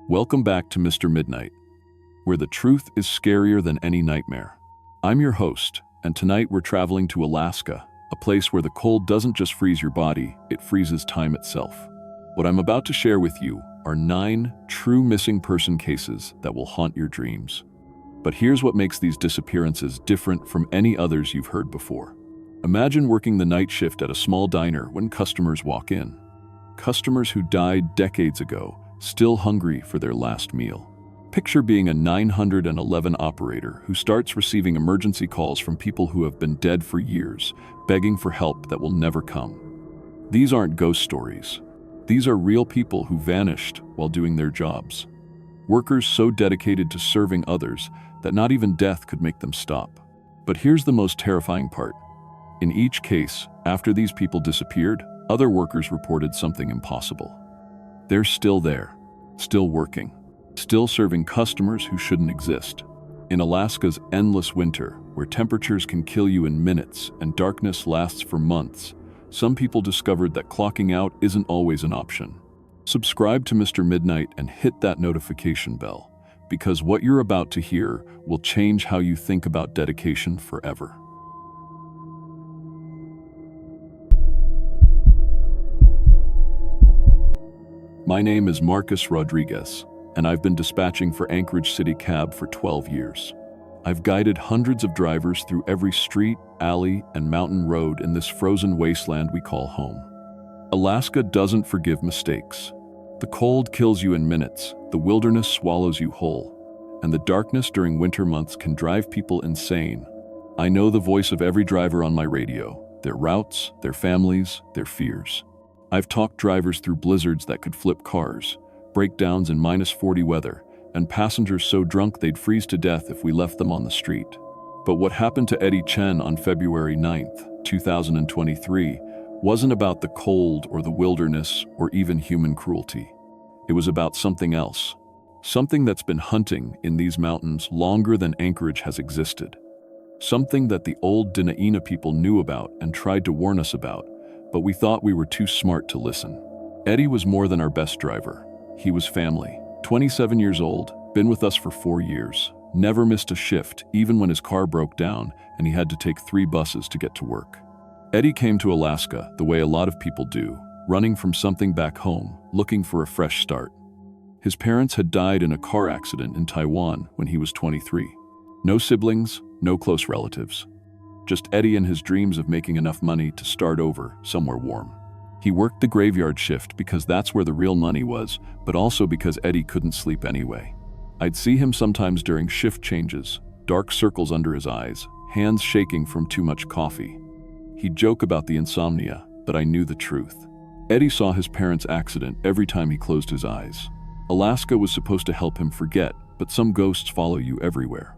Welcome back to Mr. Midnight, where the truth is scarier than any nightmare. I'm your host, and tonight we're traveling to Alaska, a place where the cold doesn't just freeze your body, it freezes time itself. What I'm about to share with you are 9 true missing person cases that will haunt your dreams. But here's what makes these disappearances different from any others you've heard before. Imagine working the night shift at a small diner when customers walk in. Customers who died decades ago, still hungry for their last meal. Picture being a 911 operator who starts receiving emergency calls from people who have been dead for years, begging for help that will never come. These aren't ghost stories. These are real people who vanished while doing their jobs. Workers so dedicated to serving others that not even death could make them stop. But here's the most terrifying part. In each case, after these people disappeared, other workers reported something impossible. They're still there, still working, still serving customers who shouldn't exist. In Alaska's endless winter, where temperatures can kill you in minutes and darkness lasts for months, some people discovered that clocking out isn't always an option. Subscribe to Mr. Midnight and hit that notification bell, because what you're about to hear will change how you think about dedication forever. My name is Marcus Rodriguez, and I've been dispatching for Anchorage City Cab for 12 years. I've guided hundreds of drivers through every street, alley, and mountain road in this frozen wasteland we call home. Alaska doesn't forgive mistakes. The cold kills you in minutes, the wilderness swallows you whole, and the darkness during winter months can drive people insane. I know the voice of every driver on my radio, their routes, their families, their fears. I've talked drivers through blizzards that could flip cars, breakdowns in -40 weather, and passengers so drunk they'd freeze to death if we left them on the street. But what happened to Eddie Chen on February 9th, 2023, wasn't about the cold or the wilderness or even human cruelty. It was about something else. Something that's been hunting in these mountains longer than Anchorage has existed. Something that the old Dena'ina people knew about and tried to warn us about, but we thought we were too smart to listen. Eddie was more than our best driver. He was family. 27 years old, been with us for 4 years, never missed a shift, even when his car broke down and he had to take 3 buses to get to work. Eddie came to Alaska the way a lot of people do, running from something back home, looking for a fresh start. His parents had died in a car accident in Taiwan when he was 23. No siblings, no close relatives. Just Eddie and his dreams of making enough money to start over somewhere warm. He worked the graveyard shift because that's where the real money was, but also because Eddie couldn't sleep anyway. I'd see him sometimes during shift changes, dark circles under his eyes, hands shaking from too much coffee. He'd joke about the insomnia, but I knew the truth. Eddie saw his parents' accident every time he closed his eyes. Alaska was supposed to help him forget, but some ghosts follow you everywhere.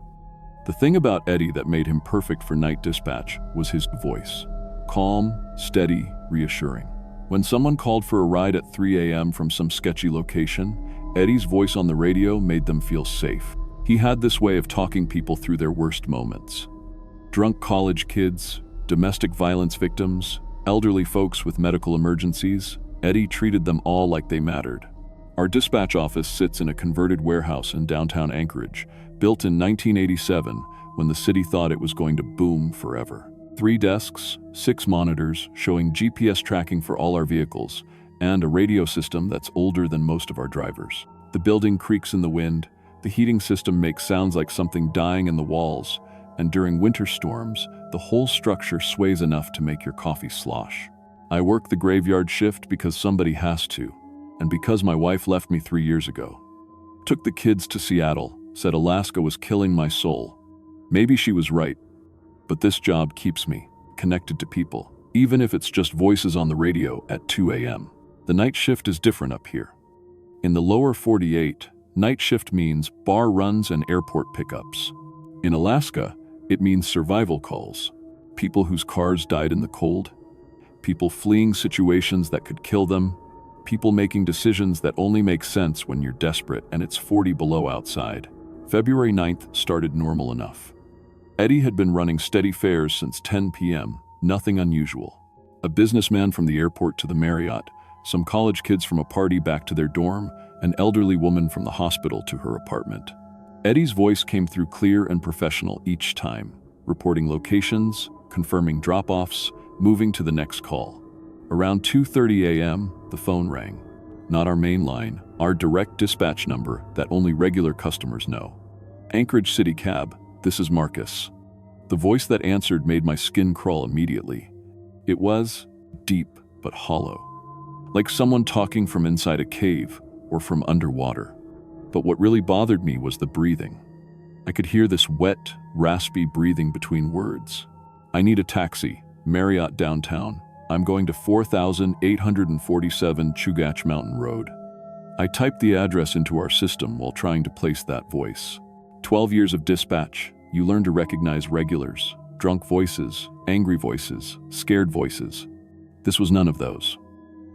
The thing about Eddie that made him perfect for night dispatch was his voice. Calm, steady, reassuring. When someone called for a ride at 3 a.m. from some sketchy location, Eddie's voice on the radio made them feel safe. He had this way of talking people through their worst moments. Drunk college kids, domestic violence victims, elderly folks with medical emergencies, Eddie treated them all like they mattered. Our dispatch office sits in a converted warehouse in downtown Anchorage, built in 1987 when the city thought it was going to boom forever. 3 desks, 6 monitors showing GPS tracking for all our vehicles, and a radio system that's older than most of our drivers. The building creaks in the wind, the heating system makes sounds like something dying in the walls, and during winter storms, the whole structure sways enough to make your coffee slosh. I work the graveyard shift because somebody has to, and because my wife left me 3 years ago. Took the kids to Seattle, said Alaska was killing my soul. Maybe she was right, but this job keeps me connected to people, even if it's just voices on the radio at 2 a.m. The night shift is different up here. In the lower 48, night shift means bar runs and airport pickups. In Alaska, it means survival calls, people whose cars died in the cold, people fleeing situations that could kill them, people making decisions that only make sense when you're desperate and it's 40 below outside. February 9th started normal enough. Eddie had been running steady fares since 10 p.m., nothing unusual. A businessman from the airport to the Marriott, some college kids from a party back to their dorm, an elderly woman from the hospital to her apartment. Eddie's voice came through clear and professional each time, reporting locations, confirming drop-offs, moving to the next call. Around 2:30 a.m., the phone rang. Not our main line, our direct dispatch number that only regular customers know. Anchorage City Cab, this is Marcus. The voice that answered made my skin crawl immediately. It was deep but hollow, like someone talking from inside a cave or from underwater. But what really bothered me was the breathing. I could hear this wet, raspy breathing between words. I need a taxi, Marriott downtown. I'm going to 4847 Chugach Mountain Road. I typed the address into our system while trying to place that voice. 12 years of dispatch, you learn to recognize regulars, drunk voices, angry voices, scared voices. This was none of those.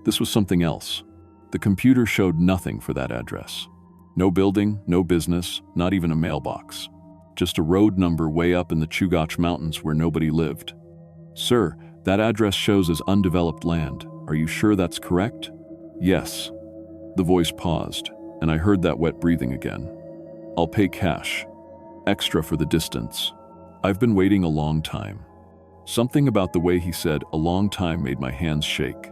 This was something else. The computer showed nothing for that address. No building, no business, not even a mailbox. Just a road number way up in the Chugach Mountains where nobody lived. Sir, that address shows as undeveloped land. Are you sure that's correct? Yes. The voice paused, and I heard that wet breathing again. I'll pay cash. Extra for the distance. I've been waiting a long time. Something about the way he said a long time made my hands shake.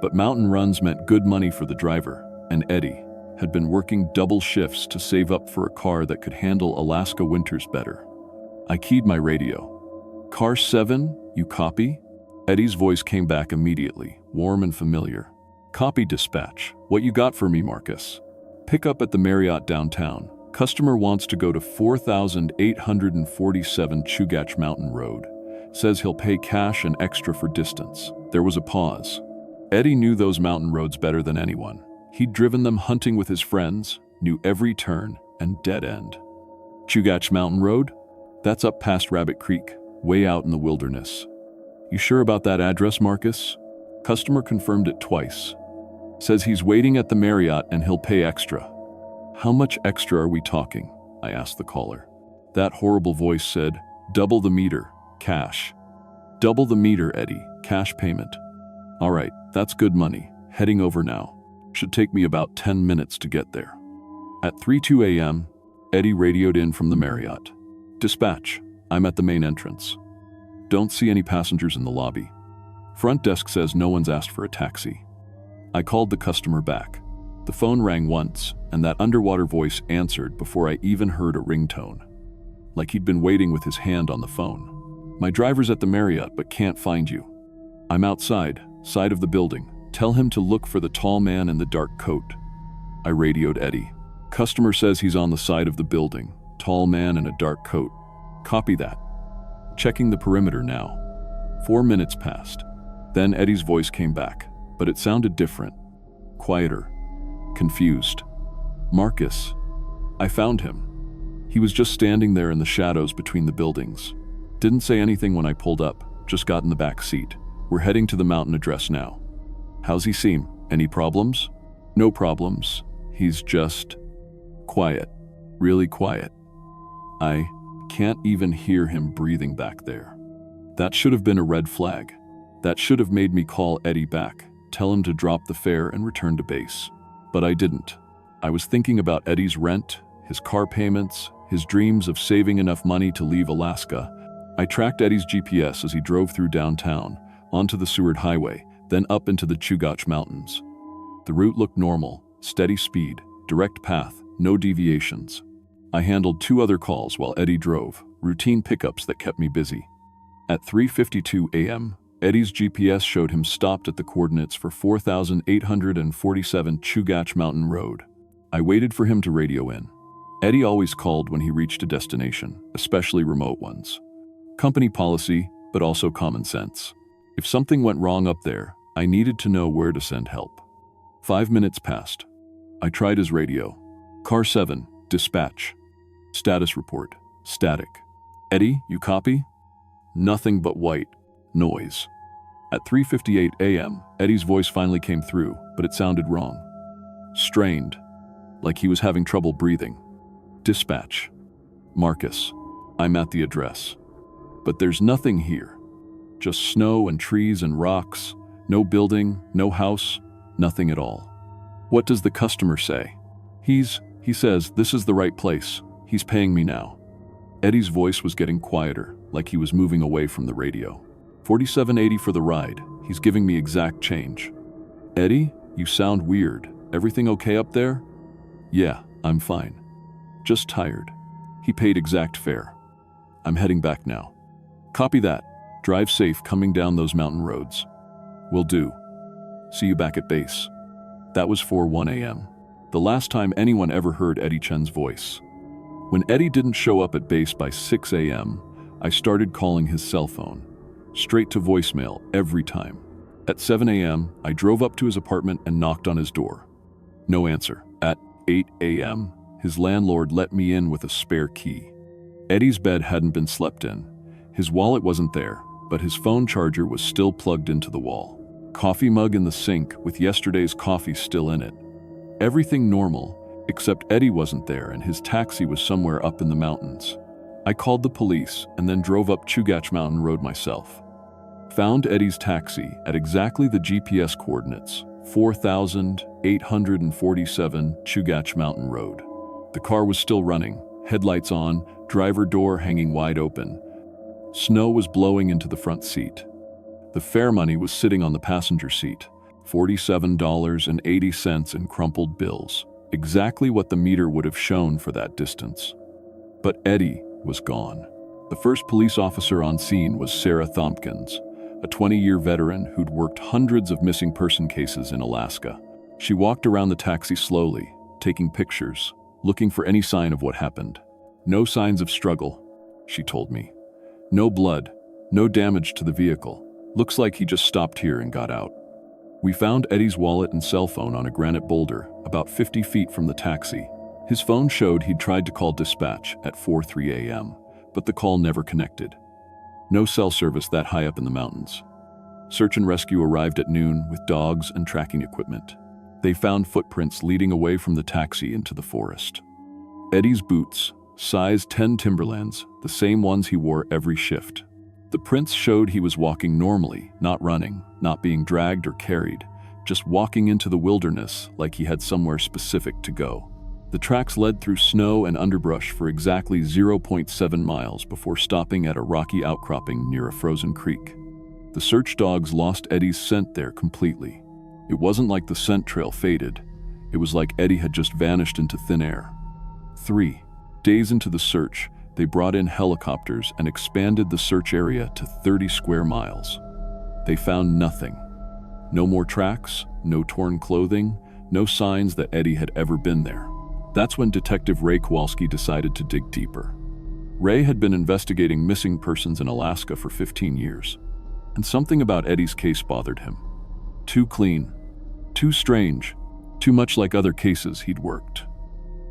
But mountain runs meant good money for the driver, and Eddie had been working double shifts to save up for a car that could handle Alaska winters better. I keyed my radio. Car 7, you copy? Eddie's voice came back immediately, warm and familiar. Copy dispatch. What you got for me, Marcus? Pick up at the Marriott downtown. Customer wants to go to 4847 Chugach Mountain Road. Says he'll pay cash and extra for distance. There was a pause. Eddie knew those mountain roads better than anyone. He'd driven them hunting with his friends, knew every turn and dead end. Chugach Mountain Road? That's up past Rabbit Creek, way out in the wilderness. You sure about that address, Marcus? Customer confirmed it twice. Says he's waiting at the Marriott and he'll pay extra. How much extra are we talking? I asked the caller. That horrible voice said, double the meter, cash. Double the meter, Eddie, cash payment. All right, that's good money. Heading over now. Should take me about 10 minutes to get there. At 3:02 a.m., Eddie radioed in from the Marriott. Dispatch, I'm at the main entrance. Don't see any passengers in the lobby. Front desk says no one's asked for a taxi. I called the customer back. The phone rang once, and that underwater voice answered before I even heard a ringtone. Like he'd been waiting with his hand on the phone. My driver's at the Marriott but can't find you. I'm outside, side of the building. Tell him to look for the tall man in the dark coat. I radioed Eddie. Customer says he's on the side of the building. Tall man in a dark coat. Copy that. Checking the perimeter now. 4 minutes passed. Then Eddie's voice came back, but it sounded different. Quieter. Confused. Marcus. I found him. He was just standing there in the shadows between the buildings. Didn't say anything when I pulled up, just got in the back seat. We're heading to the mountain address now. How's he seem? Any problems? No problems. He's just quiet. Really quiet. I can't even hear him breathing back there. That should have been a red flag. That should have made me call Eddie back, tell him to drop the fare and return to base. But I didn't. I was thinking about Eddie's rent, his car payments, his dreams of saving enough money to leave Alaska. I tracked Eddie's GPS as he drove through downtown, onto the Seward Highway, then up into the Chugach Mountains. The route looked normal, steady speed, direct path, no deviations. I handled 2 other calls while Eddie drove, routine pickups that kept me busy. At 3:52 a.m., Eddie's GPS showed him stopped at the coordinates for 4847 Chugach Mountain Road. I waited for him to radio in. Eddie always called when he reached a destination, especially remote ones. Company policy, but also common sense. If something went wrong up there, I needed to know where to send help. 5 minutes passed. I tried his radio. Car 7, dispatch. Status report, static. Eddie, you copy? Nothing but white noise. At 3:58 a.m., Eddie's voice finally came through, but it sounded wrong. Strained, like he was having trouble breathing. Dispatch. Marcus, I'm at the address. But there's nothing here. Just snow and trees and rocks. No building, no house, Nothing at all. What does the customer say? He says, this is the right place. He's paying me now. Eddie's voice was getting quieter, like he was moving away from the radio. $47.80 for the ride. He's giving me exact change. Eddie, you sound weird. Everything okay up there? Yeah, I'm fine. Just tired. He paid exact fare. I'm heading back now. Copy that. Drive safe coming down those mountain roads. Will do. See you back at base. That was 4:01 a.m. The last time anyone ever heard Eddie Chen's voice. When Eddie didn't show up at base by 6 a.m., I started calling his cell phone. Straight to voicemail every time. At 7 a.m., I drove up to his apartment and knocked on his door. No answer. At 8 a.m., his landlord let me in with a spare key. Eddie's bed hadn't been slept in. His wallet wasn't there, but his phone charger was still plugged into the wall. Coffee mug in the sink with yesterday's coffee still in it. Everything normal, except Eddie wasn't there and his taxi was somewhere up in the mountains. I called the police and then drove up Chugach Mountain Road myself. Found Eddie's taxi at exactly the GPS coordinates, 4,847 Chugach Mountain Road. The car was still running, headlights on, driver door hanging wide open. Snow was blowing into the front seat. The fare money was sitting on the passenger seat, $47.80 in crumpled bills, exactly what the meter would have shown for that distance. But Eddie was gone. The first police officer on scene was Sarah Thompkins, a 20-year veteran who'd worked hundreds of missing person cases in Alaska. She walked around the taxi slowly, taking pictures, looking for any sign of what happened. No signs of struggle, she told me. No blood, no damage to the vehicle. Looks like he just stopped here and got out. We found Eddie's wallet and cell phone on a granite boulder, about 50 feet from the taxi. His phone showed he'd tried to call dispatch at 4:03 a.m., but the call never connected. No cell service that high up in the mountains. Search and rescue arrived at noon with dogs and tracking equipment. They found footprints leading away from the taxi into the forest. Eddie's boots, size 10 Timberlands, the same ones he wore every shift. The prints showed he was walking normally, not running, not being dragged or carried, just walking into the wilderness like he had somewhere specific to go. The tracks led through snow and underbrush for exactly 0.7 miles before stopping at a rocky outcropping near a frozen creek. The search dogs lost Eddie's scent there completely. It wasn't like the scent trail faded. It was like Eddie had just vanished into thin air. 3 days into the search, they brought in helicopters and expanded the search area to 30 square miles. They found nothing. No more tracks, no torn clothing, no signs that Eddie had ever been there. That's when Detective Ray Kowalski decided to dig deeper. Ray had been investigating missing persons in Alaska for 15 years, and something about Eddie's case bothered him. Too clean, too strange, too much like other cases he'd worked.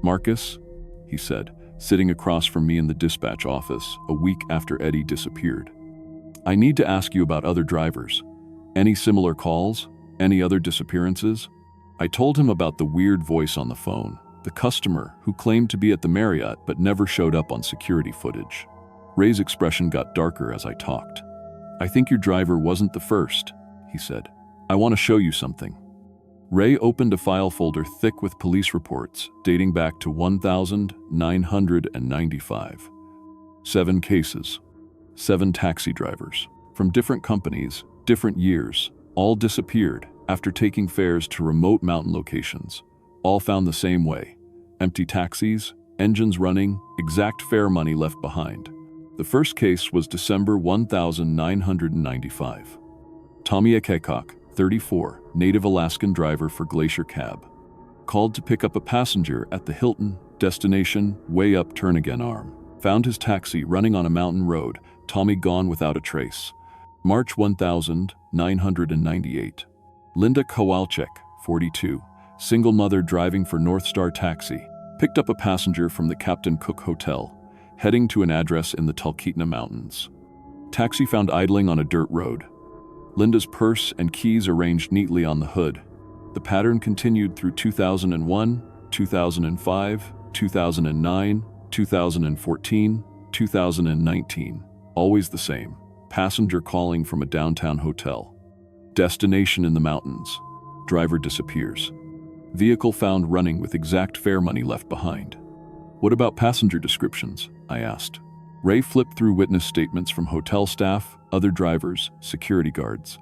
"Marcus," he said, sitting across from me in the dispatch office a week after Eddie disappeared. "I need to ask you about other drivers. Any similar calls? Any other disappearances?" I told him about the weird voice on the phone, the customer who claimed to be at the Marriott but never showed up on security footage. Ray's expression got darker as I talked. "I think your driver wasn't the first," he said. "I want to show you something." Ray opened a file folder thick with police reports dating back to 1995. 7 cases, 7 taxi drivers, from different companies, different years, all disappeared after taking fares to remote mountain locations, all found the same way. Empty taxis, engines running, exact fare money left behind. The first case was December 1995. Tommy Akekok, 34, native Alaskan driver for Glacier Cab. Called to pick up a passenger at the Hilton, destination, way up Turn Again Arm. Found his taxi running on a mountain road, Tommy gone without a trace. March 1998. Linda Kowalczyk, 42, single mother driving for North Star Taxi, picked up a passenger from the Captain Cook Hotel, heading to an address in the Talkeetna Mountains. Taxi found idling on a dirt road. Linda's purse and keys arranged neatly on the hood. The pattern continued through 2001, 2005, 2009, 2014, 2019. Always the same. Passenger calling from a downtown hotel. Destination in the mountains. Driver disappears. Vehicle found running with exact fare money left behind. What about passenger descriptions? I asked. Ray flipped through witness statements from hotel staff, other drivers, security guards.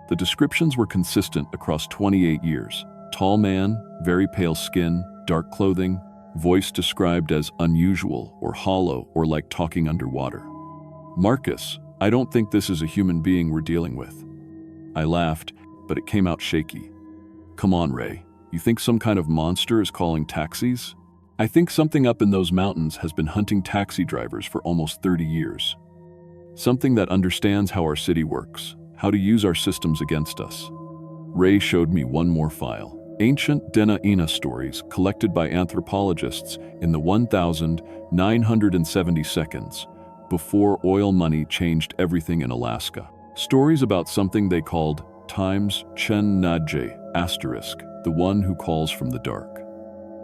The descriptions were consistent across 28 years. Tall man, very pale skin, dark clothing, voice described as unusual or hollow or like talking underwater. Marcus, I don't think this is a human being we're dealing with. I laughed, but it came out shaky. Come on, Ray. You think some kind of monster is calling taxis? I think something up in those mountains has been hunting taxi drivers for almost 30 years. Something that understands how our city works, how to use our systems against us. Ray showed me one more file. Ancient Dena'ina stories collected by anthropologists in the 1,970 seconds before oil money changed everything in Alaska. Stories about something they called Times Chen Nadje, the one who calls from the dark.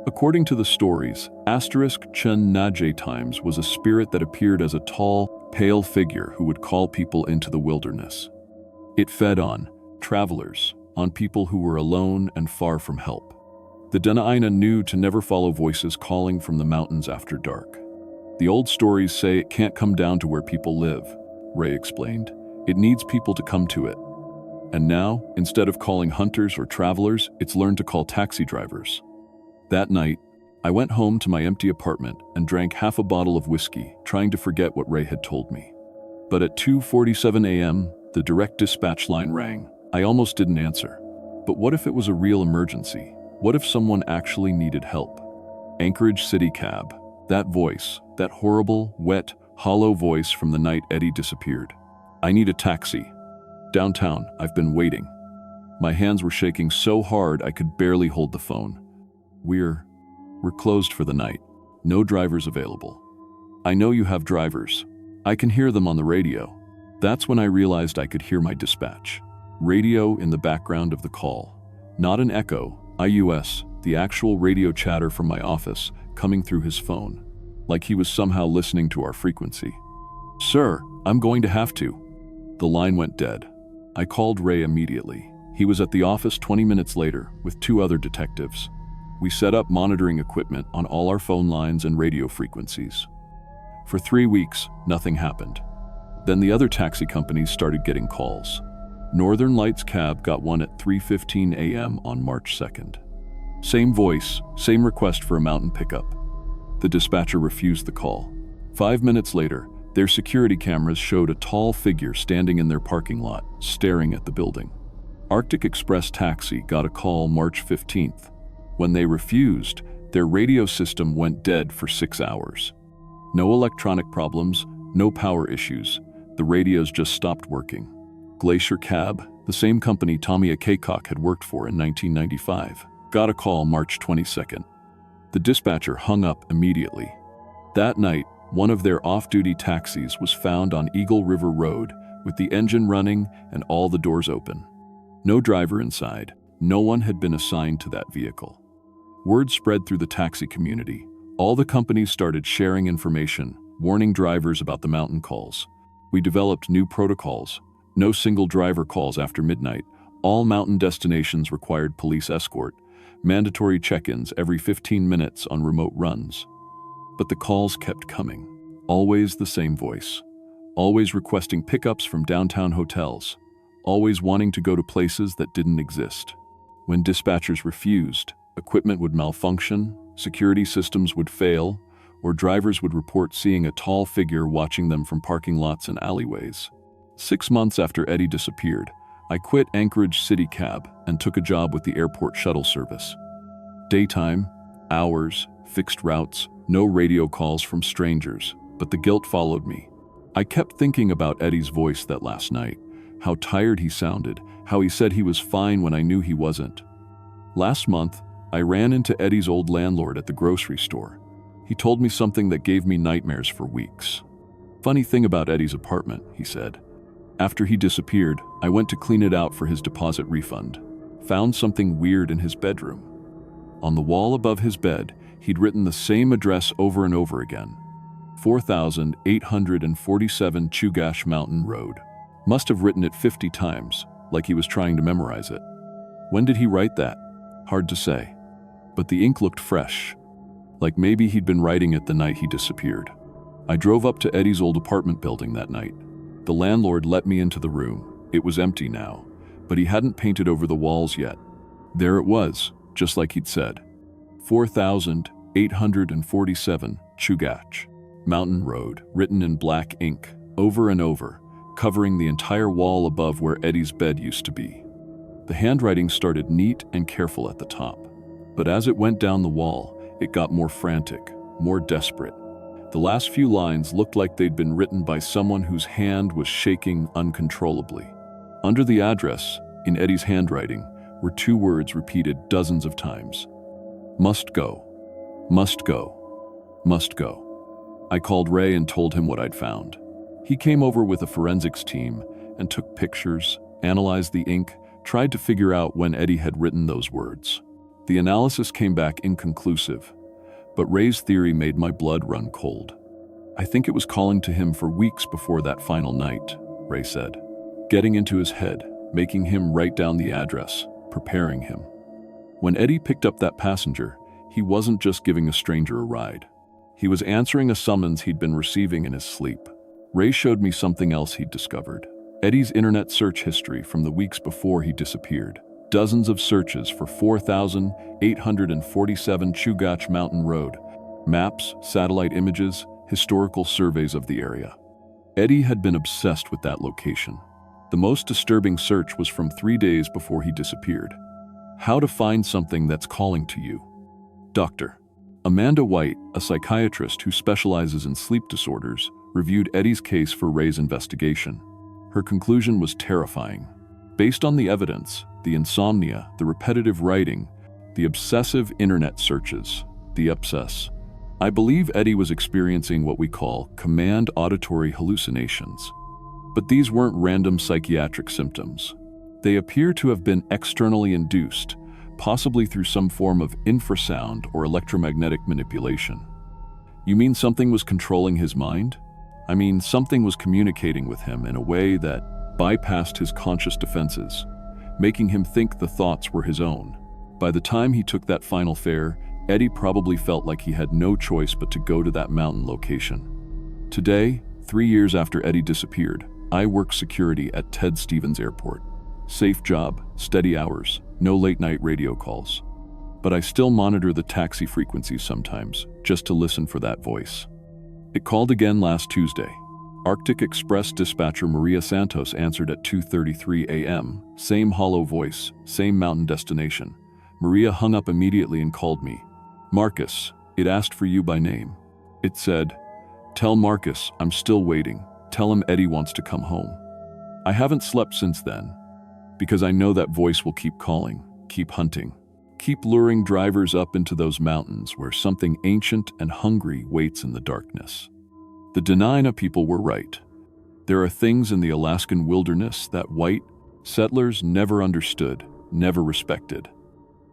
According to the stories, Chen Nadje Times was a spirit that appeared as a tall, pale figure who would call people into the wilderness. It fed on travelers, on people who were alone and far from help. The Dena'ina knew to never follow voices calling from the mountains after dark. The old stories say it can't come down to where people live, Ray explained. It needs people to come to it. And now, instead of calling hunters or travelers, it's learned to call taxi drivers. That night, I went home to my empty apartment and drank half a bottle of whiskey, trying to forget what Ray had told me. But at 2:47 a.m., the direct dispatch line rang. I almost didn't answer. But what if it was a real emergency? What if someone actually needed help? Anchorage City Cab. That voice, that horrible, wet, hollow voice from the night Eddie disappeared. I need a taxi. Downtown, I've been waiting. My hands were shaking so hard I could barely hold the phone. We're closed for the night. No drivers available. I know you have drivers. I can hear them on the radio. That's when I realized I could hear my dispatch. Radio in the background of the call. Not an echo, IUS, the actual radio chatter from my office coming through his phone, like he was somehow listening to our frequency. Sir, I'm going to have to. The line went dead. I called Ray immediately. He was at the office 20 minutes later with 2 other detectives. We set up monitoring equipment on all our phone lines and radio frequencies. For 3 weeks, nothing happened. Then the other taxi companies started getting calls. Northern Lights Cab got one at 3:15 a.m. on March 2nd. Same voice, same request for a mountain pickup. The dispatcher refused the call. 5 minutes later, their security cameras showed a tall figure standing in their parking lot, staring at the building. Arctic Express Taxi got a call March 15th. When they refused, their radio system went dead for 6 hours. No electronic problems, no power issues. The radios just stopped working. Glacier Cab, the same company Tommy Akaycock had worked for in 1995, got a call March 22nd. The dispatcher hung up immediately. That night, one of their off-duty taxis was found on Eagle River Road with the engine running and all the doors open. No driver inside. No one had been assigned to that vehicle. Word spread through the taxi community. All the companies started sharing information, warning drivers about the mountain calls. We developed new protocols. No single driver calls after midnight. All mountain destinations required police escort. Mandatory check-ins every 15 minutes on remote runs. But the calls kept coming. Always the same voice. Always requesting pickups from downtown hotels. Always wanting to go to places that didn't exist. When dispatchers refused, equipment would malfunction, security systems would fail, or drivers would report seeing a tall figure watching them from parking lots and alleyways. 6 months after Eddie disappeared, I quit Anchorage City Cab and took a job with the airport shuttle service. Daytime, hours, fixed routes, no radio calls from strangers, but the guilt followed me. I kept thinking about Eddie's voice that last night, how tired he sounded, how he said he was fine when I knew he wasn't. Last month, I ran into Eddie's old landlord at the grocery store. He told me something that gave me nightmares for weeks. Funny thing about Eddie's apartment, he said. After he disappeared, I went to clean it out for his deposit refund. Found something weird in his bedroom. On the wall above his bed, he'd written the same address over and over again. 4,847 Chugach Mountain Road. Must have written it 50 times, like he was trying to memorize it. When did he write that? Hard to say. But the ink looked fresh, like maybe he'd been writing it the night he disappeared. I drove up to Eddie's old apartment building that night. The landlord let me into the room. It was empty now, but he hadn't painted over the walls yet. There it was, just like he'd said. 4,847 Chugach, Mountain Road, written in black ink, over and over, covering the entire wall above where Eddie's bed used to be. The handwriting started neat and careful at the top, but as it went down the wall, it got more frantic, more desperate. The last few lines looked like they'd been written by someone whose hand was shaking uncontrollably. Under the address, in Eddie's handwriting, were 2 words repeated dozens of times. Must go, must go, must go. I called Ray and told him what I'd found. He came over with a forensics team and took pictures, analyzed the ink, tried to figure out when Eddie had written those words. The analysis came back inconclusive, but Ray's theory made my blood run cold. I think it was calling to him for weeks before that final night, Ray said. Getting into his head, making him write down the address, preparing him. When Eddie picked up that passenger, he wasn't just giving a stranger a ride. He was answering a summons he'd been receiving in his sleep. Ray showed me something else he'd discovered. Eddie's internet search history from the weeks before he disappeared. Dozens of searches for 4,847 Chugach Mountain Road. Maps, satellite images, historical surveys of the area. Eddie had been obsessed with that location. The most disturbing search was from 3 days before he disappeared. How to find something that's calling to you. Dr. Amanda White, a psychiatrist who specializes in sleep disorders, reviewed Eddie's case for Ray's investigation. Her conclusion was terrifying. Based on the evidence, the insomnia, the repetitive writing, the obsessive internet searches, the obsess, I believe Eddie was experiencing what we call command auditory hallucinations. But these weren't random psychiatric symptoms. They appear to have been externally induced, possibly through some form of infrasound or electromagnetic manipulation. You mean something was controlling his mind? I mean, something was communicating with him in a way that bypassed his conscious defenses, making him think the thoughts were his own. By the time he took that final fare, Eddie probably felt like he had no choice but to go to that mountain location. Today, 3 years after Eddie disappeared, I work security at Ted Stevens Airport. Safe job, steady hours, no late-night radio calls. But I still monitor the taxi frequencies sometimes, just to listen for that voice. It called again last Tuesday. Arctic Express dispatcher Maria Santos answered at 2:33 a.m. Same hollow voice, same mountain destination. Maria hung up immediately and called me. Marcus, it asked for you by name. It said, "Tell Marcus I'm still waiting. Tell him Eddie wants to come home." I haven't slept since then, because I know that voice will keep calling, keep hunting, keep luring drivers up into those mountains where something ancient and hungry waits in the darkness. The Dena'ina people were right. There are things in the Alaskan wilderness that white settlers never understood, never respected.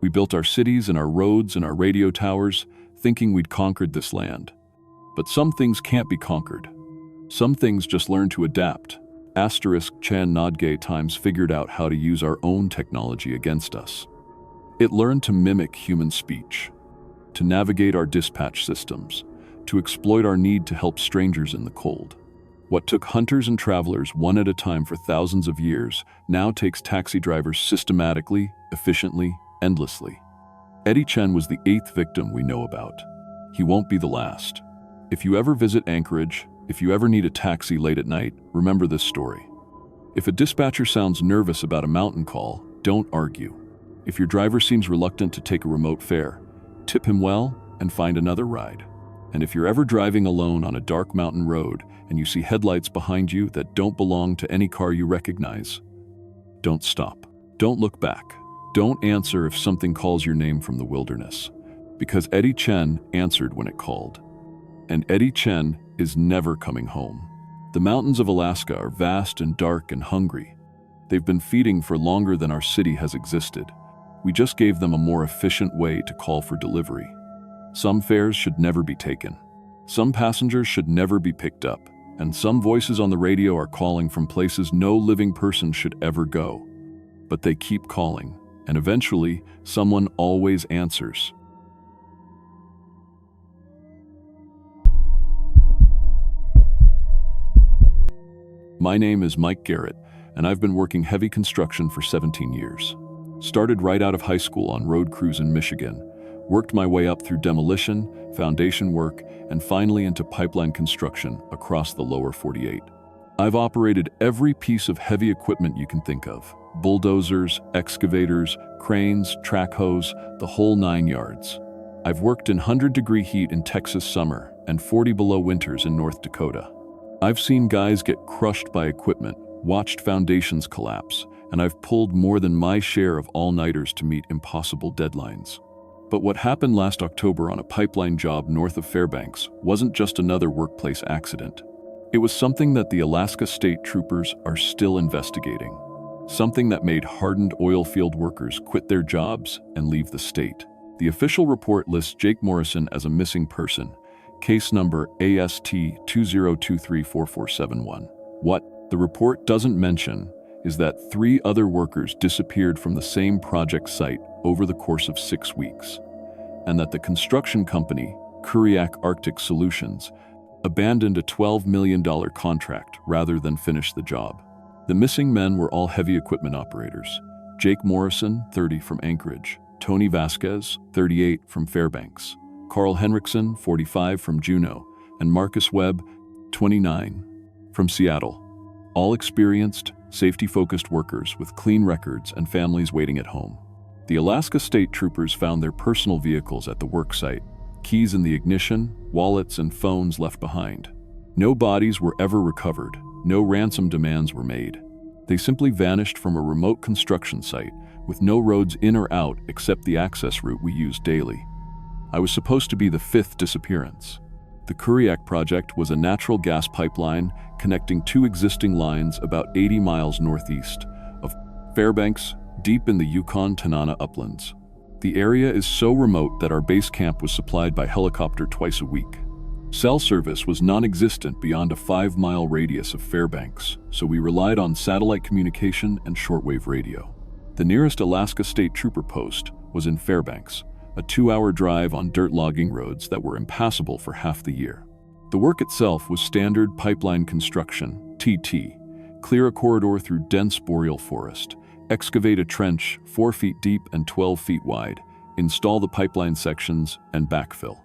We built our cities and our roads and our radio towers thinking we'd conquered this land. But some things can't be conquered. Some things just learn to adapt. Chan Nodge times figured out how to use our own technology against us. It learned to mimic human speech, to navigate our dispatch systems, to exploit our need to help strangers in the cold. What took hunters and travelers one at a time for thousands of years now takes taxi drivers systematically, efficiently, endlessly. Eddie Chen was the 8th victim we know about. He won't be the last. If you ever visit Anchorage, if you ever need a taxi late at night, remember this story. If a dispatcher sounds nervous about a mountain call, don't argue. If your driver seems reluctant to take a remote fare, tip him well and find another ride. And if you're ever driving alone on a dark mountain road and you see headlights behind you that don't belong to any car you recognize, don't stop. Don't look back. Don't answer if something calls your name from the wilderness, because Eddie Chen answered when it called. And Eddie Chen is never coming home. The mountains of Alaska are vast and dark and hungry. They've been feeding for longer than our city has existed. We just gave them a more efficient way to call for delivery. Some fares should never be taken. Some passengers should never be picked up. And some voices on the radio are calling from places no living person should ever go. But they keep calling, and eventually, someone always answers. My name is Mike Garrett, and I've been working heavy construction for 17 years. Started right out of high school on road crews in Michigan, worked my way up through demolition, foundation work, and finally into pipeline construction across the lower 48. I've operated every piece of heavy equipment you can think of: bulldozers, excavators, cranes, track hoes, the whole 9 yards. I've worked in 100-degree heat in Texas summer and 40 below winters in North Dakota. I've seen guys get crushed by equipment, watched foundations collapse, and I've pulled more than my share of all-nighters to meet impossible deadlines. But what happened last October on a pipeline job north of Fairbanks wasn't just another workplace accident. It was something that the Alaska State Troopers are still investigating. Something that made hardened oil field workers quit their jobs and leave the state. The official report lists Jake Morrison as a missing person, case number AST 20234471. What the report doesn't mention is that 3 other workers disappeared from the same project site over the course of 6 weeks, and that the construction company, Kuriak Arctic Solutions, abandoned a $12 million contract rather than finish the job. The missing men were all heavy equipment operators: Jake Morrison, 30, from Anchorage; Tony Vasquez, 38, from Fairbanks; Carl Henriksen, 45, from Juneau; and Marcus Webb, 29, from Seattle. All experienced, safety-focused workers with clean records and families waiting at home. The Alaska State Troopers found their personal vehicles at the work site, keys in the ignition, wallets and phones left behind. No bodies were ever recovered, no ransom demands were made. They simply vanished from a remote construction site with no roads in or out except the access route we use daily. I was supposed to be the 5th disappearance. The Kuriak project was a natural gas pipeline connecting 2 existing lines about 80 miles northeast of Fairbanks, deep in the Yukon-Tanana uplands. The area is so remote that our base camp was supplied by helicopter twice a week. Cell service was non-existent beyond a 5-mile radius of Fairbanks, so we relied on satellite communication and shortwave radio. The nearest Alaska State Trooper post was in Fairbanks, a 2-hour drive on dirt logging roads that were impassable for half the year. The work itself was standard pipeline construction, TT: clear a corridor through dense boreal forest, excavate a trench 4 feet deep and 12 feet wide, install the pipeline sections, and backfill.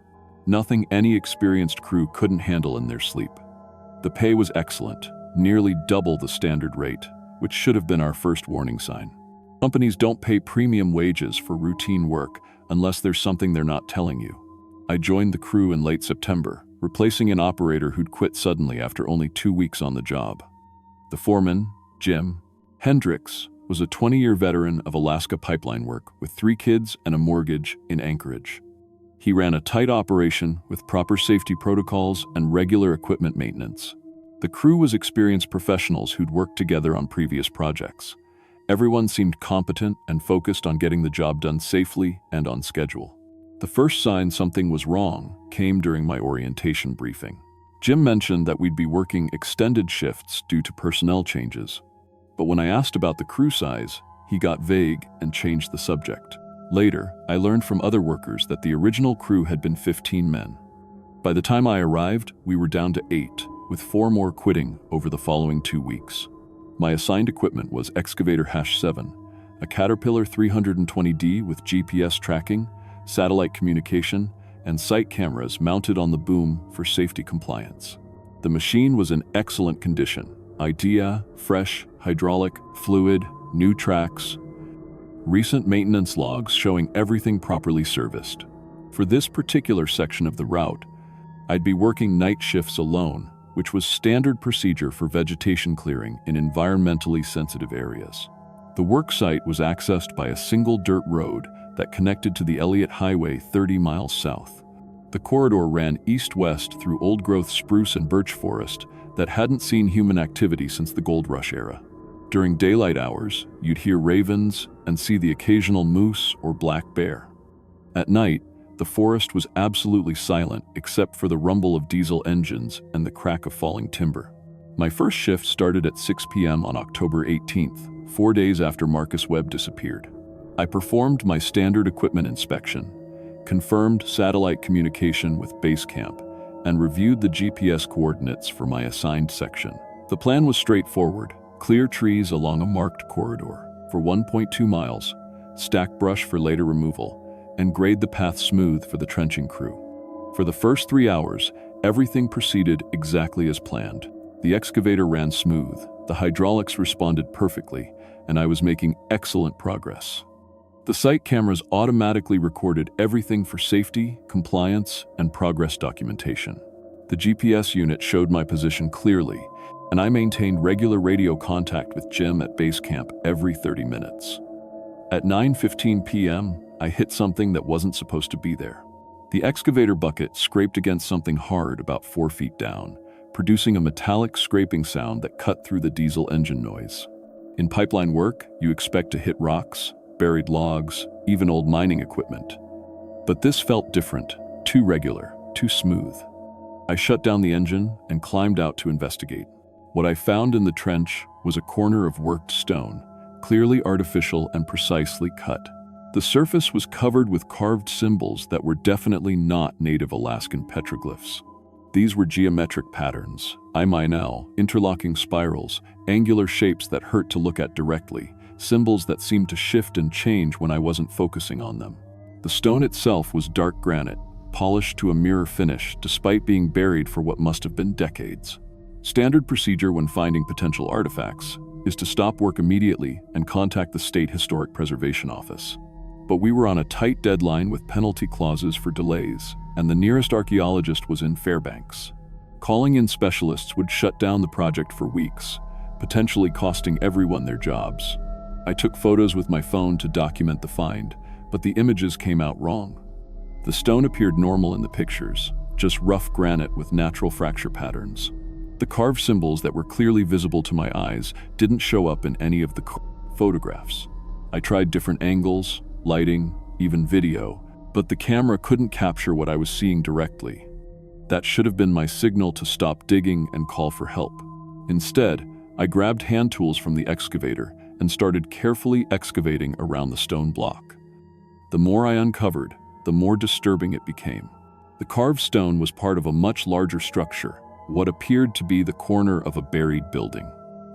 Nothing any experienced crew couldn't handle in their sleep. The pay was excellent, nearly double the standard rate, which should have been our first warning sign. Companies don't pay premium wages for routine work unless there's something they're not telling you. I joined the crew in late September, replacing an operator who'd quit suddenly after only 2 weeks on the job. The foreman, Jim Hendricks, was a 20-year veteran of Alaska pipeline work with 3 kids and a mortgage in Anchorage. He ran a tight operation with proper safety protocols and regular equipment maintenance. The crew was experienced professionals who'd worked together on previous projects. Everyone seemed competent and focused on getting the job done safely and on schedule. The first sign something was wrong came during my orientation briefing. Jim mentioned that we'd be working extended shifts due to personnel changes, but when I asked about the crew size, he got vague and changed the subject. Later, I learned from other workers that the original crew had been 15 men. By the time I arrived, we were down to 8, with 4 more quitting over the following 2 weeks. My assigned equipment was Excavator #7, a Caterpillar 320D with GPS tracking, satellite communication, and site cameras mounted on the boom for safety compliance. The machine was in excellent condition: IDEA, fresh, hydraulic, fluid, new tracks, recent maintenance logs showing everything properly serviced. For this particular section of the route, I'd be working night shifts alone, which was standard procedure for vegetation clearing in environmentally sensitive areas. The work site was accessed by a single dirt road that connected to the Elliott Highway 30 miles south. The corridor ran east-west through old-growth spruce and birch forest that hadn't seen human activity since the gold rush era. During daylight hours, you'd hear ravens and see the occasional moose or black bear. At night, the forest was absolutely silent except for the rumble of diesel engines and the crack of falling timber. My first shift started at 6 p.m. on October 18th, 4 days after Marcus Webb disappeared. I performed my standard equipment inspection, confirmed satellite communication with base camp, and reviewed the GPS coordinates for my assigned section. The plan was straightforward: clear trees along a marked corridor for 1.2 miles, stack brush for later removal, and grade the path smooth for the trenching crew. For the first 3 hours, everything proceeded exactly as planned. The excavator ran smooth, the hydraulics responded perfectly, and I was making excellent progress. The site cameras automatically recorded everything for safety, compliance, and progress documentation. The GPS unit showed my position clearly, and I maintained regular radio contact with Jim at base camp every 30 minutes. At 9:15 p.m., I hit something that wasn't supposed to be there. The excavator bucket scraped against something hard about 4 feet down, producing a metallic scraping sound that cut through the diesel engine noise. In pipeline work, you expect to hit rocks, buried logs, even old mining equipment. But this felt different, too regular, too smooth. I shut down the engine and climbed out to investigate. What I found in the trench was a corner of worked stone, clearly artificial and precisely cut. The surface was covered with carved symbols that were definitely not native Alaskan petroglyphs. These were geometric patterns, I-L, interlocking spirals, angular shapes that hurt to look at directly, symbols that seemed to shift and change when I wasn't focusing on them. The stone itself was dark granite, polished to a mirror finish despite being buried for what must have been decades. Standard procedure when finding potential artifacts is to stop work immediately and contact the State Historic Preservation Office. But we were on a tight deadline with penalty clauses for delays, and the nearest archaeologist was in Fairbanks. Calling in specialists would shut down the project for weeks, potentially costing everyone their jobs. I took photos with my phone to document the find, but the images came out wrong. The stone appeared normal in the pictures, just rough granite with natural fracture patterns. The carved symbols that were clearly visible to my eyes didn't show up in any of the photographs. I tried different angles, lighting, even video, but the camera couldn't capture what I was seeing directly. That should have been my signal to stop digging and call for help. Instead, I grabbed hand tools from the excavator and started carefully excavating around the stone block. The more I uncovered, the more disturbing it became. The carved stone was part of a much larger structure, what appeared to be the corner of a buried building.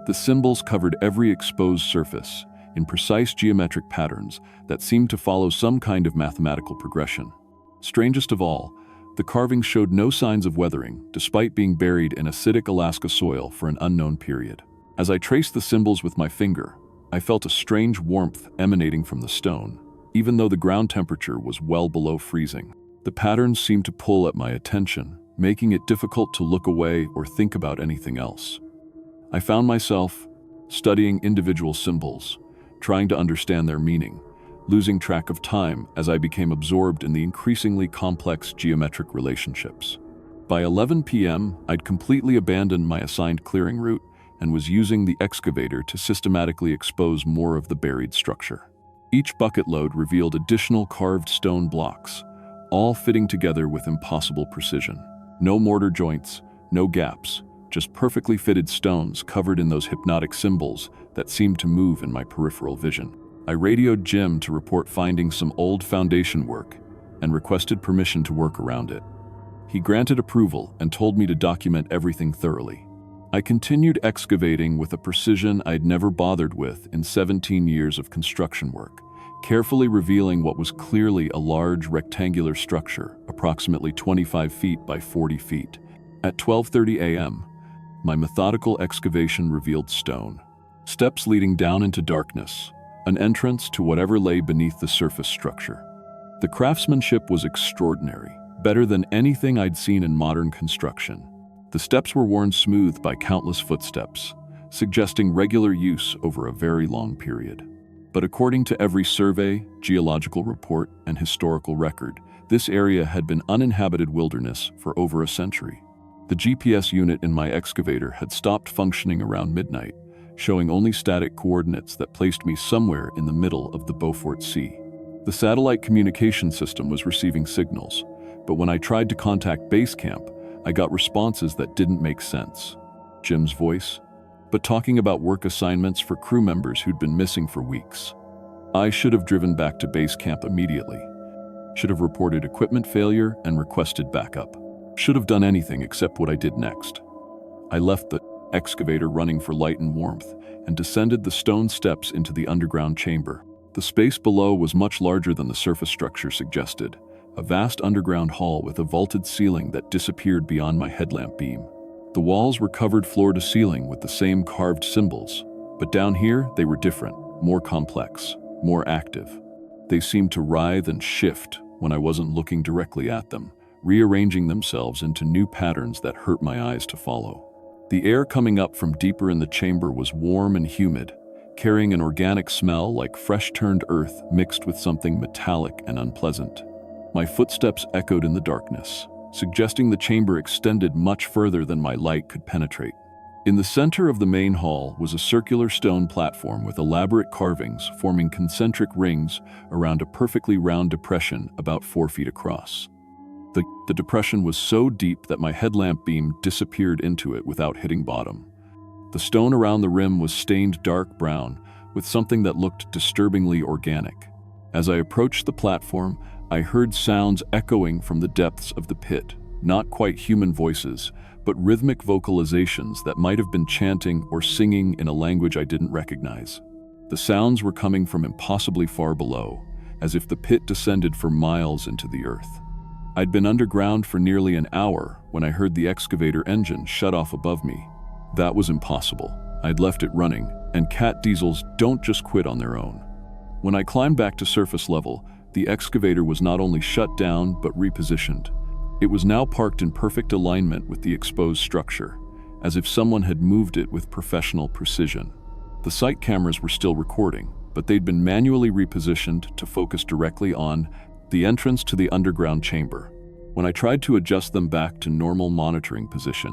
The symbols covered every exposed surface in precise geometric patterns that seemed to follow some kind of mathematical progression. Strangest of all, the carving showed no signs of weathering, despite being buried in acidic Alaska soil for an unknown period. As I traced the symbols with my finger, I felt a strange warmth emanating from the stone, even though the ground temperature was well below freezing. The patterns seemed to pull at my attention, making it difficult to look away or think about anything else. I found myself studying individual symbols, trying to understand their meaning, losing track of time as I became absorbed in the increasingly complex geometric relationships. By 11 p.m., I'd completely abandoned my assigned clearing route and was using the excavator to systematically expose more of the buried structure. Each bucket load revealed additional carved stone blocks, all fitting together with impossible precision. No mortar joints, no gaps, just perfectly fitted stones covered in those hypnotic symbols that seemed to move in my peripheral vision. I radioed Jim to report finding some old foundation work and requested permission to work around it. He granted approval and told me to document everything thoroughly. I continued excavating with a precision I'd never bothered with in 17 years of construction work, carefully revealing what was clearly a large rectangular structure, approximately 25 feet by 40 feet. At 12:30 a.m., my methodical excavation revealed stone, steps leading down into darkness, an entrance to whatever lay beneath the surface structure. The craftsmanship was extraordinary, better than anything I'd seen in modern construction. The steps were worn smooth by countless footsteps, suggesting regular use over a very long period. But according to every survey, geological report, and historical record, this area had been uninhabited wilderness for over a century. The GPS unit in my excavator had stopped functioning around midnight, showing only static coordinates that placed me somewhere in the middle of the Beaufort Sea. The satellite communication system was receiving signals, but when I tried to contact base camp, I got responses that didn't make sense. Jim's voice, but talking about work assignments for crew members who'd been missing for weeks. I should have driven back to base camp immediately. Should have reported equipment failure and requested backup. Should have done anything except what I did next. I left the excavator running for light and warmth and descended the stone steps into the underground chamber. The space below was much larger than the surface structure suggested, a vast underground hall with a vaulted ceiling that disappeared beyond my headlamp beam. The walls were covered floor to ceiling with the same carved symbols, but down here they were different, more complex, more active. They seemed to writhe and shift when I wasn't looking directly at them, rearranging themselves into new patterns that hurt my eyes to follow. The air coming up from deeper in the chamber was warm and humid, carrying an organic smell like fresh-turned earth mixed with something metallic and unpleasant. My footsteps echoed in the darkness, suggesting the chamber extended much further than my light could penetrate. In the center of the main hall was a circular stone platform with elaborate carvings forming concentric rings around a perfectly round depression about 4 feet across. The depression was so deep that my headlamp beam disappeared into it without hitting bottom. The stone around the rim was stained dark brown with something that looked disturbingly organic. As I approached the platform, I heard sounds echoing from the depths of the pit, not quite human voices, but rhythmic vocalizations that might have been chanting or singing in a language I didn't recognize. The sounds were coming from impossibly far below, as if the pit descended for miles into the earth. I'd been underground for nearly an hour when I heard the excavator engine shut off above me. That was impossible. I'd left it running, and cat diesels don't just quit on their own. When I climbed back to surface level, the excavator was not only shut down but repositioned. It was now parked in perfect alignment with the exposed structure, as if someone had moved it with professional precision. The site cameras were still recording, but they'd been manually repositioned to focus directly on the entrance to the underground chamber. When I tried to adjust them back to normal monitoring position,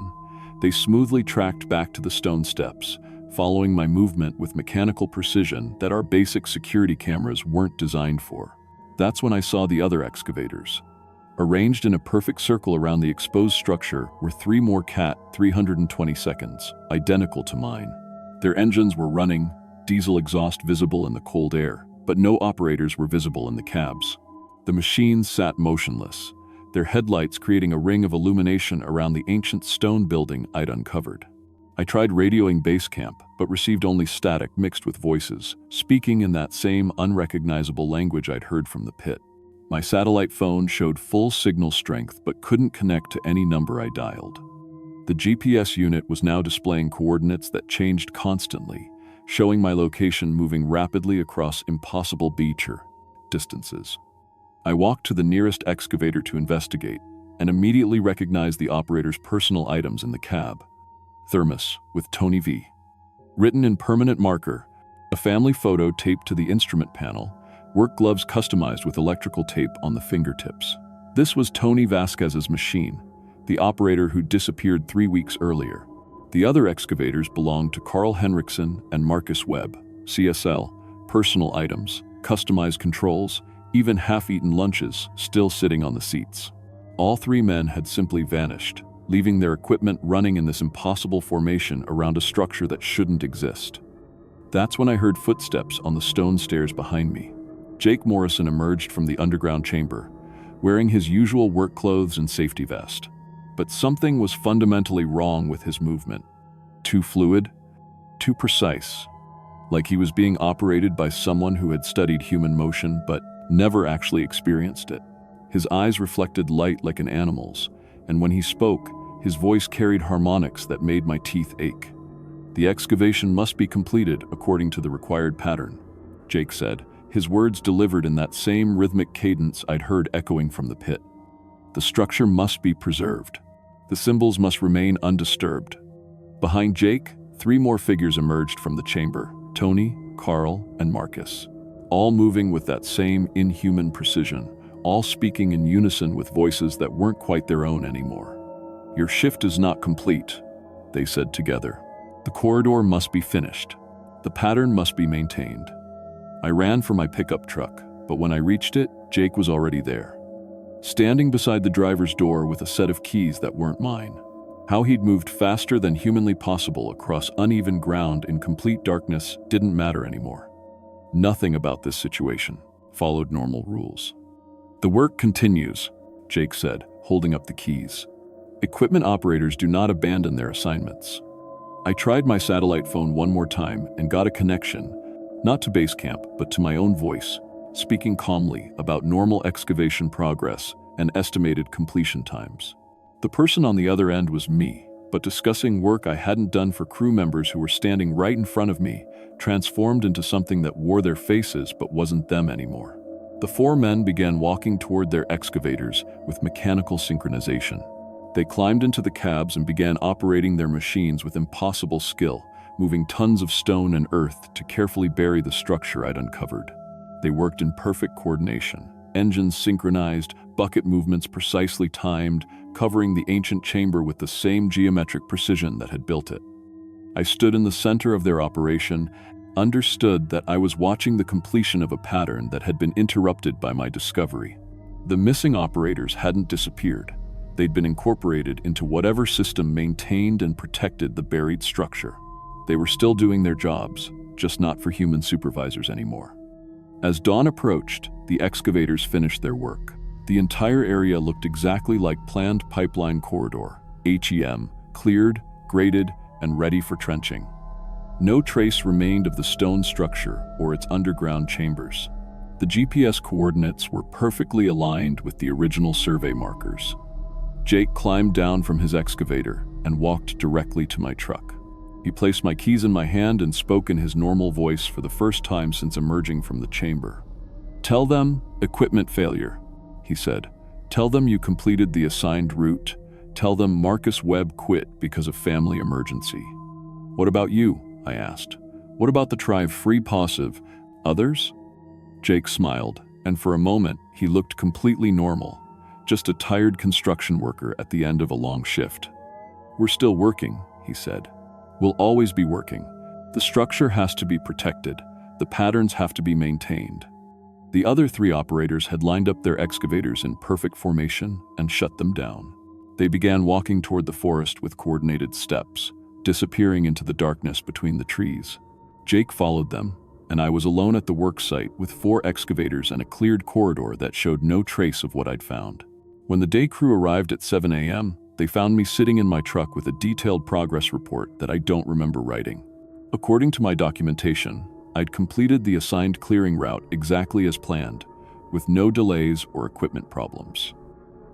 they smoothly tracked back to the stone steps, following my movement with mechanical precision that our basic security cameras weren't designed for. That's when I saw the other excavators. Arranged in a perfect circle around the exposed structure were 3 more Cat 322s, identical to mine. Their engines were running, diesel exhaust visible in the cold air, but no operators were visible in the cabs. The machines sat motionless, their headlights creating a ring of illumination around the ancient stone building I'd uncovered. I tried radioing base camp, but received only static mixed with voices, speaking in that same unrecognizable language I'd heard from the pit. My satellite phone showed full signal strength but couldn't connect to any number I dialed. The GPS unit was now displaying coordinates that changed constantly, showing my location moving rapidly across impossible beach distances. I walked to the nearest excavator to investigate and immediately recognized the operator's personal items in the cab. Thermos with Tony V. Written in permanent marker, a family photo taped to the instrument panel, work gloves customized with electrical tape on the fingertips. This was Tony Vasquez's machine, the operator who disappeared 3 weeks earlier. The other excavators belonged to Carl Henriksen and Marcus Webb, CSL, personal items, customized controls, even half-eaten lunches still sitting on the seats. All 3 men had simply vanished, leaving their equipment running in this impossible formation around a structure that shouldn't exist. That's when I heard footsteps on the stone stairs behind me. Jake Morrison emerged from the underground chamber, wearing his usual work clothes and safety vest. But something was fundamentally wrong with his movement. Too fluid, too precise, like he was being operated by someone who had studied human motion but never actually experienced it. His eyes reflected light like an animal's, and when he spoke, his voice carried harmonics that made my teeth ache. The excavation must be completed according to the required pattern, Jake said, his words delivered in that same rhythmic cadence I'd heard echoing from the pit. The structure must be preserved. The symbols must remain undisturbed. Behind Jake, 3 more figures emerged from the chamber, Tony, Carl, and Marcus, all moving with that same inhuman precision, all speaking in unison with voices that weren't quite their own anymore. "Your shift is not complete," they said together. "The corridor must be finished. The pattern must be maintained." I ran for my pickup truck, but when I reached it, Jake was already there, standing beside the driver's door with a set of keys that weren't mine. How he'd moved faster than humanly possible across uneven ground in complete darkness didn't matter anymore. Nothing about this situation followed normal rules. "The work continues," Jake said, holding up the keys. "Equipment operators do not abandon their assignments." I tried my satellite phone one more time and got a connection, not to base camp, but to my own voice, speaking calmly about normal excavation progress and estimated completion times. The person on the other end was me, but discussing work I hadn't done for crew members who were standing right in front of me transformed into something that wore their faces but wasn't them anymore. The four men began walking toward their excavators with mechanical synchronization. They climbed into the cabs and began operating their machines with impossible skill, moving tons of stone and earth to carefully bury the structure I'd uncovered. They worked in perfect coordination, engines synchronized, bucket movements precisely timed, covering the ancient chamber with the same geometric precision that had built it. I stood in the center of their operation, understood that I was watching the completion of a pattern that had been interrupted by my discovery. The missing operators hadn't disappeared. They'd been incorporated into whatever system maintained and protected the buried structure. They were still doing their jobs, just not for human supervisors anymore. As dawn approached, the excavators finished their work. The entire area looked exactly like planned pipeline corridor, HEM, cleared, graded, and ready for trenching. No trace remained of the stone structure or its underground chambers. The GPS coordinates were perfectly aligned with the original survey markers. Jake climbed down from his excavator and walked directly to my truck. He placed my keys in my hand and spoke in his normal voice for the first time since emerging from the chamber. "Tell them equipment failure," he said. "Tell them you completed the assigned route. Tell them Marcus Webb quit because of family emergency." "What about you?" I asked. "What about the tribe Free Passive? Others?" Jake smiled, and for a moment he looked completely normal, just a tired construction worker at the end of a long shift. "We're still working," he said. "We'll always be working. The structure has to be protected. The patterns have to be maintained." The other three operators had lined up their excavators in perfect formation and shut them down. They began walking toward the forest with coordinated steps, disappearing into the darkness between the trees. Jake followed them, and I was alone at the work site with 4 excavators and a cleared corridor that showed no trace of what I'd found. When the day crew arrived at 7 a.m., they found me sitting in my truck with a detailed progress report that I don't remember writing. According to my documentation, I'd completed the assigned clearing route exactly as planned, with no delays or equipment problems.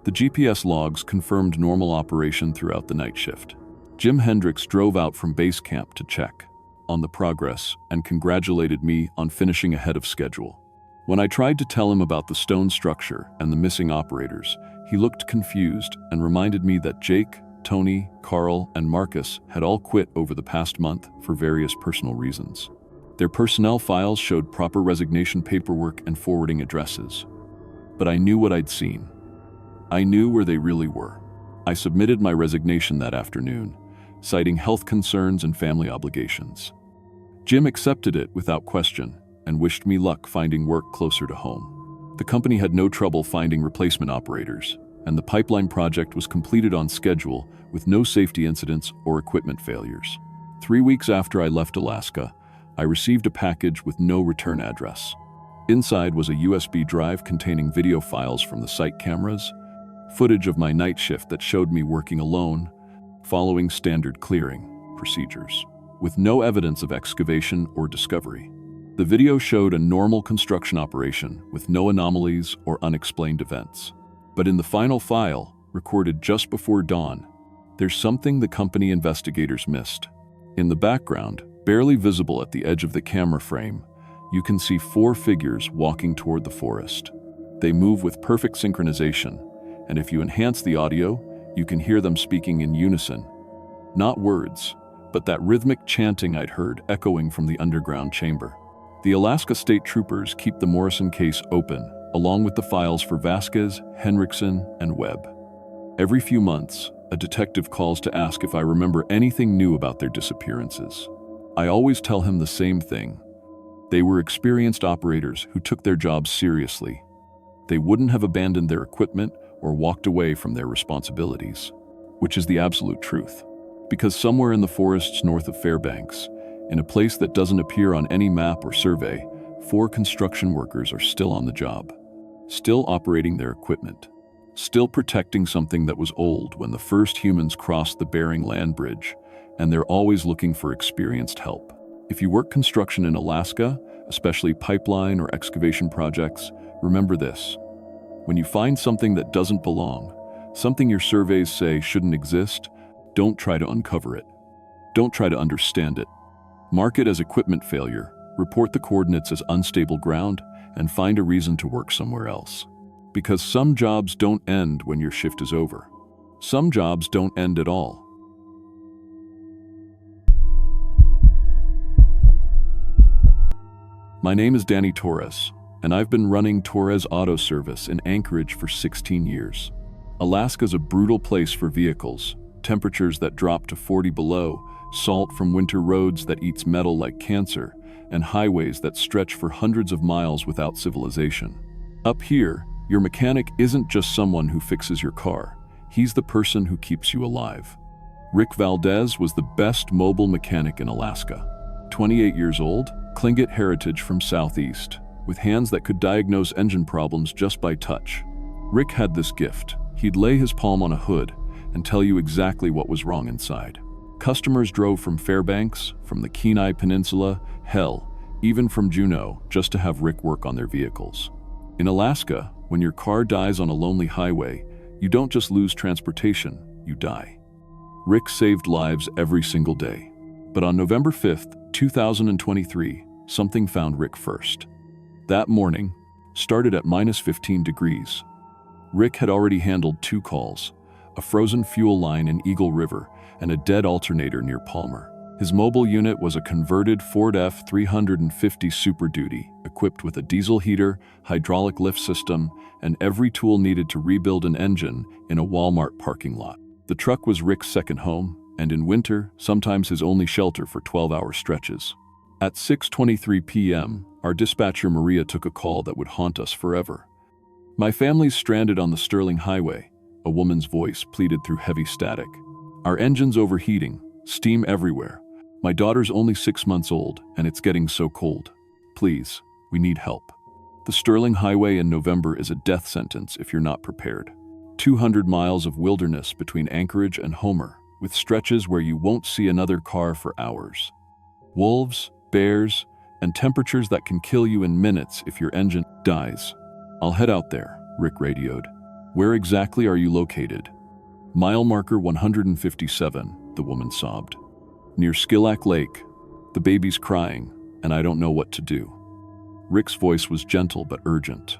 The GPS logs confirmed normal operation throughout the night shift. Jim Hendricks drove out from base camp to check on the progress and congratulated me on finishing ahead of schedule. When I tried to tell him about the stone structure and the missing operators, he looked confused and reminded me that Jake, Tony, Carl, and Marcus had all quit over the past month for various personal reasons. Their personnel files showed proper resignation paperwork and forwarding addresses. But I knew what I'd seen. I knew where they really were. I submitted my resignation that afternoon, citing health concerns and family obligations. Jim accepted it without question and wished me luck finding work closer to home. The company had no trouble finding replacement operators, and the pipeline project was completed on schedule with no safety incidents or equipment failures. 3 weeks after I left Alaska, I received a package with no return address. Inside was a USB drive containing video files from the site cameras, footage of my night shift that showed me working alone, following standard clearing procedures, with no evidence of excavation or discovery. The video showed a normal construction operation with no anomalies or unexplained events. But in the final file, recorded just before dawn, there's something the company investigators missed. In the background, barely visible at the edge of the camera frame, you can see 4 figures walking toward the forest. They move with perfect synchronization, and if you enhance the audio, you can hear them speaking in unison. Not words, but that rhythmic chanting I'd heard echoing from the underground chamber. The Alaska State Troopers keep the Morrison case open, along with the files for Vasquez, Henriksen, and Webb. Every few months, a detective calls to ask if I remember anything new about their disappearances. I always tell him the same thing. They were experienced operators who took their jobs seriously. They wouldn't have abandoned their equipment or walked away from their responsibilities, which is the absolute truth. Because somewhere in the forests north of Fairbanks, in a place that doesn't appear on any map or survey, 4 construction workers are still on the job, still operating their equipment, still protecting something that was old when the first humans crossed the Bering Land Bridge, and they're always looking for experienced help. If you work construction in Alaska, especially pipeline or excavation projects, remember this. When you find something that doesn't belong, something your surveys say shouldn't exist, don't try to uncover it. Don't try to understand it. Mark it as equipment failure, report the coordinates as unstable ground, and find a reason to work somewhere else. Because some jobs don't end when your shift is over. Some jobs don't end at all. My name is Danny Torres, and I've been running Torres Auto Service in Anchorage for 16 years. Alaska's a brutal place for vehicles, temperatures that drop to 40 below, salt from winter roads that eats metal like cancer, and highways that stretch for hundreds of miles without civilization. Up here, your mechanic isn't just someone who fixes your car. He's the person who keeps you alive. Rick Valdez was the best mobile mechanic in Alaska. 28 years old, Tlingit heritage from Southeast, with hands that could diagnose engine problems just by touch. Rick had this gift. He'd lay his palm on a hood and tell you exactly what was wrong inside. Customers drove from Fairbanks, from the Kenai Peninsula, hell, even from Juneau, just to have Rick work on their vehicles. In Alaska, when your car dies on a lonely highway, you don't just lose transportation, you die. Rick saved lives every single day. But on November 5th, 2023, something found Rick first. That morning started at -15 degrees. Rick had already handled 2 calls, a frozen fuel line in Eagle River and a dead alternator near Palmer. His mobile unit was a converted Ford F-350 Super Duty, equipped with a diesel heater, hydraulic lift system, and every tool needed to rebuild an engine in a Walmart parking lot. The truck was Rick's second home, and in winter, sometimes his only shelter for 12-hour stretches. At 6:23 p.m., our dispatcher Maria took a call that would haunt us forever. "My family's stranded on the Sterling Highway," a woman's voice pleaded through heavy static. "Our engine's overheating, steam everywhere. My daughter's only 6 months old, and it's getting so cold. Please, we need help." The Sterling Highway in November is a death sentence if you're not prepared. 200 miles of wilderness between Anchorage and Homer, with stretches where you won't see another car for hours. Wolves, bears, and temperatures that can kill you in minutes if your engine dies. "I'll head out there," Rick radioed. "Where exactly are you located?" "Mile marker 157, the woman sobbed. "Near Skillack Lake. The baby's crying, and I don't know what to do." Rick's voice was gentle but urgent.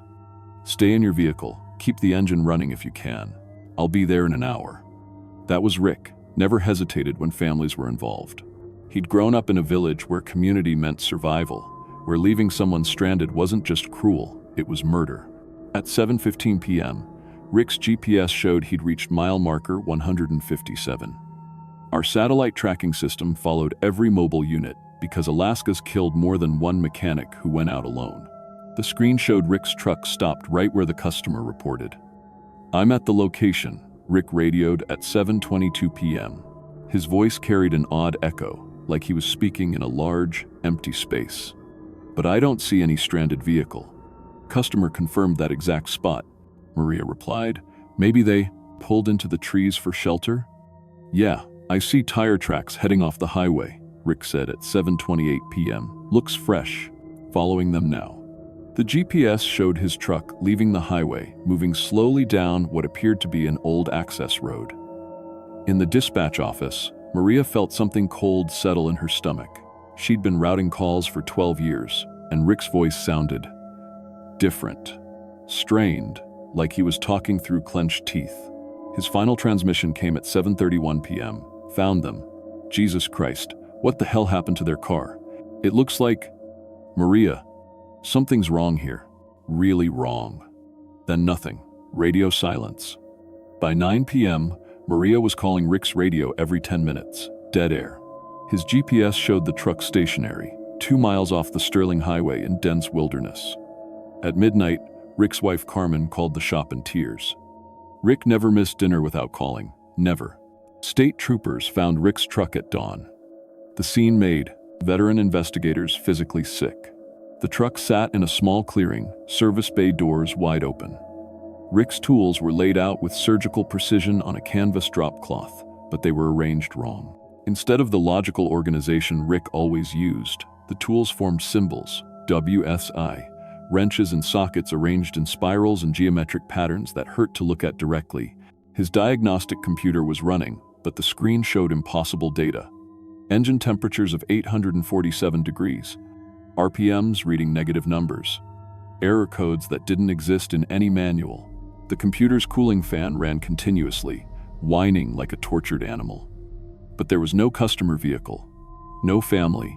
"Stay in your vehicle. Keep the engine running if you can. I'll be there in an hour." That was Rick, never hesitated when families were involved. He'd grown up in a village where community meant survival, where leaving someone stranded wasn't just cruel, it was murder. At 7:15 p.m., Rick's GPS showed he'd reached mile marker 157. Our satellite tracking system followed every mobile unit because Alaska's killed more than one mechanic who went out alone. The screen showed Rick's truck stopped right where the customer reported. "I'm at the location," Rick radioed at 7:22 p.m. His voice carried an odd echo, like he was speaking in a large, empty space. "But I don't see any stranded vehicle." Customer confirmed that exact spot. Maria replied, "Maybe they pulled into the trees for shelter?" "Yeah, I see tire tracks heading off the highway," Rick said at 7:28 p.m. "Looks fresh. Following them now." The GPS showed his truck leaving the highway, moving slowly down what appeared to be an old access road. In the dispatch office, Maria felt something cold settle in her stomach. She'd been routing calls for 12 years, and Rick's voice sounded different, strained, like he was talking through clenched teeth. His final transmission came at 7:31 p.m. "Found them. Jesus Christ, what the hell happened to their car? It looks like..." "Maria, something's wrong here. Really wrong." Then nothing. Radio silence. By 9 p.m., Maria was calling Rick's radio every 10 minutes. Dead air. His GPS showed the truck stationary, 2 miles off the Sterling Highway in dense wilderness. At midnight, Rick's wife Carmen called the shop in tears. Rick never missed dinner without calling. Never. State troopers found Rick's truck at dawn. The scene made veteran investigators physically sick. The truck sat in a small clearing, service bay doors wide open. Rick's tools were laid out with surgical precision on a canvas drop cloth, but they were arranged wrong. Instead of the logical organization Rick always used, the tools formed symbols, WSI, wrenches and sockets arranged in spirals and geometric patterns that hurt to look at directly. His diagnostic computer was running, but the screen showed impossible data. Engine temperatures of 847 degrees, RPMs reading negative numbers, error codes that didn't exist in any manual. The computer's cooling fan ran continuously, whining like a tortured animal. But there was no customer vehicle, no family,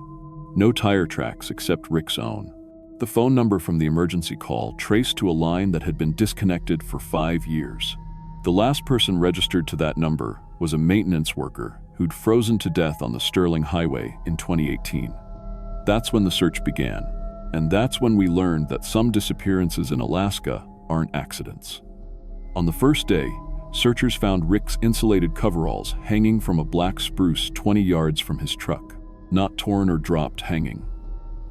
no tire tracks except Rick's own. The phone number from the emergency call traced to a line that had been disconnected for 5 years. The last person registered to that number was a maintenance worker who'd frozen to death on the Sterling Highway in 2018. That's when the search began, and that's when we learned that some disappearances in Alaska aren't accidents. On the first day, searchers found Rick's insulated coveralls hanging from a black spruce 20 yards from his truck, not torn or dropped hanging.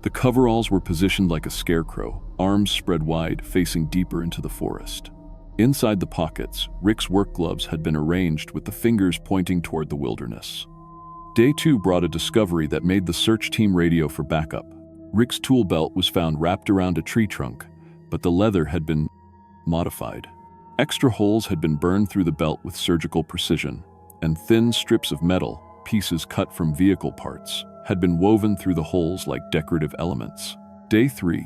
The coveralls were positioned like a scarecrow, arms spread wide, facing deeper into the forest. Inside the pockets, Rick's work gloves had been arranged with the fingers pointing toward the wilderness. Day 2 brought a discovery that made the search team radio for backup. Rick's tool belt was found wrapped around a tree trunk, but the leather had been modified. Extra holes had been burned through the belt with surgical precision, and thin strips of metal, pieces cut from vehicle parts, had been woven through the holes like decorative elements. Day 3,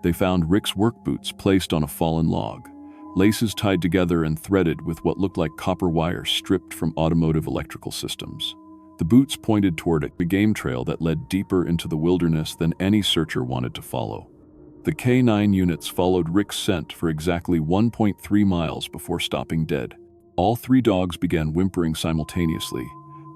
they found Rick's work boots placed on a fallen log, laces tied together and threaded with what looked like copper wire stripped from automotive electrical systems. The boots pointed toward a game trail that led deeper into the wilderness than any searcher wanted to follow. The K9 units followed Rick's scent for exactly 1.3 miles before stopping dead. All 3 dogs began whimpering simultaneously,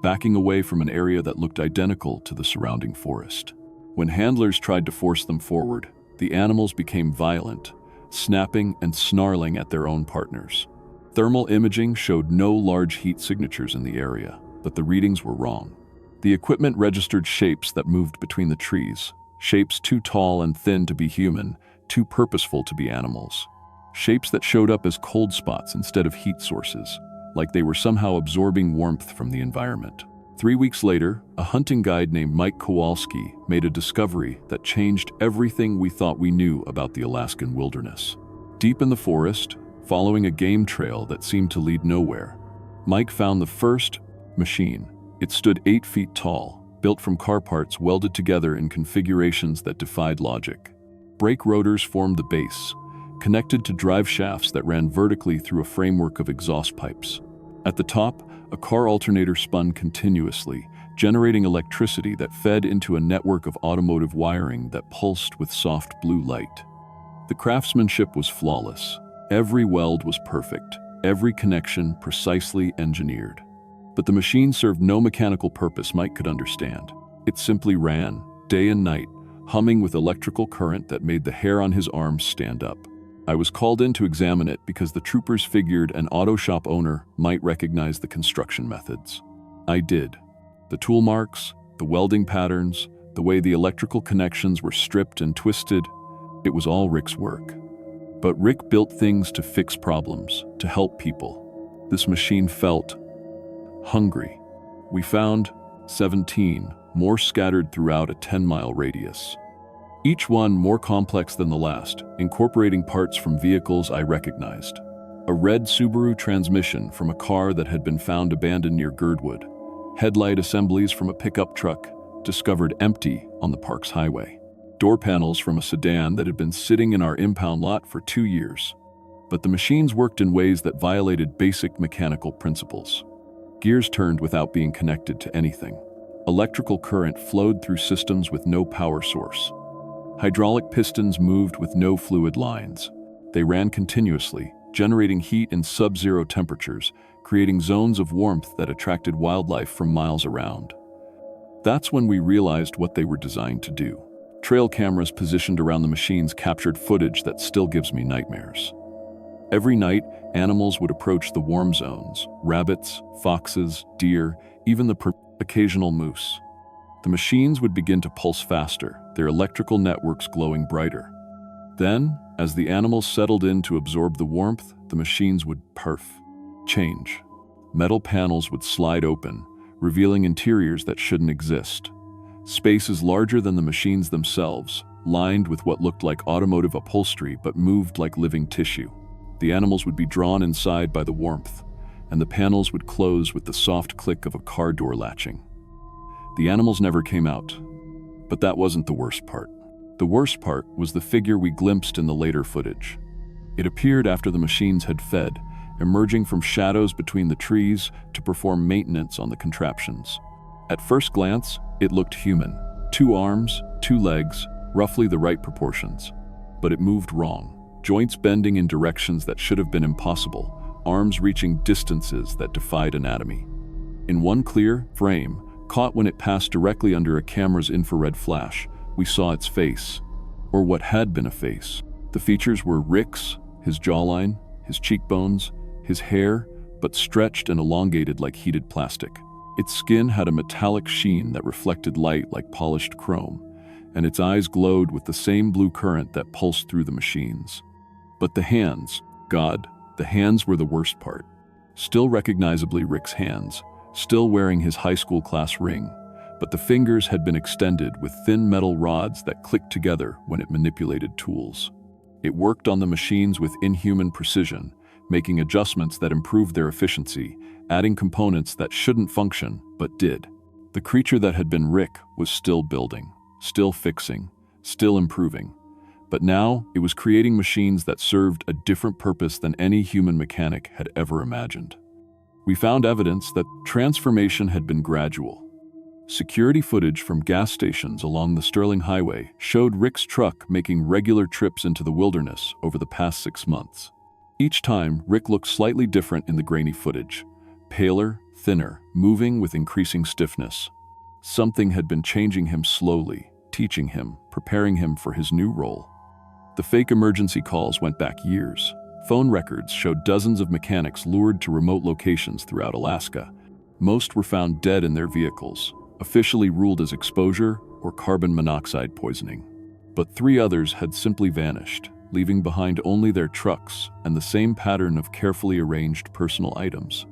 backing away from an area that looked identical to the surrounding forest. When handlers tried to force them forward, the animals became violent, snapping and snarling at their own partners. Thermal imaging showed no large heat signatures in the area, but the readings were wrong. The equipment registered shapes that moved between the trees, shapes too tall and thin to be human, too purposeful to be animals. Shapes that showed up as cold spots instead of heat sources, like they were somehow absorbing warmth from the environment. 3 weeks later, a hunting guide named Mike Kowalski made a discovery that changed everything we thought we knew about the Alaskan wilderness. Deep in the forest, following a game trail that seemed to lead nowhere, Mike found the first machine. It stood 8 feet tall, built from car parts welded together in configurations that defied logic. Brake rotors formed the base, connected to drive shafts that ran vertically through a framework of exhaust pipes. At the top, a car alternator spun continuously, generating electricity that fed into a network of automotive wiring that pulsed with soft blue light. The craftsmanship was flawless. Every weld was perfect, every connection precisely engineered. But the machine served no mechanical purpose Mike could understand. It simply ran, day and night, humming with electrical current that made the hair on his arms stand up. I was called in to examine it because the troopers figured an auto shop owner might recognize the construction methods. I did. The tool marks, the welding patterns, the way the electrical connections were stripped and twisted, it was all Rick's work. But Rick built things to fix problems, to help people. This machine felt hungry. We found 17 more scattered throughout a 10-mile radius. Each one more complex than the last, incorporating parts from vehicles I recognized. A red Subaru transmission from a car that had been found abandoned near Girdwood. Headlight assemblies from a pickup truck, discovered empty on the park's highway. Door panels from a sedan that had been sitting in our impound lot for 2 years. But the machines worked in ways that violated basic mechanical principles. Gears turned without being connected to anything. Electrical current flowed through systems with no power source. Hydraulic pistons moved with no fluid lines. They ran continuously, generating heat in sub-zero temperatures, creating zones of warmth that attracted wildlife from miles around. That's when we realized what they were designed to do. Trail cameras positioned around the machines captured footage that still gives me nightmares. Every night, animals would approach the warm zones: rabbits, foxes, deer, even the occasional moose. The machines would begin to pulse faster, their electrical networks glowing brighter. Then, as the animals settled in to absorb the warmth, the machines would change. Metal panels would slide open, revealing interiors that shouldn't exist. Spaces larger than the machines themselves, lined with what looked like automotive upholstery but moved like living tissue. The animals would be drawn inside by the warmth, and the panels would close with the soft click of a car door latching. The animals never came out, but that wasn't the worst part. The worst part was the figure we glimpsed in the later footage. It appeared after the machines had fed, emerging from shadows between the trees to perform maintenance on the contraptions. At first glance, it looked human. 2 arms, 2 legs, roughly the right proportions. But it moved wrong. Joints bending in directions that should have been impossible, arms reaching distances that defied anatomy. In one clear frame, caught when it passed directly under a camera's infrared flash, we saw its face, or what had been a face. The features were Rick's, his jawline, his cheekbones, his hair, but stretched and elongated like heated plastic. Its skin had a metallic sheen that reflected light like polished chrome, and its eyes glowed with the same blue current that pulsed through the machines. But the hands, God, the hands were the worst part. Still recognizably Rick's hands, still wearing his high school class ring, but the fingers had been extended with thin metal rods that clicked together when it manipulated tools. It worked on the machines with inhuman precision, making adjustments that improved their efficiency, adding components that shouldn't function, but did. The creature that had been Rick was still building, still fixing, still improving. But now it was creating machines that served a different purpose than any human mechanic had ever imagined. We found evidence that transformation had been gradual. Security footage from gas stations along the Sterling Highway showed Rick's truck making regular trips into the wilderness over the past 6 months. Each time, Rick looked slightly different in the grainy footage. Paler, thinner, moving with increasing stiffness. Something had been changing him slowly, teaching him, preparing him for his new role. The fake emergency calls went back years. Phone records showed dozens of mechanics lured to remote locations throughout Alaska. Most were found dead in their vehicles, officially ruled as exposure or carbon monoxide poisoning. But 3 others had simply vanished, leaving behind only their trucks and the same pattern of carefully arranged personal items.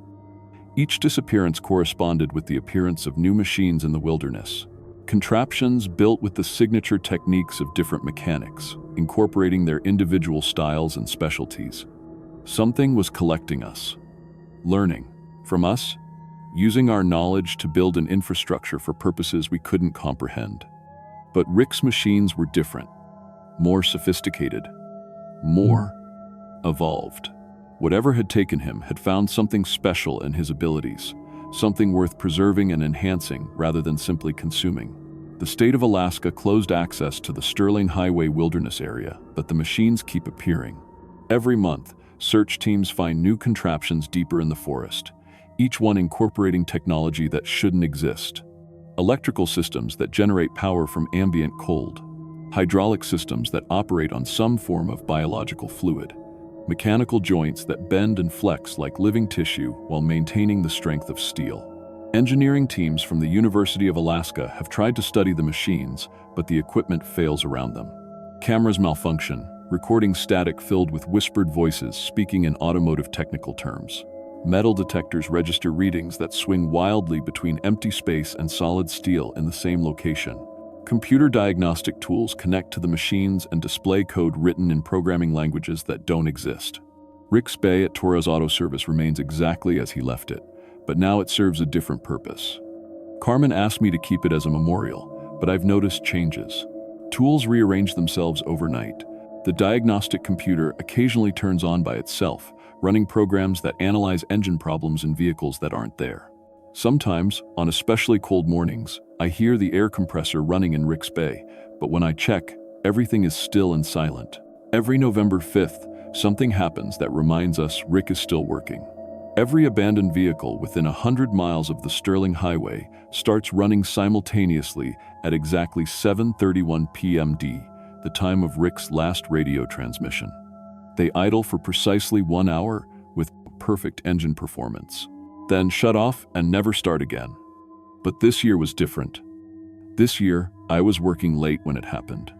Each disappearance corresponded with the appearance of new machines in the wilderness, contraptions built with the signature techniques of different mechanics, incorporating their individual styles and specialties. Something was collecting us, learning from us, using our knowledge to build an infrastructure for purposes we couldn't comprehend. But Rick's machines were different, more sophisticated, more evolved. Whatever had taken him had found something special in his abilities, something worth preserving and enhancing rather than simply consuming. The state of Alaska closed access to the Sterling Highway wilderness area, but the machines keep appearing. Every month, search teams find new contraptions deeper in the forest, each one incorporating technology that shouldn't exist. Electrical systems that generate power from ambient cold, hydraulic systems that operate on some form of biological fluid, mechanical joints that bend and flex like living tissue while maintaining the strength of steel. Engineering teams from the University of Alaska have tried to study the machines, but the equipment fails around them. Cameras malfunction, recording static filled with whispered voices speaking in automotive technical terms. Metal detectors register readings that swing wildly between empty space and solid steel in the same location. Computer diagnostic tools connect to the machines and display code written in programming languages that don't exist. Rick's Bay at Torres Auto Service remains exactly as he left it, but now it serves a different purpose. Carmen asked me to keep it as a memorial, but I've noticed changes. Tools rearrange themselves overnight. The diagnostic computer occasionally turns on by itself, running programs that analyze engine problems in vehicles that aren't there. Sometimes, on especially cold mornings, I hear the air compressor running in Rick's Bay, but when I check, everything is still and silent. Every November 5th, something happens that reminds us Rick is still working. Every abandoned vehicle within 100 miles of the Sterling Highway starts running simultaneously at exactly 7:31 p.m. the time of Rick's last radio transmission. They idle for precisely 1 hour with perfect engine performance, then shut off and never start again. But this year was different. This year, I was working late when it happened.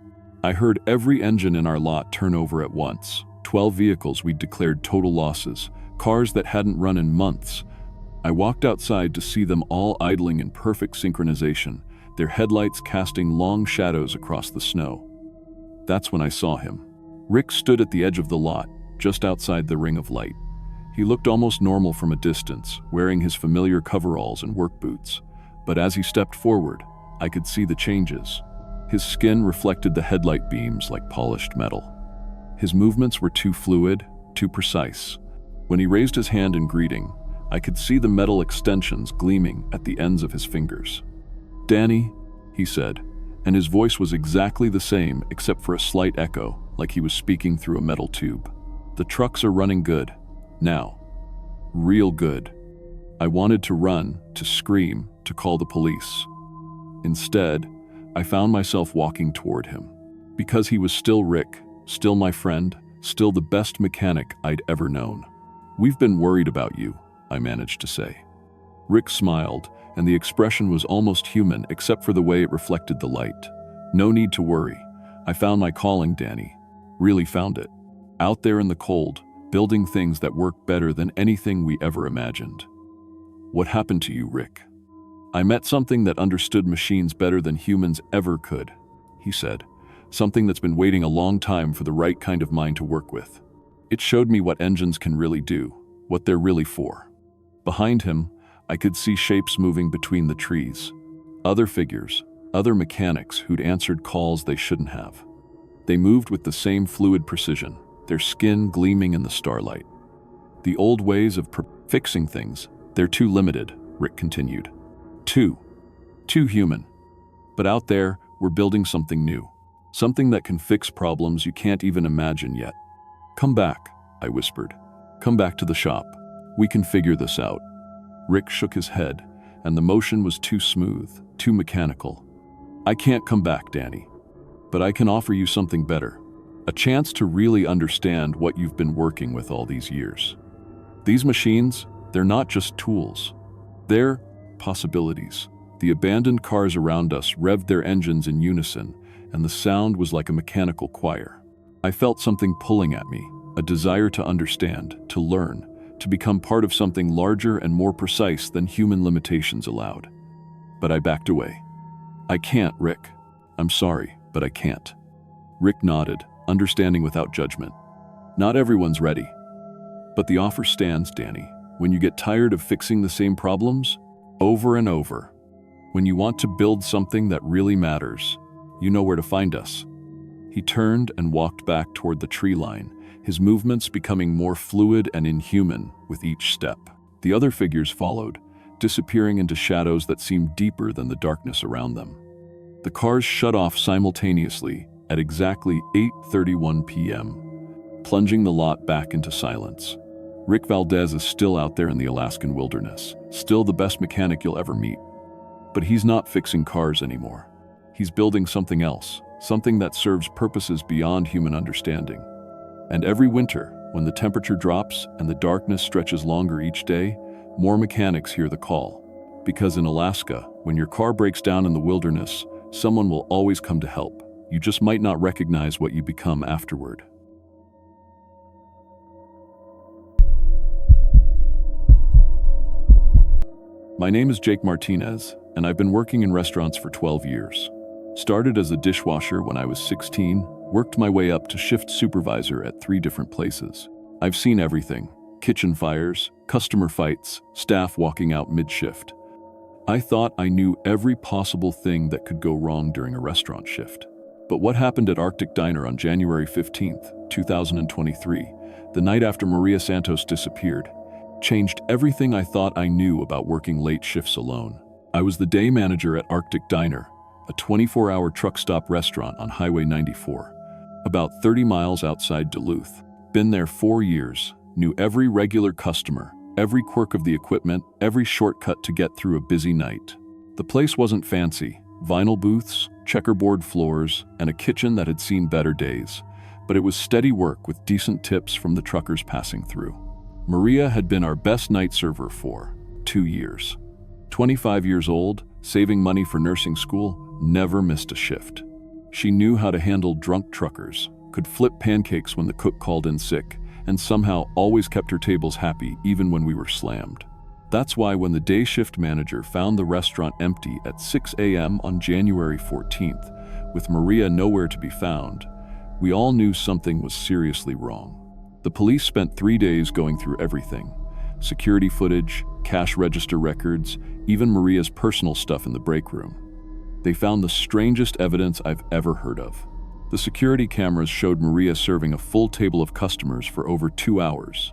I heard every engine in our lot turn over at once. 12 vehicles we'd declared total losses, cars that hadn't run in months. I walked outside to see them all idling in perfect synchronization, their headlights casting long shadows across the snow. That's when I saw him. Rick stood at the edge of the lot, just outside the ring of light. He looked almost normal from a distance, wearing his familiar coveralls and work boots. But as he stepped forward, I could see the changes. His skin reflected the headlight beams like polished metal. His movements were too fluid, too precise. When he raised his hand in greeting, I could see the metal extensions gleaming at the ends of his fingers. "Danny," he said, and his voice was exactly the same except for a slight echo, like he was speaking through a metal tube. "The trucks are running good. Now. Real good." I wanted to run, to scream, to call the police. Instead, I found myself walking toward him. Because he was still Rick, still my friend, still the best mechanic I'd ever known. "We've been worried about you," I managed to say. Rick smiled, and the expression was almost human except for the way it reflected the light. "No need to worry. I found my calling, Danny. Really found it. Out there in the cold, building things that work better than anything we ever imagined." "What happened to you, Rick?" "I met something that understood machines better than humans ever could," he said. "Something that's been waiting a long time for the right kind of mind to work with. It showed me what engines can really do, what they're really for." Behind him, I could see shapes moving between the trees. Other figures, other mechanics who'd answered calls they shouldn't have. They moved with the same fluid precision, their skin gleaming in the starlight. "The old ways of fixing things, they're too limited," Rick continued. Too human. But out there, we're building something new. Something that can fix problems you can't even imagine yet. "Come back," I whispered. "Come back to the shop. We can figure this out." Rick shook his head, and the motion was too smooth, too mechanical. "I can't come back, Danny. But I can offer you something better. A chance to really understand what you've been working with all these years. These machines, they're not just tools. They're possibilities." The abandoned cars around us revved their engines in unison, and the sound was like a mechanical choir. I felt something pulling at me, a desire to understand, to learn, to become part of something larger and more precise than human limitations allowed. But I backed away. "I can't, Rick. I'm sorry, but I can't." Rick nodded, understanding without judgment. "Not everyone's ready. But the offer stands, Danny. When you get tired of fixing the same problems, over and over, when you want to build something that really matters, you know where to find us." He turned and walked back toward the tree line, his movements becoming more fluid and inhuman with each step. The other figures followed, disappearing into shadows that seemed deeper than the darkness around them. The cars shut off simultaneously at exactly 8:31 p.m., plunging the lot back into silence. Rick Valdez is still out there in the Alaskan wilderness, still the best mechanic you'll ever meet. But he's not fixing cars anymore. He's building something else, something that serves purposes beyond human understanding. And every winter, when the temperature drops and the darkness stretches longer each day, more mechanics hear the call. Because in Alaska, when your car breaks down in the wilderness, someone will always come to help. You just might not recognize what you become afterward. My name is Jake Martinez, and I've been working in restaurants for 12 years. Started as a dishwasher when I was 16, worked my way up to shift supervisor at 3 different places. I've seen everything: kitchen fires, customer fights, staff walking out mid-shift. I thought I knew every possible thing that could go wrong during a restaurant shift. But what happened at Arctic Diner on January 15th, 2023, the night after Maria Santos disappeared, changed everything I thought I knew about working late shifts alone. I was the day manager at Arctic Diner, a 24-hour truck stop restaurant on Highway 94, about 30 miles outside Duluth. Been there 4 years, knew every regular customer, every quirk of the equipment, every shortcut to get through a busy night. The place wasn't fancy: vinyl booths, checkerboard floors, and a kitchen that had seen better days. But it was steady work with decent tips from the truckers passing through. Maria had been our best night server for 2 years. 25 years old, saving money for nursing school, never missed a shift. She knew how to handle drunk truckers, could flip pancakes when the cook called in sick, and somehow always kept her tables happy even when we were slammed. That's why when the day shift manager found the restaurant empty at 6 a.m. on January 14th, with Maria nowhere to be found, we all knew something was seriously wrong. The police spent 3 days going through everything: security footage, cash register records, even Maria's personal stuff in the break room. They found the strangest evidence I've ever heard of. The security cameras showed Maria serving a full table of customers for over 2 hours.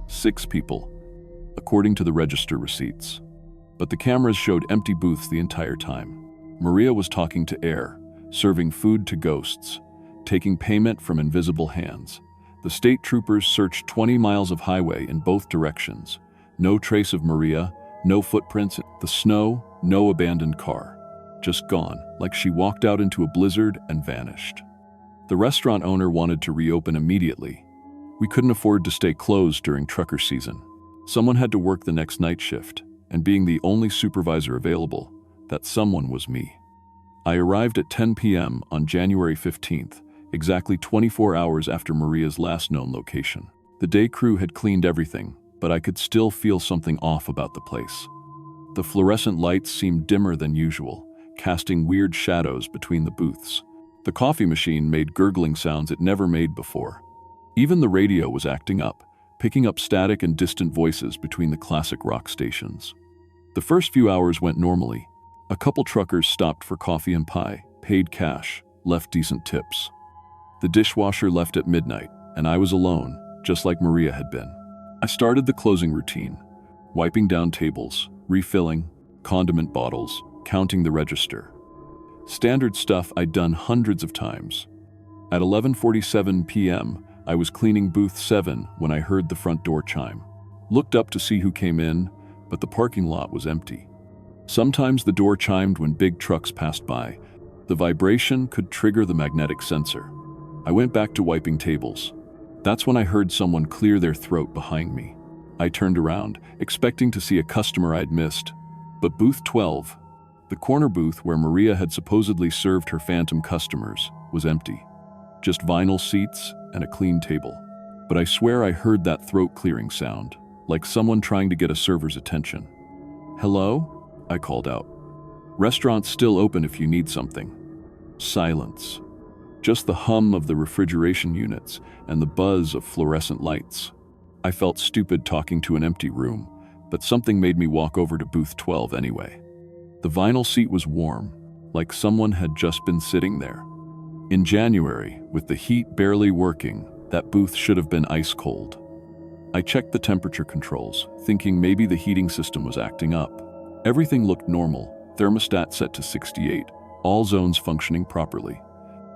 6 people, according to the register receipts. But the cameras showed empty booths the entire time. Maria was talking to air, serving food to ghosts, taking payment from invisible hands. The state troopers searched 20 miles of highway in both directions. No trace of Maria, no footprints in the snow, no abandoned car. Just gone, like she walked out into a blizzard and vanished. The restaurant owner wanted to reopen immediately. We couldn't afford to stay closed during trucker season. Someone had to work the next night shift, and being the only supervisor available, that someone was me. I arrived at 10 p.m. on January 15th, exactly 24 hours after Maria's last known location. The day crew had cleaned everything, but I could still feel something off about the place. The fluorescent lights seemed dimmer than usual, casting weird shadows between the booths. The coffee machine made gurgling sounds it never made before. Even the radio was acting up, picking up static and distant voices between the classic rock stations. The first few hours went normally. A couple truckers stopped for coffee and pie, paid cash, left decent tips. The dishwasher left at midnight, and I was alone, just like Maria had been. I started the closing routine, wiping down tables, refilling, condiment bottles, counting the register. Standard stuff I'd done hundreds of times. At 11:47 p.m., I was cleaning booth 7 when I heard the front door chime. Looked up to see who came in, but the parking lot was empty. Sometimes the door chimed when big trucks passed by. The vibration could trigger the magnetic sensor. I went back to wiping tables. That's when I heard someone clear their throat behind me. I turned around, expecting to see a customer I'd missed. But booth 12, the corner booth where Maria had supposedly served her phantom customers, was empty. Just vinyl seats and a clean table. But I swear I heard that throat-clearing sound, like someone trying to get a server's attention. "Hello?" I called out. "Restaurant's still open if you need something." Silence. Just the hum of the refrigeration units and the buzz of fluorescent lights. I felt stupid talking to an empty room, but something made me walk over to booth 12 anyway. The vinyl seat was warm, like someone had just been sitting there. In January, with the heat barely working, that booth should have been ice cold. I checked the temperature controls, thinking maybe the heating system was acting up. Everything looked normal, thermostat set to 68, all zones functioning properly.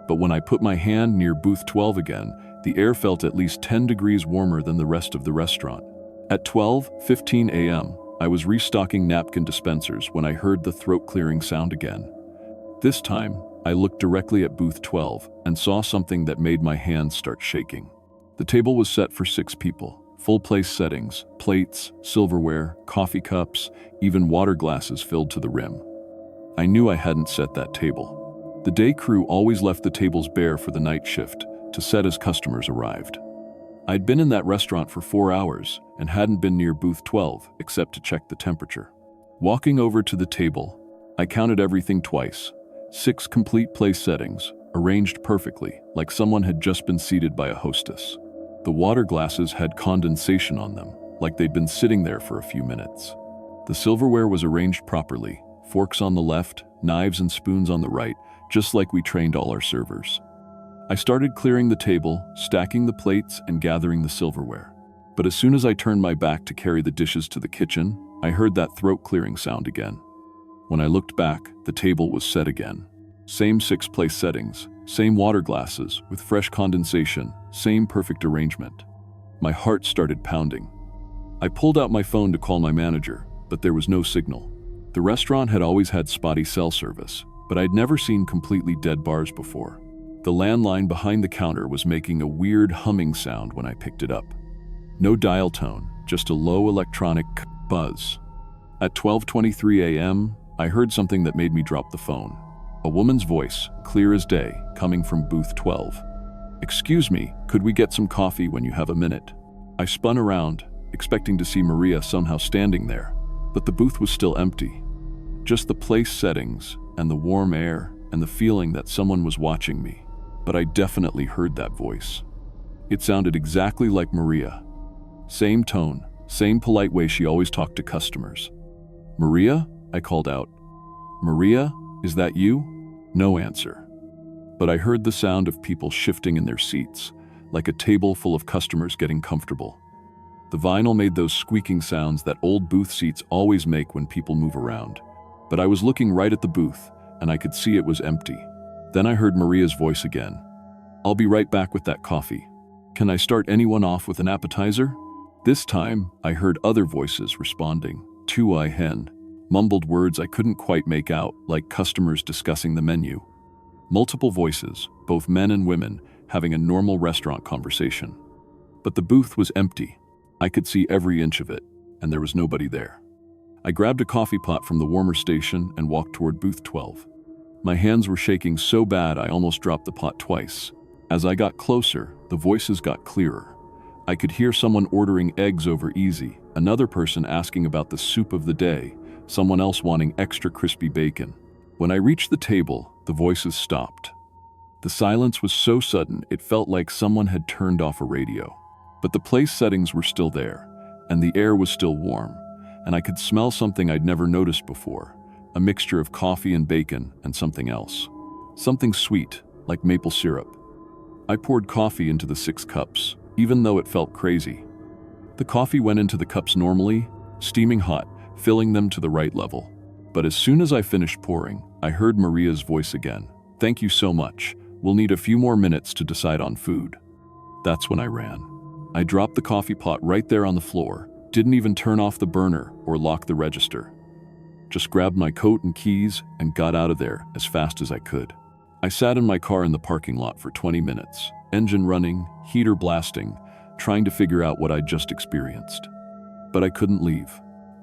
But when I put my hand near booth 12 again, the air felt at least 10 degrees warmer than the rest of the restaurant. At 12:15 a.m., I was restocking napkin dispensers when I heard the throat-clearing sound again. This time, I looked directly at booth 12 and saw something that made my hands start shaking. The table was set for 6 people, full place settings, plates, silverware, coffee cups, even water glasses filled to the rim. I knew I hadn't set that table. The day crew always left the tables bare for the night shift to set as customers arrived. I'd been in that restaurant for 4 hours and hadn't been near booth 12 except to check the temperature. Walking over to the table, I counted everything twice. 6 complete place settings, arranged perfectly, like someone had just been seated by a hostess. The water glasses had condensation on them, like they'd been sitting there for a few minutes. The silverware was arranged properly, forks on the left, knives and spoons on the right, just like we trained all our servers. I started clearing the table, stacking the plates, and gathering the silverware. But as soon as I turned my back to carry the dishes to the kitchen, I heard that throat-clearing sound again. When I looked back, the table was set again. Same 6 place settings, same water glasses with fresh condensation, same perfect arrangement. My heart started pounding. I pulled out my phone to call my manager, but there was no signal. The restaurant had always had spotty cell service, but I'd never seen completely dead bars before. The landline behind the counter was making a weird humming sound when I picked it up. No dial tone, just a low electronic buzz. At 12:23 a.m., I heard something that made me drop the phone. A woman's voice, clear as day, coming from booth 12. "Excuse me, could we get some coffee when you have a minute?" I spun around, expecting to see Maria somehow standing there, but the booth was still empty. Just the place settings and the warm air and the feeling that someone was watching me. But I definitely heard that voice. It sounded exactly like Maria. Same tone, same polite way she always talked to customers. "Maria?" I called out. "Maria, is that you?" No answer. But I heard the sound of people shifting in their seats, like a table full of customers getting comfortable. The vinyl made those squeaking sounds that old booth seats always make when people move around. But I was looking right at the booth, and I could see it was empty. Then I heard Maria's voice again. "I'll be right back with that coffee. Can I start anyone off with an appetizer?" This time, I heard other voices responding. "Two-eye hen," mumbled words I couldn't quite make out, like customers discussing the menu. Multiple voices, both men and women, having a normal restaurant conversation. But the booth was empty. I could see every inch of it, and there was nobody there. I grabbed a coffee pot from the warmer station and walked toward booth 12. My hands were shaking so bad I almost dropped the pot twice. As I got closer, the voices got clearer. I could hear someone ordering eggs over easy, another person asking about the soup of the day, someone else wanting extra crispy bacon. When I reached the table, the voices stopped. The silence was so sudden it felt like someone had turned off a radio. But the place settings were still there, and the air was still warm, and I could smell something I'd never noticed before, a mixture of coffee and bacon and something else. Something sweet, like maple syrup. I poured coffee into the 6 cups, even though it felt crazy. The coffee went into the cups normally, steaming hot, filling them to the right level. But as soon as I finished pouring, I heard Maria's voice again. "Thank you so much. We'll need a few more minutes to decide on food." That's when I ran. I dropped the coffee pot right there on the floor, didn't even turn off the burner or lock the register. Just grabbed my coat and keys and got out of there as fast as I could. I sat in my car in the parking lot for 20 minutes, engine running, heater blasting, trying to figure out what I'd just experienced. But I couldn't leave.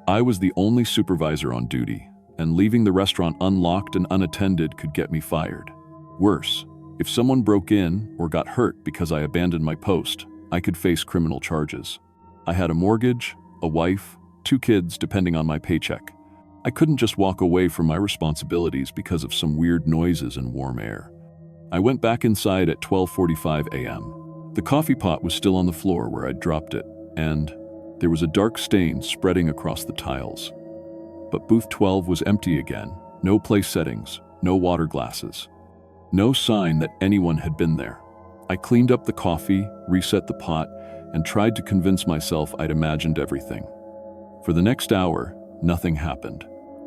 I was the only supervisor on duty, and leaving the restaurant unlocked and unattended could get me fired. Worse, if someone broke in or got hurt because I abandoned my post, I could face criminal charges. I had a mortgage, a wife, 2 kids depending on my paycheck. I couldn't just walk away from my responsibilities because of some weird noises and warm air. I went back inside at 12:45 a.m. The coffee pot was still on the floor where I'd dropped it, and there was a dark stain spreading across the tiles. But booth 12 was empty again. No place settings, no water glasses. No sign that anyone had been there. I cleaned up the coffee, reset the pot, and tried to convince myself I'd imagined everything. For the next hour, nothing happened.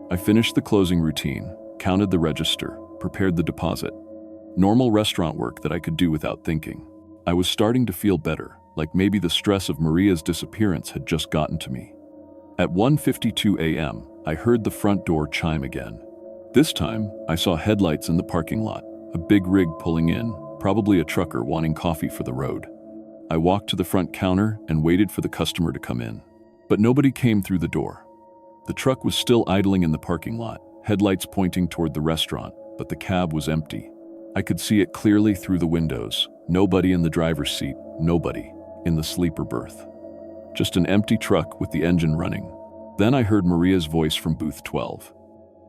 I finished the closing routine, counted the register, prepared the deposit. Normal restaurant work that I could do without thinking. I was starting to feel better, like maybe the stress of Maria's disappearance had just gotten to me. At 1:52 a.m., I heard the front door chime again. This time, I saw headlights in the parking lot, a big rig pulling in, probably a trucker wanting coffee for the road. I walked to the front counter and waited for the customer to come in. But nobody came through the door. The truck was still idling in the parking lot, headlights pointing toward the restaurant, but the cab was empty. I could see it clearly through the windows. Nobody in the driver's seat, nobody in the sleeper berth. Just an empty truck with the engine running. Then I heard Maria's voice from booth 12.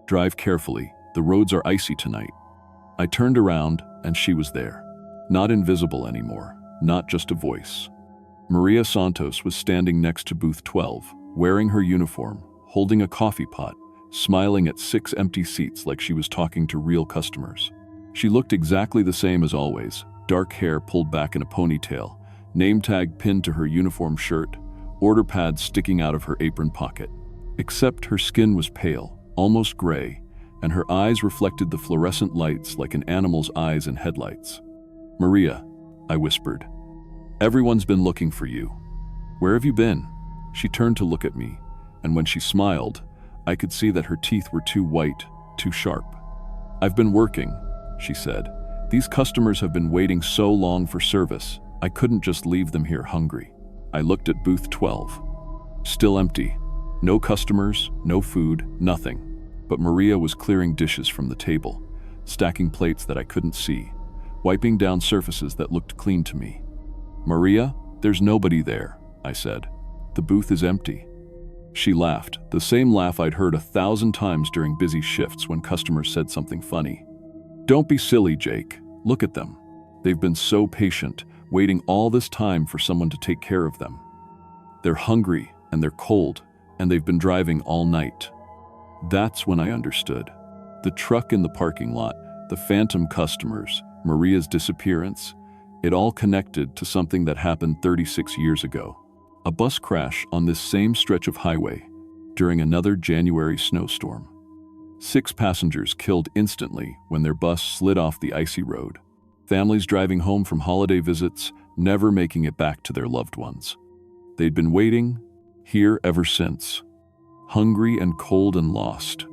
"Drive carefully, the roads are icy tonight." I turned around and she was there. Not invisible anymore, not just a voice. Maria Santos was standing next to booth 12, wearing her uniform, holding a coffee pot, smiling at 6 empty seats like she was talking to real customers. She looked exactly the same as always, dark hair pulled back in a ponytail, name tag pinned to her uniform shirt, order pad sticking out of her apron pocket. Except her skin was pale, almost gray, and her eyes reflected the fluorescent lights like an animal's eyes in headlights. "Maria," I whispered, "everyone's been looking for you. Where have you been?" She turned to look at me, and when she smiled, I could see that her teeth were too white, too sharp. "I've been working," she said. "These customers have been waiting so long for service, I couldn't just leave them here hungry." I looked at booth 12. Still empty. No customers, no food, nothing. But Maria was clearing dishes from the table. stacking plates that I couldn't see, wiping down surfaces that looked clean to me. "Maria, there's nobody there," I said. "The booth is empty." She laughed, the same laugh I'd heard 1,000 times during busy shifts when customers said something funny. "Don't be silly, Jake. Look at them. They've been so patient, waiting all this time for someone to take care of them. They're hungry and they're cold, and they've been driving all night." That's when I understood. The truck in the parking lot, the phantom customers, Maria's disappearance, it all connected to something that happened 36 years ago. A bus crash on this same stretch of highway during another January snowstorm. 6 passengers killed instantly when their bus slid off the icy road. Families driving home from holiday visits, never making it back to their loved ones. They'd been waiting here ever since, hungry and cold and lost.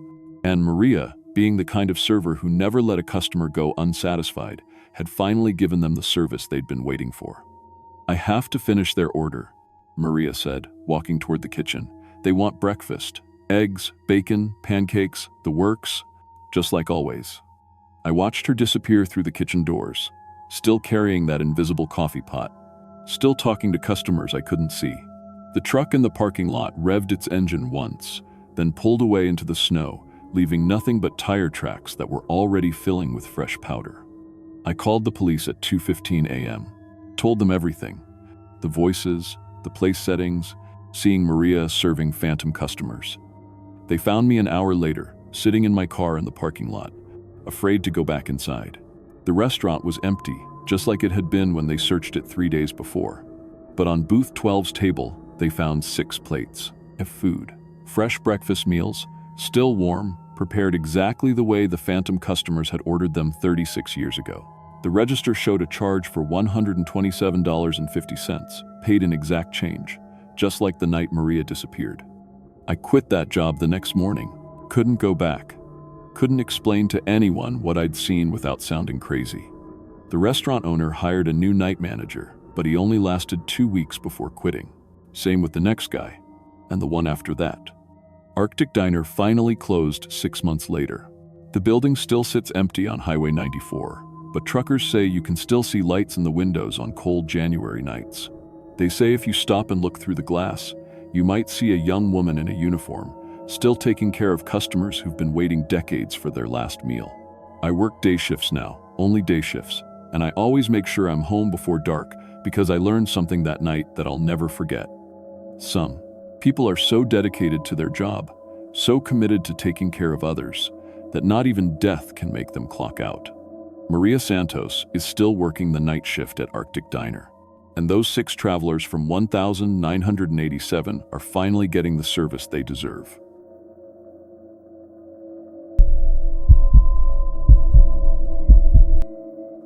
And Maria, being the kind of server who never let a customer go unsatisfied, had finally given them the service they'd been waiting for. "I have to finish their order," Maria said, walking toward the kitchen. "They want breakfast. Eggs, bacon, pancakes, the works, just like always." I watched her disappear through the kitchen doors, still carrying that invisible coffee pot, still talking to customers I couldn't see. The truck in the parking lot revved its engine once, then pulled away into the snow, leaving nothing but tire tracks that were already filling with fresh powder. I called the police at 2:15 a.m., told them everything. The voices, the place settings, seeing Maria serving phantom customers. They found me an hour later, sitting in my car in the parking lot, afraid to go back inside. The restaurant was empty, just like it had been when they searched it 3 days before. But on booth 12's table, they found 6 plates of food. Fresh breakfast meals, still warm, prepared exactly the way the phantom customers had ordered them 36 years ago. The register showed a charge for $127.50, paid in exact change, just like the night Maria disappeared. I quit that job the next morning. Couldn't go back. Couldn't explain to anyone what I'd seen without sounding crazy. The restaurant owner hired a new night manager, but he only lasted 2 weeks before quitting. Same with the next guy, and the one after that. Arctic Diner finally closed 6 months later. The building still sits empty on Highway 94, but truckers say you can still see lights in the windows on cold January nights. They say if you stop and look through the glass, you might see a young woman in a uniform, still taking care of customers who've been waiting decades for their last meal. I work day shifts now, only day shifts, and I always make sure I'm home before dark because I learned something that night that I'll never forget. Some people are so dedicated to their job, so committed to taking care of others, that not even death can make them clock out. Maria Santos is still working the night shift at Arctic Diner, and those 6 travelers from 1,987 are finally getting the service they deserve.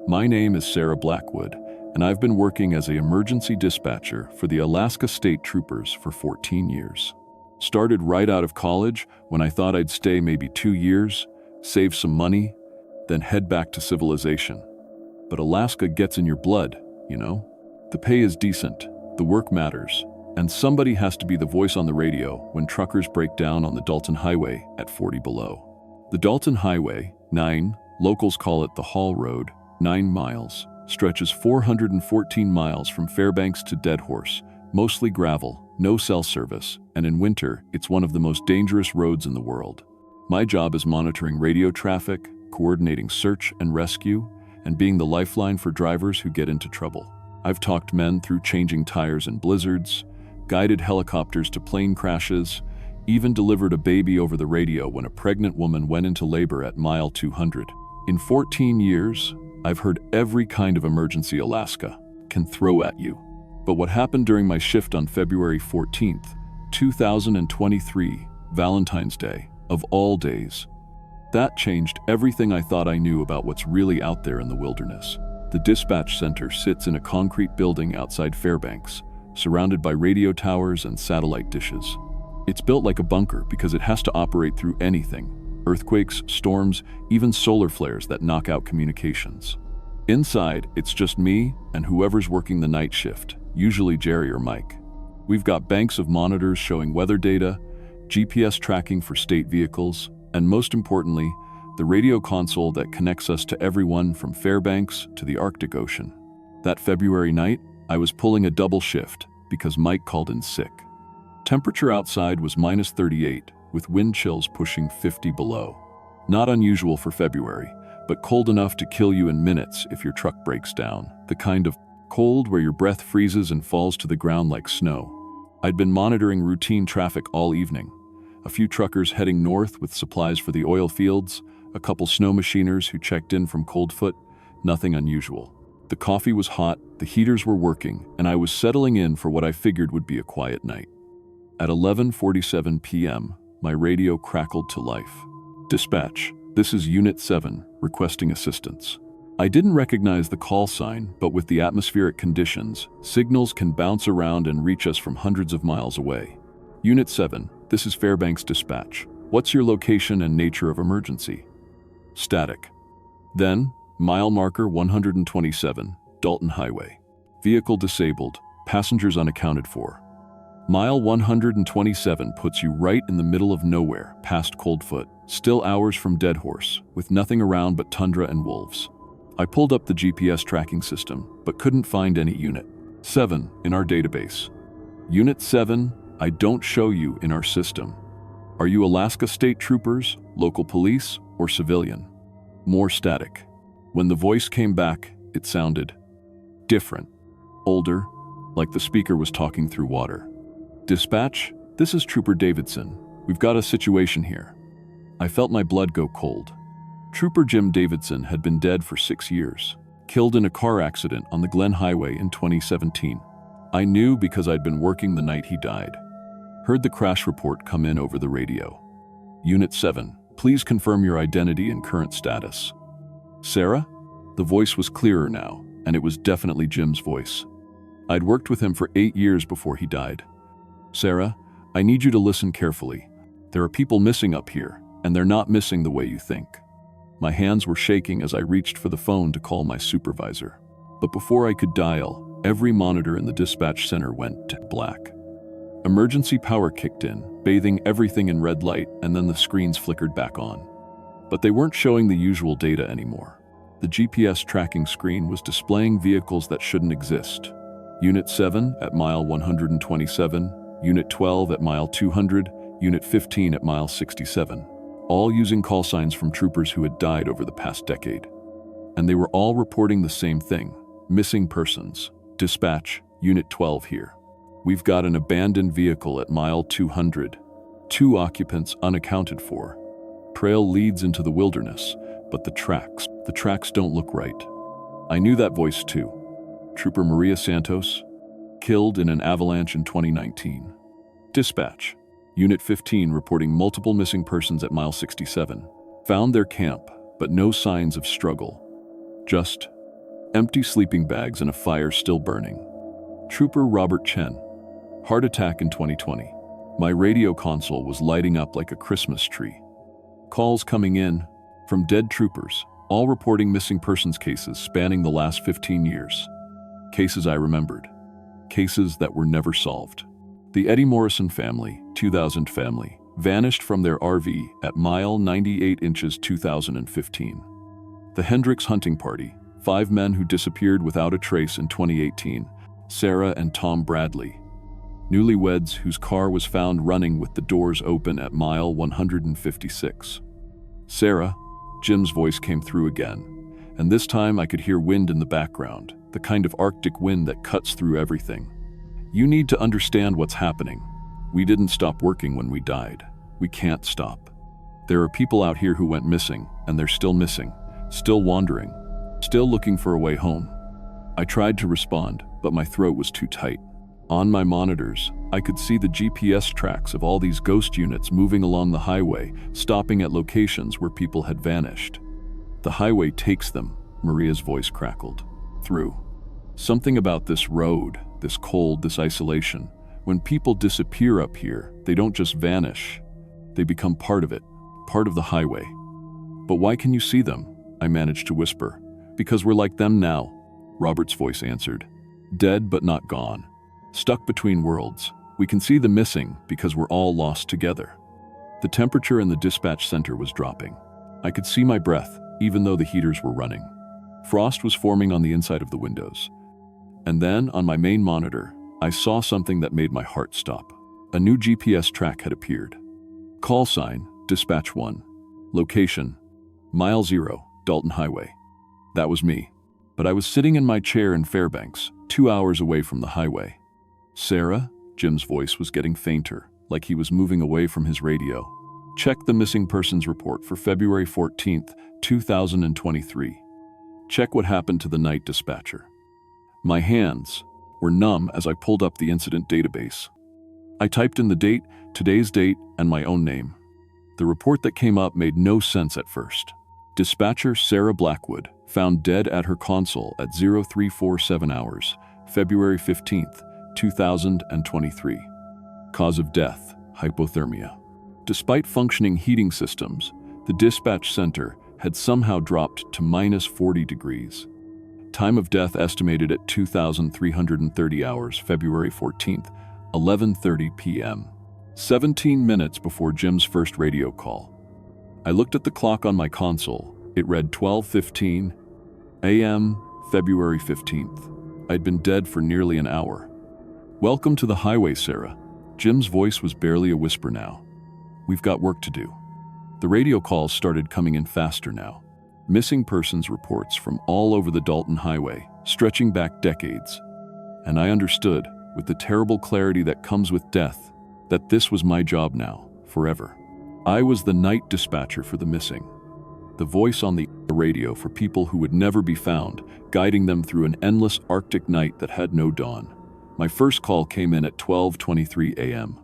My name is Sarah Blackwood, and I've been working as an emergency dispatcher for the Alaska State Troopers for 14 years. Started right out of college when I thought I'd stay maybe 2 years, save some money, then head back to civilization. But Alaska gets in your blood, you know? The pay is decent, the work matters, and somebody has to be the voice on the radio when truckers break down on the Dalton Highway at 40 below. The Dalton Highway, 9, locals call it the Hall Road, 9 miles, stretches 414 miles from Fairbanks to Deadhorse, mostly gravel, no cell service, and in winter, it's one of the most dangerous roads in the world. My job is monitoring radio traffic, coordinating search and rescue, and being the lifeline for drivers who get into trouble. I've talked men through changing tires in blizzards, guided helicopters to plane crashes, even delivered a baby over the radio when a pregnant woman went into labor at mile 200. In 14 years, I've heard every kind of emergency Alaska can throw at you. But what happened during my shift on February 14th, 2023, Valentine's Day, of all days, that changed everything I thought I knew about what's really out there in the wilderness. The dispatch center sits in a concrete building outside Fairbanks, surrounded by radio towers and satellite dishes. It's built like a bunker because it has to operate through anything: earthquakes, storms, even solar flares that knock out communications. Inside, it's just me and whoever's working the night shift, usually Jerry or Mike. We've got banks of monitors showing weather data, GPS tracking for state vehicles, and most importantly, the radio console that connects us to everyone from Fairbanks to the Arctic Ocean. That February night, I was pulling a double shift because Mike called in sick. Temperature outside was -38, with wind chills pushing 50 below. Not unusual for February, but cold enough to kill you in minutes if your truck breaks down. The kind of cold where your breath freezes and falls to the ground like snow. I'd been monitoring routine traffic all evening. A few truckers heading north with supplies for the oil fields, a couple snow machiners who checked in from Coldfoot, nothing unusual. The coffee was hot, the heaters were working, and I was settling in for what I figured would be a quiet night. At 11:47 p.m., my radio crackled to life. "Dispatch, this is Unit 7, requesting assistance." I didn't recognize the call sign, but with the atmospheric conditions, signals can bounce around and reach us from hundreds of miles away. "Unit 7, this is Fairbanks Dispatch. What's your location and nature of emergency?" Static. Then, mile marker 127, Dalton Highway. Vehicle disabled, passengers unaccounted for. Mile 127 puts you right in the middle of nowhere, past Coldfoot, still hours from Deadhorse, with nothing around but tundra and wolves. I pulled up the GPS tracking system, but couldn't find any Unit 7 in our database. "Unit 7, I don't show you in our system. Are you Alaska State Troopers, local police, or civilian?" More static. When the voice came back, it sounded different, older, like the speaker was talking through water. "Dispatch, this is Trooper Davidson. We've got a situation here." I felt my blood go cold. Trooper Jim Davidson had been dead for 6 years, killed in a car accident on the Glen Highway in 2017. I knew because I'd been working the night he died. Heard the crash report come in over the radio. "Unit 7, please confirm your identity and current status." "Sarah?" The voice was clearer now, and it was definitely Jim's voice. I'd worked with him for 8 years before he died. "Sarah, I need you to listen carefully. There are people missing up here, and they're not missing the way you think." My hands were shaking as I reached for the phone to call my supervisor. But before I could dial, every monitor in the dispatch center went to black. Emergency power kicked in, bathing everything in red light, and then the screens flickered back on. But they weren't showing the usual data anymore. The GPS tracking screen was displaying vehicles that shouldn't exist. Unit 7 at mile 127, Unit 12 at mile 200, Unit 15 at mile 67, all using call signs from troopers who had died over the past decade. And they were all reporting the same thing: missing persons. "Dispatch, Unit 12 here. We've got an abandoned vehicle at mile 200. 2 occupants unaccounted for. Trail leads into the wilderness, but the tracks don't look right." I knew that voice too. Trooper Maria Santos, killed in an avalanche in 2019. "Dispatch, Unit 15 reporting multiple missing persons at mile 67. Found their camp, but no signs of struggle. Just empty sleeping bags and a fire still burning." Trooper Robert Chen, heart attack in 2020. My radio console was lighting up like a Christmas tree. Calls coming in from dead troopers, all reporting missing persons cases spanning the last 15 years. Cases I remembered. Cases that were never solved. The Eddie Morrison family, 2000 family, vanished from their RV at mile 98 inches 2015. The Hendricks hunting party, 5 men who disappeared without a trace in 2018, Sarah and Tom Bradley. Newlyweds whose car was found running with the doors open at mile 156. "Sarah," Jim's voice came through again, and this time I could hear wind in the background, the kind of Arctic wind that cuts through everything. "You need to understand what's happening. We didn't stop working when we died. We can't stop. There are people out here who went missing, and they're still missing, still wandering, still looking for a way home." I tried to respond, but my throat was too tight. On my monitors, I could see the GPS tracks of all these ghost units moving along the highway, stopping at locations where people had vanished. "The highway takes them," Maria's voice crackled. "Through. Something about this road, this cold, this isolation. When people disappear up here, they don't just vanish. They become part of it, part of the highway." "But why can you see them?" I managed to whisper. "Because we're like them now," Robert's voice answered. "Dead but not gone. Stuck between worlds. We can see the missing because we're all lost together." The temperature in the dispatch center was dropping. I could see my breath, even though the heaters were running. Frost was forming on the inside of the windows. And then, on my main monitor, I saw something that made my heart stop. A new GPS track had appeared. Call sign, Dispatch 1. Location, Mile 0, Dalton Highway. That was me. But I was sitting in my chair in Fairbanks, 2 hours away from the highway. Sarah? Jim's voice was getting fainter, like he was moving away from his radio. Check the missing persons report for February 14th, 2023. Check what happened to the night dispatcher. My hands were numb as I pulled up the incident database. I typed in the date, today's date, and my own name. The report that came up made no sense at first. Dispatcher Sarah Blackwood, found dead at her console at 0347 hours, February 15th, 2023. Cause of death, hypothermia. Despite functioning heating systems, the dispatch center had somehow dropped to minus 40 degrees. Time of death estimated at 2,330 hours, February 14th, 11:30 p.m. 17 minutes before Jim's first radio call. I looked at the clock on my console. It read 12:15 a.m., February 15th. I'd been dead for nearly an hour. Welcome to the highway, Sarah. Jim's voice was barely a whisper now. We've got work to do. The radio calls started coming in faster now. Missing persons reports from all over the Dalton Highway, stretching back decades. And I understood, with the terrible clarity that comes with death, that this was my job now, forever. I was the night dispatcher for the missing. The voice on the radio for people who would never be found, guiding them through an endless Arctic night that had no dawn. My first call came in at 12:23 a.m.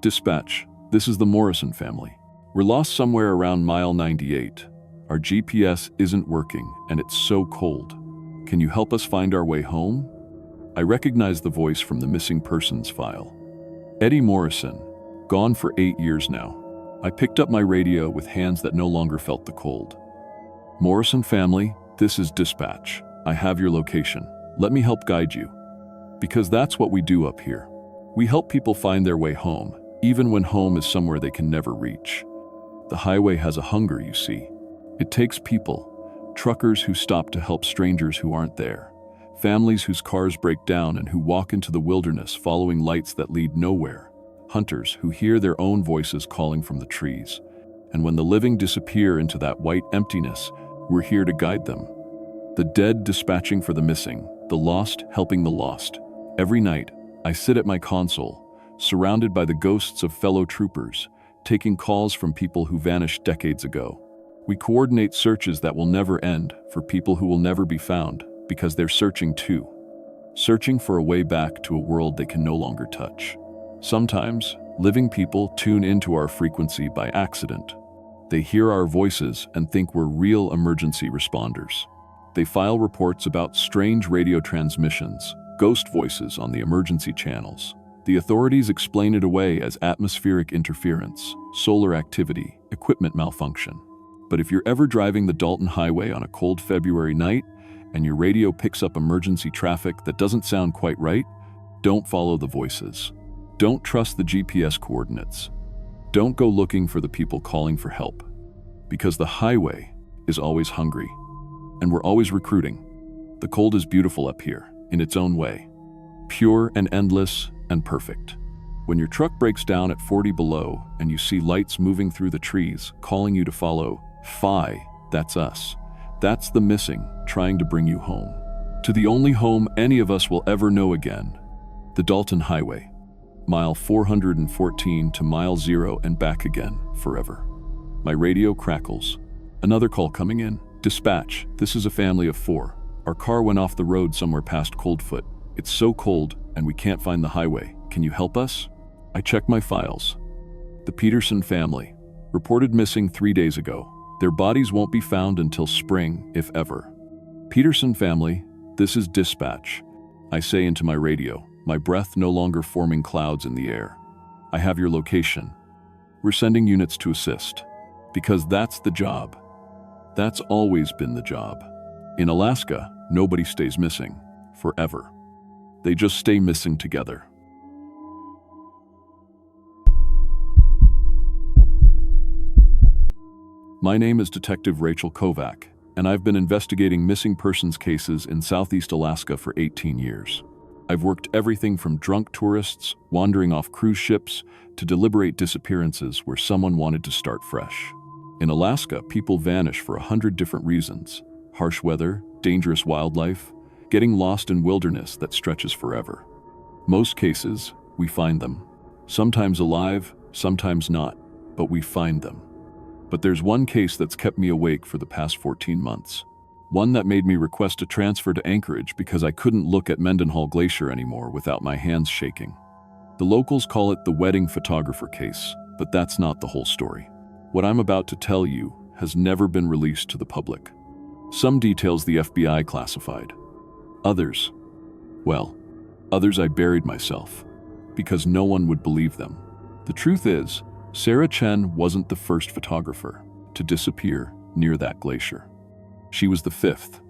Dispatch, this is the Morrison family. We're lost somewhere around mile 98. Our GPS isn't working, and it's so cold. Can you help us find our way home? I recognized the voice from the missing persons file. Eddie Morrison, gone for 8 years now. I picked up my radio with hands that no longer felt the cold. Morrison family, this is dispatch. I have your location. Let me help guide you. Because that's what we do up here. We help people find their way home, even when home is somewhere they can never reach. The highway has a hunger, you see. It takes people, truckers who stop to help strangers who aren't there, families whose cars break down and who walk into the wilderness following lights that lead nowhere, hunters who hear their own voices calling from the trees. And when the living disappear into that white emptiness, we're here to guide them. The dead dispatching for the missing, the lost helping the lost. Every night, I sit at my console, surrounded by the ghosts of fellow troopers, taking calls from people who vanished decades ago. We coordinate searches that will never end for people who will never be found because they're searching too. Searching for a way back to a world they can no longer touch. Sometimes, living people tune into our frequency by accident. They hear our voices and think we're real emergency responders. They file reports about strange radio transmissions, ghost voices on the emergency channels. The authorities explain it away as atmospheric interference, solar activity, equipment malfunction. But if you're ever driving the Dalton Highway on a cold February night and your radio picks up emergency traffic that doesn't sound quite right, don't follow the voices. Don't trust the GPS coordinates. Don't go looking for the people calling for help. Because the highway is always hungry, and we're always recruiting. The cold is beautiful up here, in its own way. Pure and endless and perfect. When your truck breaks down at 40 below and you see lights moving through the trees, calling you to follow, that's us. That's the missing, trying to bring you home. To the only home any of us will ever know again. The Dalton Highway. Mile 414 to mile 0 and back again, forever. My radio crackles. Another call coming in. Dispatch, this is a family of 4. Our car went off the road somewhere past Coldfoot. It's so cold and we can't find the highway. Can you help us? I check my files. The Peterson family. Reported missing 3 days ago. Their bodies won't be found until spring, if ever. Peterson family, this is dispatch. I say into my radio, my breath no longer forming clouds in the air. I have your location. We're sending units to assist. Because that's the job. That's always been the job. In Alaska, nobody stays missing, forever. They just stay missing together. My name is Detective Rachel Kovac, and I've been investigating missing persons cases in Southeast Alaska for 18 years. I've worked everything from drunk tourists wandering off cruise ships to deliberate disappearances where someone wanted to start fresh. In Alaska, people vanish for 100 different reasons: harsh weather, dangerous wildlife, getting lost in wilderness that stretches forever. Most cases, we find them. Sometimes alive, sometimes not, but we find them. But there's one case that's kept me awake for the past 14 months. One that made me request a transfer to Anchorage because I couldn't look at Mendenhall Glacier anymore without my hands shaking. The locals call it the wedding photographer case, but that's not the whole story. What I'm about to tell you has never been released to the public. Some details the FBI classified. Others I buried myself, because no one would believe them. The truth is, Sarah Chen wasn't the first photographer to disappear near that glacier. She was the fifth.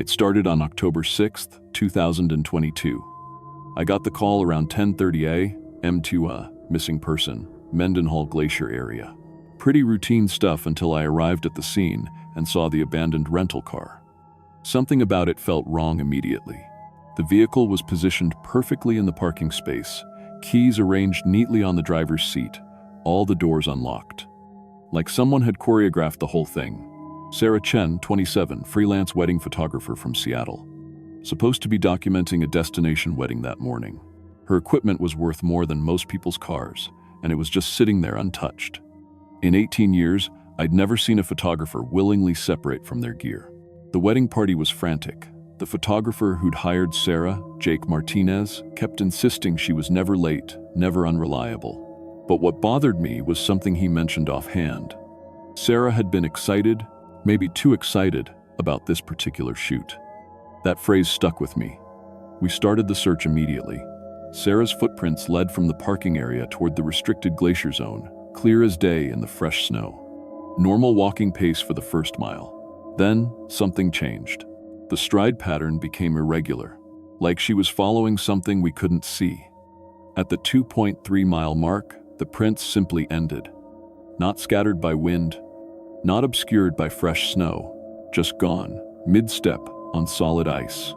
It started on October 6th, 2022. I got the call around 10:30 a.m. to a missing person, Mendenhall Glacier area. Pretty routine stuff until I arrived at the scene and saw the abandoned rental car. Something about it felt wrong immediately. The vehicle was positioned perfectly in the parking space, keys arranged neatly on the driver's seat, all the doors unlocked. Like someone had choreographed the whole thing. Sarah Chen, 27, freelance wedding photographer from Seattle. Supposed to be documenting a destination wedding that morning. Her equipment was worth more than most people's cars, and it was just sitting there untouched. In 18 years, I'd never seen a photographer willingly separate from their gear. The wedding party was frantic. The photographer who'd hired Sarah, Jake Martinez, kept insisting she was never late, never unreliable. But what bothered me was something he mentioned offhand. Sarah had been excited, maybe too excited, about this particular shoot. That phrase stuck with me. We started the search immediately. Sarah's footprints led from the parking area toward the restricted glacier zone, clear as day in the fresh snow. Normal walking pace for the first mile. Then, something changed. The stride pattern became irregular, like she was following something we couldn't see. At the 2.3-mile mark, the prints simply ended. Not scattered by wind, not obscured by fresh snow, just gone, mid-step, on solid ice.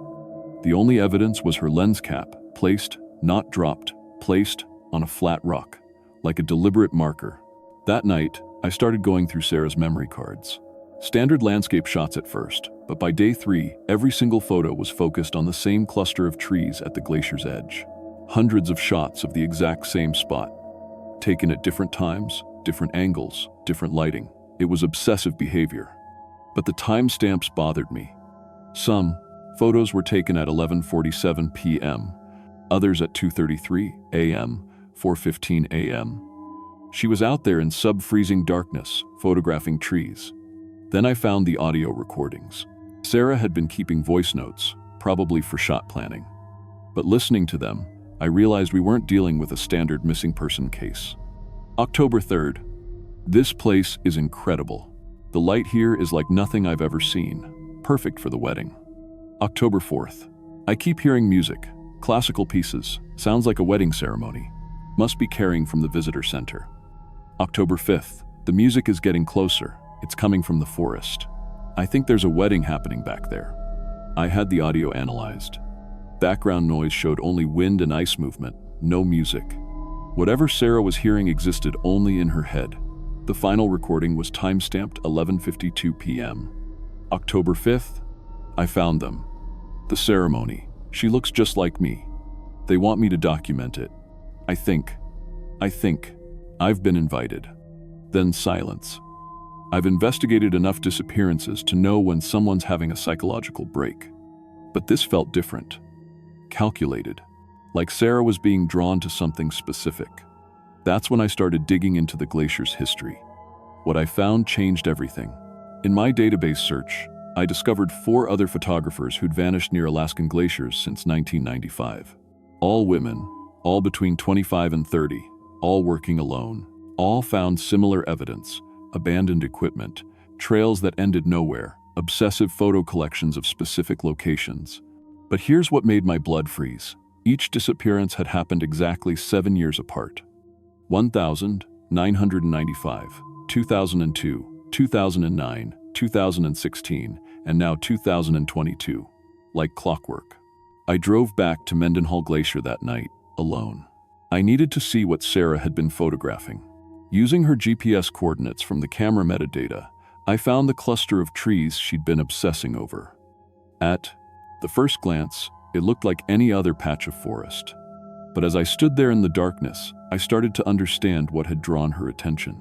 The only evidence was her lens cap, placed, not dropped, placed on a flat rock, like a deliberate marker. That night, I started going through Sarah's memory cards. Standard landscape shots at first, but by day 3, every single photo was focused on the same cluster of trees at the glacier's edge. Hundreds of shots of the exact same spot, taken at different times, different angles, different lighting. It was obsessive behavior. But the timestamps bothered me. Some photos were taken at 11:47 p.m., others at 2:33 a.m., 4:15 a.m. She was out there in sub-freezing darkness, photographing trees. Then I found the audio recordings. Sarah had been keeping voice notes, probably for shot planning. But listening to them, I realized we weren't dealing with a standard missing person case. October 3rd. This place is incredible. The light here is like nothing I've ever seen. Perfect for the wedding. October 4th. I keep hearing music. Classical pieces. Sounds like a wedding ceremony. Must be carrying from the visitor center. October 5th. The music is getting closer. It's coming from the forest. I think there's a wedding happening back there. I had the audio analyzed. Background noise showed only wind and ice movement, no music. Whatever Sarah was hearing existed only in her head. The final recording was timestamped 11:52 p.m. October 5th, I found them. The ceremony. She looks just like me. They want me to document it. I think. I've been invited. Then silence. I've investigated enough disappearances to know when someone's having a psychological break. But this felt different. Calculated. Like Sarah was being drawn to something specific. That's when I started digging into the glacier's history. What I found changed everything. In my database search, I discovered 4 other photographers who'd vanished near Alaskan glaciers since 1995. All women, all between 25 and 30, all working alone. All found similar evidence, abandoned equipment, trails that ended nowhere, obsessive photo collections of specific locations. But here's what made my blood freeze. Each disappearance had happened exactly 7 years apart. 1995, 2002, 2009, 2016, and now 2022, like clockwork. I drove back to Mendenhall Glacier that night, alone. I needed to see what Sarah had been photographing. Using her GPS coordinates from the camera metadata, I found the cluster of trees she'd been obsessing over. At the first glance, it looked like any other patch of forest. But as I stood there in the darkness, I started to understand what had drawn her attention.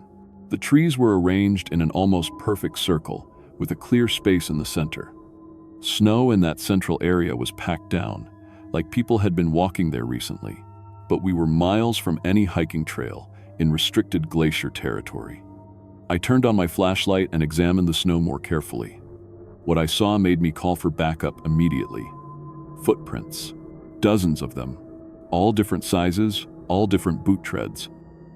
The trees were arranged in an almost perfect circle, with a clear space in the center. Snow in that central area was packed down, like people had been walking there recently. But we were miles from any hiking trail, in restricted glacier territory. I turned on my flashlight and examined the snow more carefully. What I saw made me call for backup immediately. Footprints. Dozens of them. All different sizes, all different boot treads.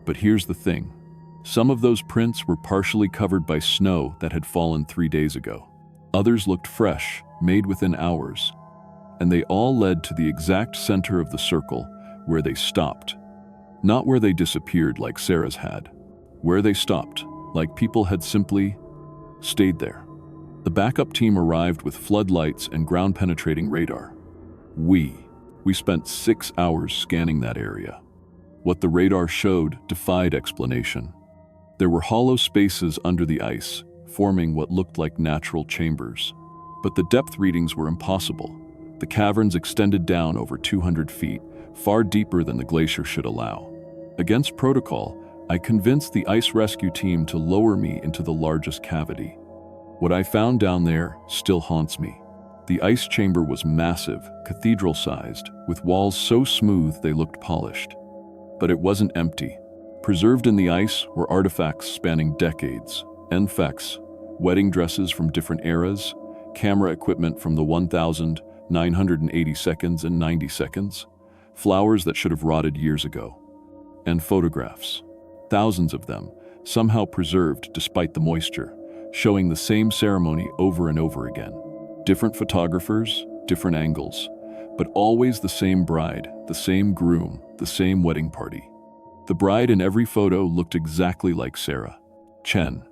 But here's the thing. Some of those prints were partially covered by snow that had fallen 3 days ago. Others looked fresh, made within hours. And they all led to the exact center of the circle where they stopped. Not where they disappeared like Sarah's had. Where they stopped, like people had simply stayed there. The backup team arrived with floodlights and ground-penetrating radar. We spent 6 hours scanning that area. What the radar showed defied explanation. There were hollow spaces under the ice, forming what looked like natural chambers. But the depth readings were impossible. The caverns extended down over 200 feet, far deeper than the glacier should allow. Against protocol, I convinced the ice rescue team to lower me into the largest cavity. What I found down there still haunts me. The ice chamber was massive, cathedral-sized, with walls so smooth they looked polished. But it wasn't empty. Preserved in the ice were artifacts spanning decades, NFEX, wedding dresses from different eras, camera equipment from the 1,980 seconds and 90 seconds, flowers that should have rotted years ago, and photographs. Thousands of them, somehow preserved despite the moisture, showing the same ceremony over and over again. Different photographers, different angles, but always the same bride, the same groom, the same wedding party. The bride in every photo looked exactly like Sarah. Chen.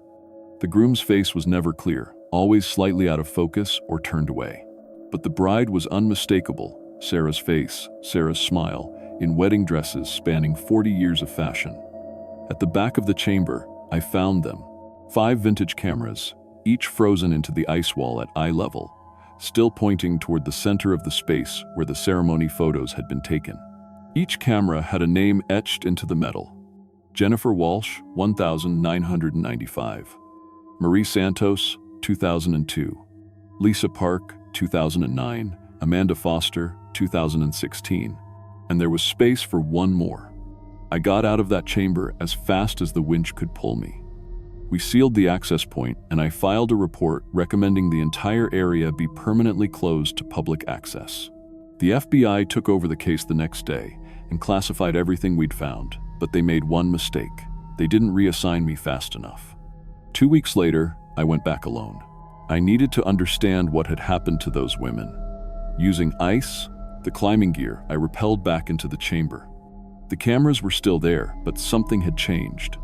The groom's face was never clear, always slightly out of focus or turned away. But the bride was unmistakable. Sarah's face, Sarah's smile, in wedding dresses spanning 40 years of fashion. At the back of the chamber, I found them. 5 vintage cameras, each frozen into the ice wall at eye level, still pointing toward the center of the space where the ceremony photos had been taken. Each camera had a name etched into the metal. Jennifer Walsh, 1995. Marie Santos, 2002. Lisa Park, 2009. Amanda Foster, 2016. And there was space for one more. I got out of that chamber as fast as the winch could pull me. We sealed the access point, and I filed a report recommending the entire area be permanently closed to public access. The FBI took over the case the next day and classified everything we'd found, but they made one mistake. They didn't reassign me fast enough. 2 weeks later, I went back alone. I needed to understand what had happened to those women. Using ice, the climbing gear, I rappelled back into the chamber. The cameras were still there, but something had changed.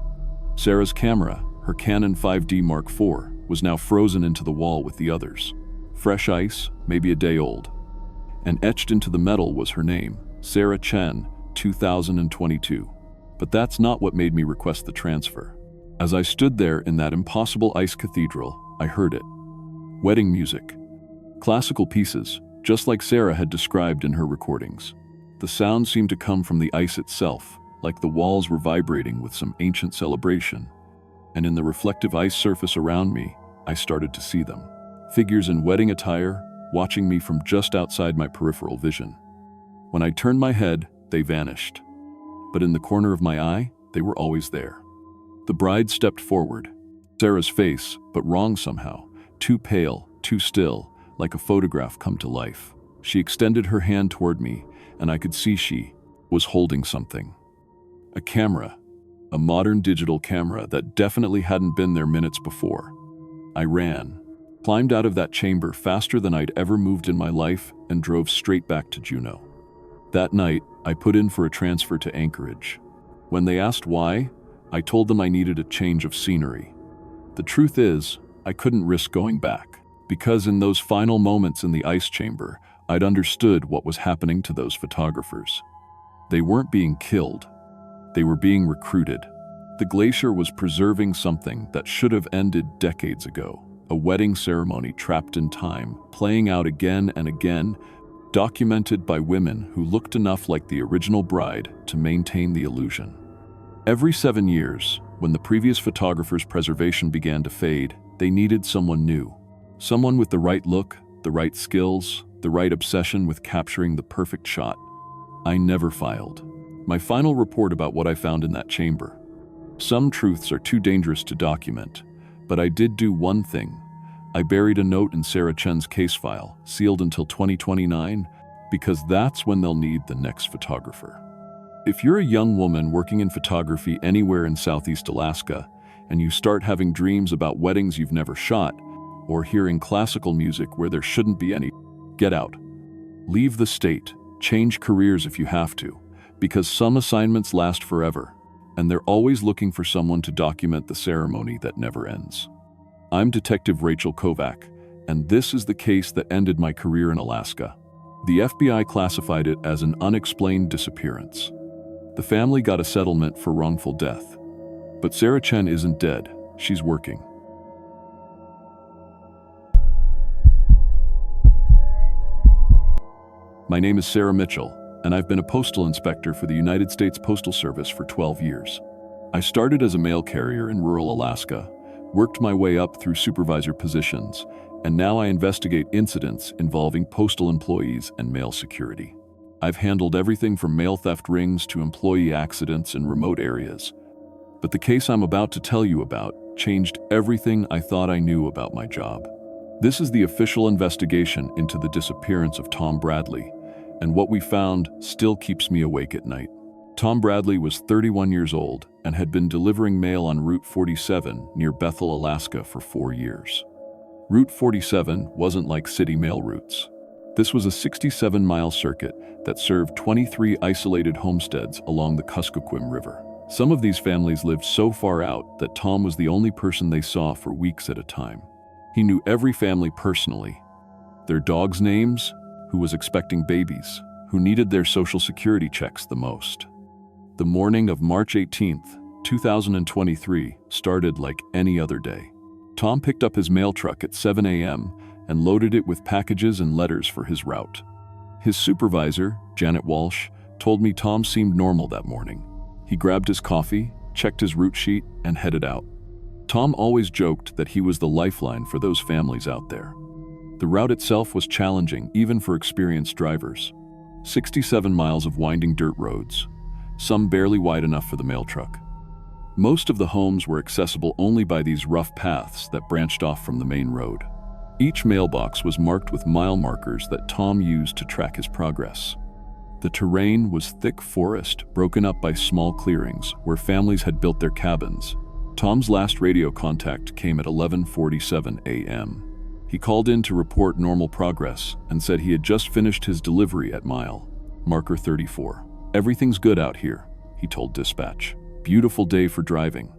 Sarah's camera, her Canon 5D Mark IV, was now frozen into the wall with the others. Fresh ice, maybe a day old. And etched into the metal was her name, Sarah Chen, 2022. But that's not what made me request the transfer. As I stood there in that impossible ice cathedral, I heard it. Wedding music. Classical pieces, just like Sarah had described in her recordings. The sound seemed to come from the ice itself, like the walls were vibrating with some ancient celebration. And in the reflective ice surface around me, I started to see them. Figures in wedding attire, watching me from just outside my peripheral vision. When I turned my head, they vanished. But in the corner of my eye, they were always there. The bride stepped forward. Sarah's face, but wrong somehow. Too pale, too still, like a photograph come to life. She extended her hand toward me, and I could see she was holding something. A camera. A modern digital camera that definitely hadn't been there minutes before. I ran, climbed out of that chamber faster than I'd ever moved in my life, and drove straight back to Juneau. That night, I put in for a transfer to Anchorage. When they asked why, I told them I needed a change of scenery. The truth is, I couldn't risk going back, because in those final moments in the ice chamber, I'd understood what was happening to those photographers. They weren't being killed. They were being recruited. The glacier was preserving something that should have ended decades ago. A wedding ceremony trapped in time, playing out again and again, documented by women who looked enough like the original bride to maintain the illusion. Every 7 years, when the previous photographer's preservation began to fade, they needed someone new. Someone with the right look, the right skills, the right obsession with capturing the perfect shot. I never filed my final report about what I found in that chamber. Some truths are too dangerous to document, but I did do one thing. I buried a note in Sarah Chen's case file, sealed until 2029, because that's when they'll need the next photographer. If you're a young woman working in photography anywhere in Southeast Alaska, and you start having dreams about weddings you've never shot, or hearing classical music where there shouldn't be any, get out. Leave the state, change careers if you have to, because some assignments last forever, and they're always looking for someone to document the ceremony that never ends. I'm Detective Rachel Kovac, and this is the case that ended my career in Alaska. The FBI classified it as an unexplained disappearance. The family got a settlement for wrongful death. But Sarah Chen isn't dead. She's working. My name is Sarah Mitchell, and I've been a postal inspector for the United States Postal Service for 12 years. I started as a mail carrier in rural Alaska, worked my way up through supervisor positions, and now I investigate incidents involving postal employees and mail security. I've handled everything from mail theft rings to employee accidents in remote areas. But the case I'm about to tell you about changed everything I thought I knew about my job. This is the official investigation into the disappearance of Tom Bradley, and what we found still keeps me awake at night. Tom Bradley was 31 years old and had been delivering mail on Route 47 near Bethel, Alaska for 4 years. Route 47 wasn't like city mail routes. This was a 67-mile circuit that served 23 isolated homesteads along the Kuskokwim River. Some of these families lived so far out that Tom was the only person they saw for weeks at a time. He knew every family personally, their dogs' names, who was expecting babies, who needed their Social Security checks the most. The morning of March 18th, 2023 started like any other day. Tom picked up his mail truck at 7 a.m. and loaded it with packages and letters for his route. His supervisor, Janet Walsh, told me Tom seemed normal that morning. He grabbed his coffee, checked his route sheet, and headed out. Tom always joked that he was the lifeline for those families out there. The route itself was challenging, even for experienced drivers. 67 miles of winding dirt roads, some barely wide enough for the mail truck. Most of the homes were accessible only by these rough paths that branched off from the main road. Each mailbox was marked with mile markers that Tom used to track his progress. The terrain was thick forest, broken up by small clearings where families had built their cabins. Tom's last radio contact came at 11:47 a.m. He called in to report normal progress and said he had just finished his delivery at mile marker 34. "Everything's good out here," he told dispatch. "Beautiful day for driving."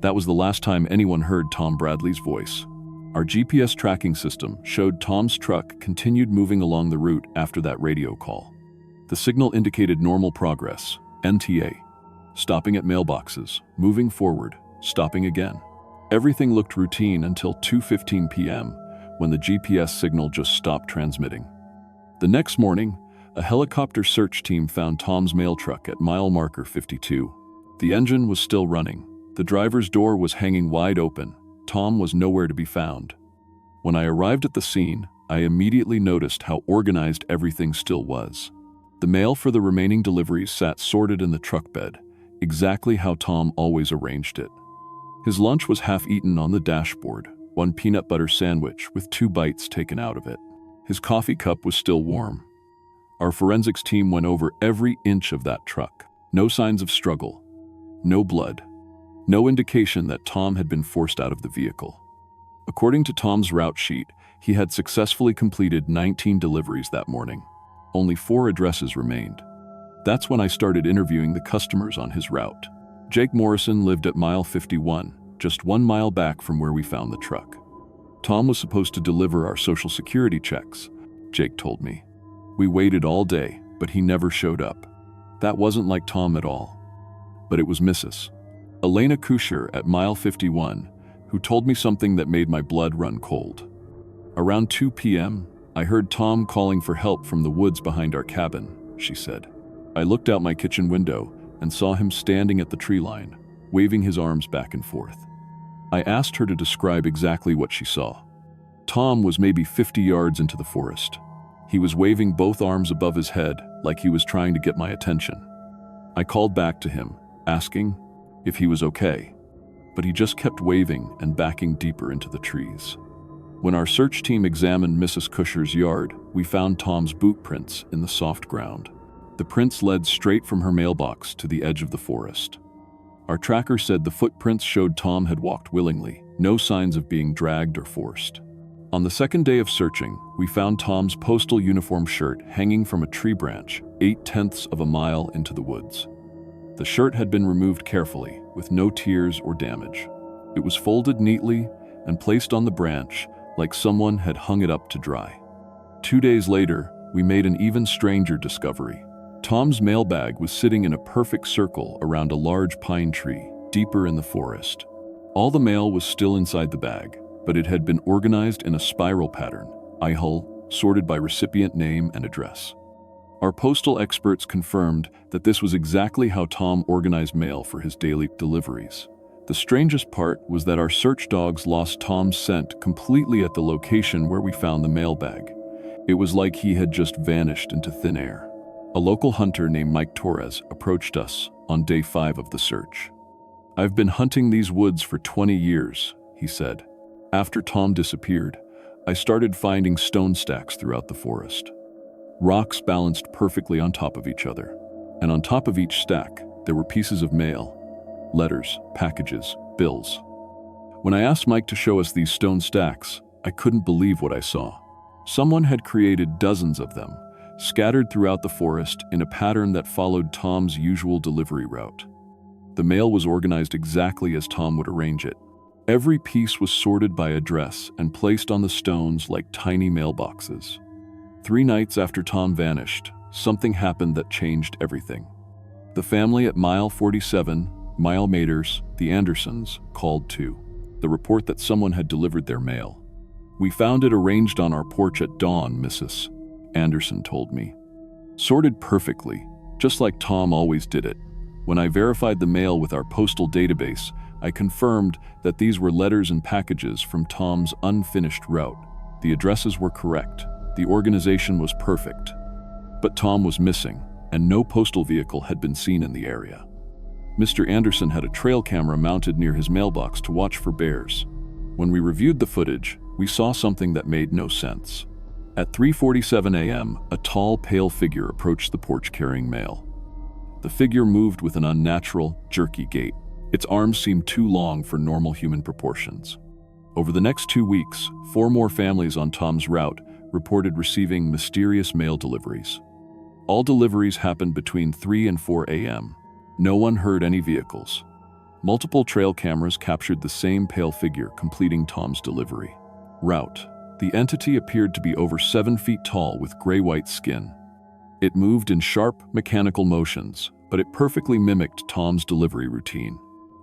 That was the last time anyone heard Tom Bradley's voice. Our GPS tracking system showed Tom's truck continued moving along the route after that radio call. The signal indicated normal progress, NTA, stopping at mailboxes, moving forward, stopping again. Everything looked routine until 2:15 p.m., when the GPS signal just stopped transmitting. The next morning, a helicopter search team found Tom's mail truck at mile marker 52. The engine was still running. The driver's door was hanging wide open. Tom was nowhere to be found. When I arrived at the scene, I immediately noticed how organized everything still was. The mail for the remaining deliveries sat sorted in the truck bed, exactly how Tom always arranged it. His lunch was half eaten on the dashboard, one peanut butter sandwich with 2 bites taken out of it. His coffee cup was still warm. Our forensics team went over every inch of that truck. No signs of struggle. No blood. No indication that Tom had been forced out of the vehicle. According to Tom's route sheet, he had successfully completed 19 deliveries that morning. Only 4 addresses remained. That's when I started interviewing the customers on his route. Jake Morrison lived at mile 51, just 1 mile back from where we found the truck. Tom was supposed to deliver our Social Security checks, Jake told me. We waited all day, but he never showed up. That wasn't like Tom at all. But it was Mrs. Elena Kusher at mile 51, who told me something that made my blood run cold. Around 2 p.m., I heard Tom calling for help from the woods behind our cabin, she said. I looked out my kitchen window and saw him standing at the tree line, waving his arms back and forth. I asked her to describe exactly what she saw. Tom was maybe 50 yards into the forest. He was waving both arms above his head like he was trying to get my attention. I called back to him, asking if he was okay, but he just kept waving and backing deeper into the trees. When our search team examined Mrs. Kusher's yard, we found Tom's boot prints in the soft ground. The prints led straight from her mailbox to the edge of the forest. Our tracker said the footprints showed Tom had walked willingly, no signs of being dragged or forced. On the second day of searching, we found Tom's postal uniform shirt hanging from a tree branch 8/10 of a mile into the woods. The shirt had been removed carefully, with no tears or damage. It was folded neatly and placed on the branch like someone had hung it up to dry. 2 days later, we made an even stranger discovery. Tom's mailbag was sitting in a perfect circle around a large pine tree, deeper in the forest. All the mail was still inside the bag, but it had been organized in a spiral pattern, I-hull, sorted by recipient name and address. Our postal experts confirmed that this was exactly how Tom organized mail for his daily deliveries. The strangest part was that our search dogs lost Tom's scent completely at the location where we found the mailbag. It was like he had just vanished into thin air. A local hunter named Mike Torres approached us on day 5 of the search. "I've been hunting these woods for 20 years, he said. After Tom disappeared, I started finding stone stacks throughout the forest. Rocks balanced perfectly on top of each other, and on top of each stack, there were pieces of mail. Letters, packages, bills. When I asked Mike to show us these stone stacks, I couldn't believe what I saw. Someone had created dozens of them, scattered throughout the forest in a pattern that followed Tom's usual delivery route. The mail was organized exactly as Tom would arrange it. Every piece was sorted by address and placed on the stones like tiny mailboxes. 3 nights after Tom vanished, something happened that changed everything. The family at mile 47, Mile Maters, the Andersons, called too. The report that someone had delivered their mail. "We found it arranged on our porch at dawn," Mrs. Anderson told me. "Sorted perfectly, just like Tom always did it. When I verified the mail with our postal database, I confirmed that these were letters and packages from Tom's unfinished route. The addresses were correct. The organization was perfect. But Tom was missing, and no postal vehicle had been seen in the area. Mr. Anderson had a trail camera mounted near his mailbox to watch for bears. When we reviewed the footage, we saw something that made no sense. At 3:47 a.m., a tall, pale figure approached the porch carrying mail. The figure moved with an unnatural, jerky gait. Its arms seemed too long for normal human proportions. Over the next 2 weeks, 4 more families on Tom's route reported receiving mysterious mail deliveries. All deliveries happened between 3 and 4 a.m. No one heard any vehicles. Multiple trail cameras captured the same pale figure completing Tom's delivery route. The entity appeared to be over 7 feet tall with gray-white skin. It moved in sharp, mechanical motions, but it perfectly mimicked Tom's delivery routine.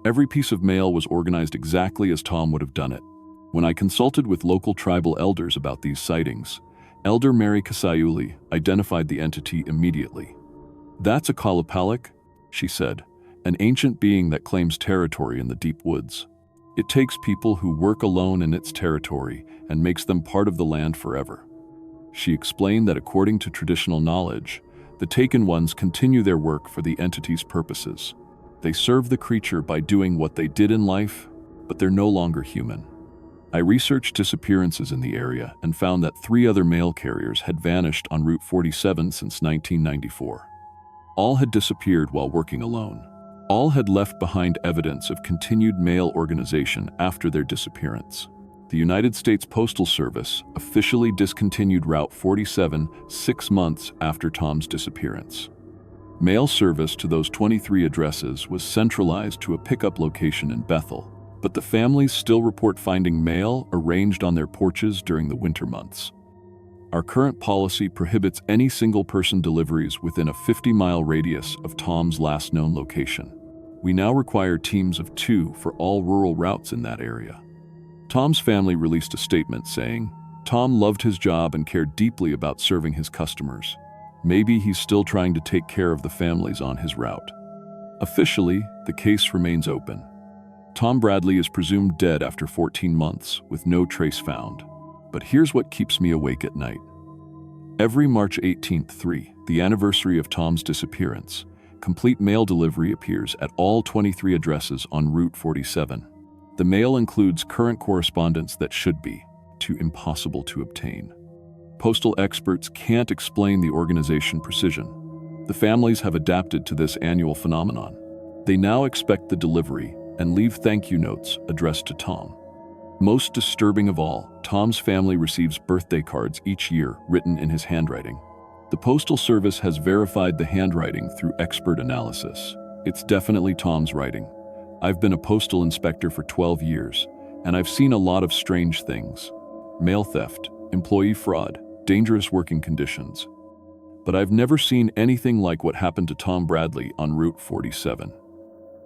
Every piece of mail was organized exactly as Tom would have done it. When I consulted with local tribal elders about these sightings, Elder Mary Kasayuli identified the entity immediately. "That's a Kalapalik," she said, "an ancient being that claims territory in the deep woods. It takes people who work alone in its territory and makes them part of the land forever." She explained that according to traditional knowledge, the taken ones continue their work for the entity's purposes. They serve the creature by doing what they did in life, but they're no longer human. I researched disappearances in the area and found that 3 other mail carriers had vanished on Route 47 since 1994. All had disappeared while working alone. All had left behind evidence of continued mail organization after their disappearance. The United States Postal Service officially discontinued Route 47 6 months after Tom's disappearance. Mail service to those 23 addresses was centralized to a pickup location in Bethel, But the families still report finding mail arranged on their porches during the winter months. Our current policy prohibits any single-person deliveries within a 50-mile radius of Tom's last known location. We now require teams of 2 for all rural routes in that area. Tom's family released a statement saying, "Tom loved his job and cared deeply about serving his customers. Maybe he's still trying to take care of the families on his route." Officially, the case remains open. Tom Bradley is presumed dead after 14 months, with no trace found. But here's what keeps me awake at night. Every March 18th, the anniversary of Tom's disappearance, complete mail delivery appears at all 23 addresses on Route 47. The mail includes current correspondence that should be too impossible to obtain. Postal experts can't explain the organization's precision. The families have adapted to this annual phenomenon. They now expect the delivery and leave thank you notes addressed to Tom. Most disturbing of all, Tom's family receives birthday cards each year written in his handwriting. The Postal Service has verified the handwriting through expert analysis. It's definitely Tom's writing. I've been a postal inspector for 12 years, and I've seen a lot of strange things. Mail theft, employee fraud, dangerous working conditions. But I've never seen anything like what happened to Tom Bradley on Route 47.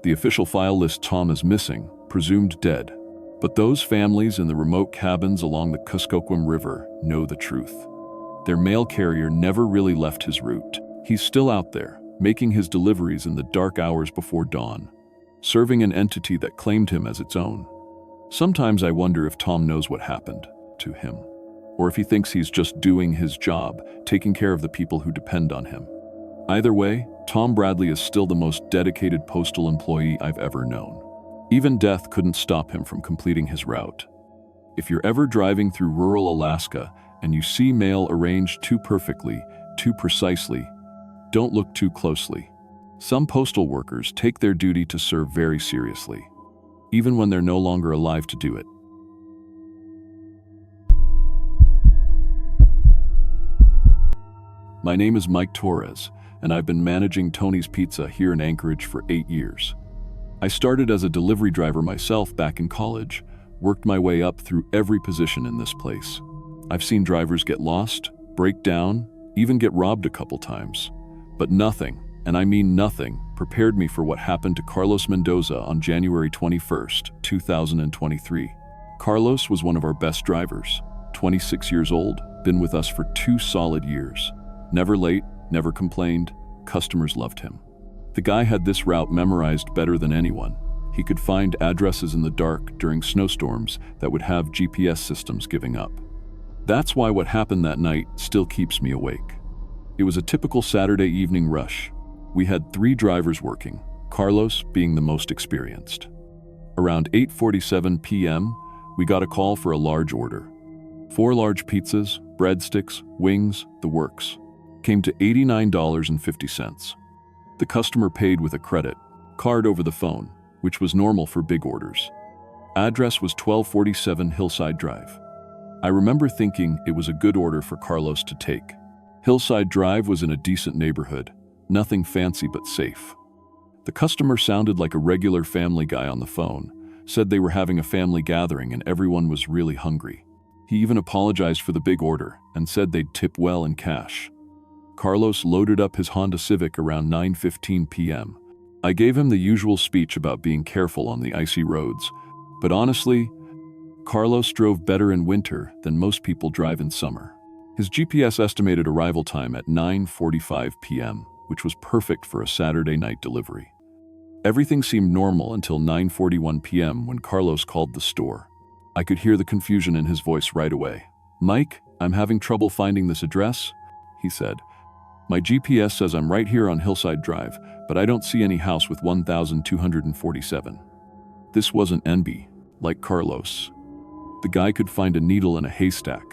The official file lists Tom as missing, presumed dead. But those families in the remote cabins along the Kuskokwim River know the truth. Their mail carrier never really left his route. He's still out there, making his deliveries in the dark hours before dawn, serving an entity that claimed him as its own. Sometimes I wonder if Tom knows what happened to him, or if he thinks he's just doing his job, taking care of the people who depend on him. Either way, Tom Bradley is still the most dedicated postal employee I've ever known. Even death couldn't stop him from completing his route. If you're ever driving through rural Alaska and you see mail arranged too perfectly, too precisely, don't look too closely. Some postal workers take their duty to serve very seriously, even when they're no longer alive to do it. My name is Mike Torres, and I've been managing Tony's Pizza here in Anchorage for 8 years. I started as a delivery driver myself back in college, worked my way up through every position in this place. I've seen drivers get lost, break down, even get robbed a couple times. But nothing, and I mean nothing, prepared me for what happened to Carlos Mendoza on January 21st, 2023. Carlos was one of our best drivers, 26 years old, been with us for 2 solid years. Never late, never complained, customers loved him. The guy had this route memorized better than anyone. He could find addresses in the dark during snowstorms that would have GPS systems giving up. That's why what happened that night still keeps me awake. It was a typical Saturday evening rush. We had 3 drivers working, Carlos being the most experienced. Around 8:47 p.m., we got a call for a large order. 4 large pizzas, breadsticks, wings, the works. Came to $89.50. The customer paid with a credit card over the phone, which was normal for big orders. Address was 1247 Hillside Drive. I remember thinking it was a good order for Carlos to take. Hillside Drive was in a decent neighborhood, nothing fancy but safe. The customer sounded like a regular family guy on the phone, said they were having a family gathering and everyone was really hungry. He even apologized for the big order and said they'd tip well in cash. Carlos loaded up his Honda Civic around 9:15 p.m. I gave him the usual speech about being careful on the icy roads, but honestly, Carlos drove better in winter than most people drive in summer. His GPS estimated arrival time at 9:45 p.m., which was perfect for a Saturday night delivery. Everything seemed normal until 9:41 p.m. when Carlos called the store. I could hear the confusion in his voice right away. "Mike, I'm having trouble finding this address," he said. "My GPS says I'm right here on Hillside Drive, but I don't see any house with 1247. This wasn't NB, like Carlos. The guy could find a needle in a haystack,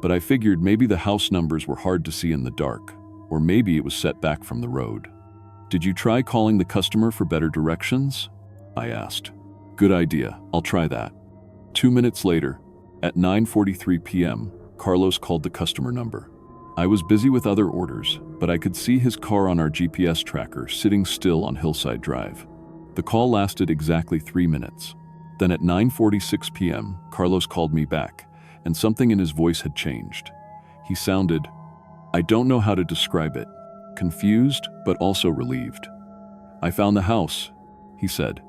but I figured maybe the house numbers were hard to see in the dark, or maybe it was set back from the road. "Did you try calling the customer for better directions?" I asked. "Good idea, I'll try that." 2 minutes later, at 9:43 p.m., Carlos called the customer number. I was busy with other orders, but I could see his car on our GPS tracker sitting still on Hillside Drive. The call lasted exactly 3 minutes. Then at 9:46 p.m., Carlos called me back, and something in his voice had changed. He sounded, I don't know how to describe it, confused but also relieved. I found the house, he said.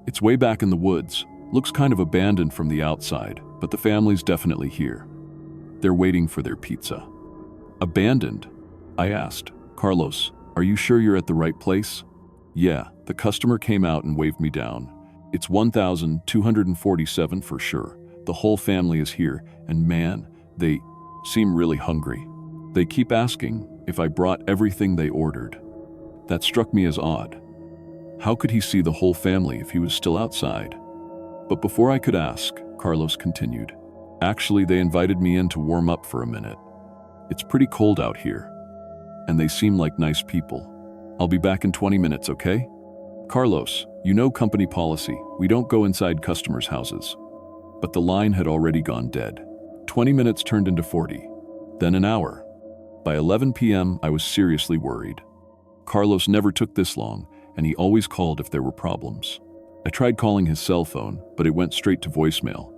It's way back in the woods, looks kind of abandoned from the outside, but the family's definitely here. They're waiting for their pizza. Abandoned? I asked. Carlos, are you sure you're at the right place? Yeah, the customer came out and waved me down. It's 1,247 for sure. The whole family is here, and man, they seem really hungry. They keep asking if I brought everything they ordered. That struck me as odd. How could he see the whole family if he was still outside? But before I could ask, Carlos continued. Actually, they invited me in to warm up for a minute. It's pretty cold out here, and they seem like nice people. I'll be back in 20 minutes, okay? Carlos, you know company policy. We don't go inside customers' houses. But the line had already gone dead. 20 minutes turned into 40, then an hour. By 11 p.m., I was seriously worried. Carlos never took this long, and he always called if there were problems. I tried calling his cell phone, but it went straight to voicemail.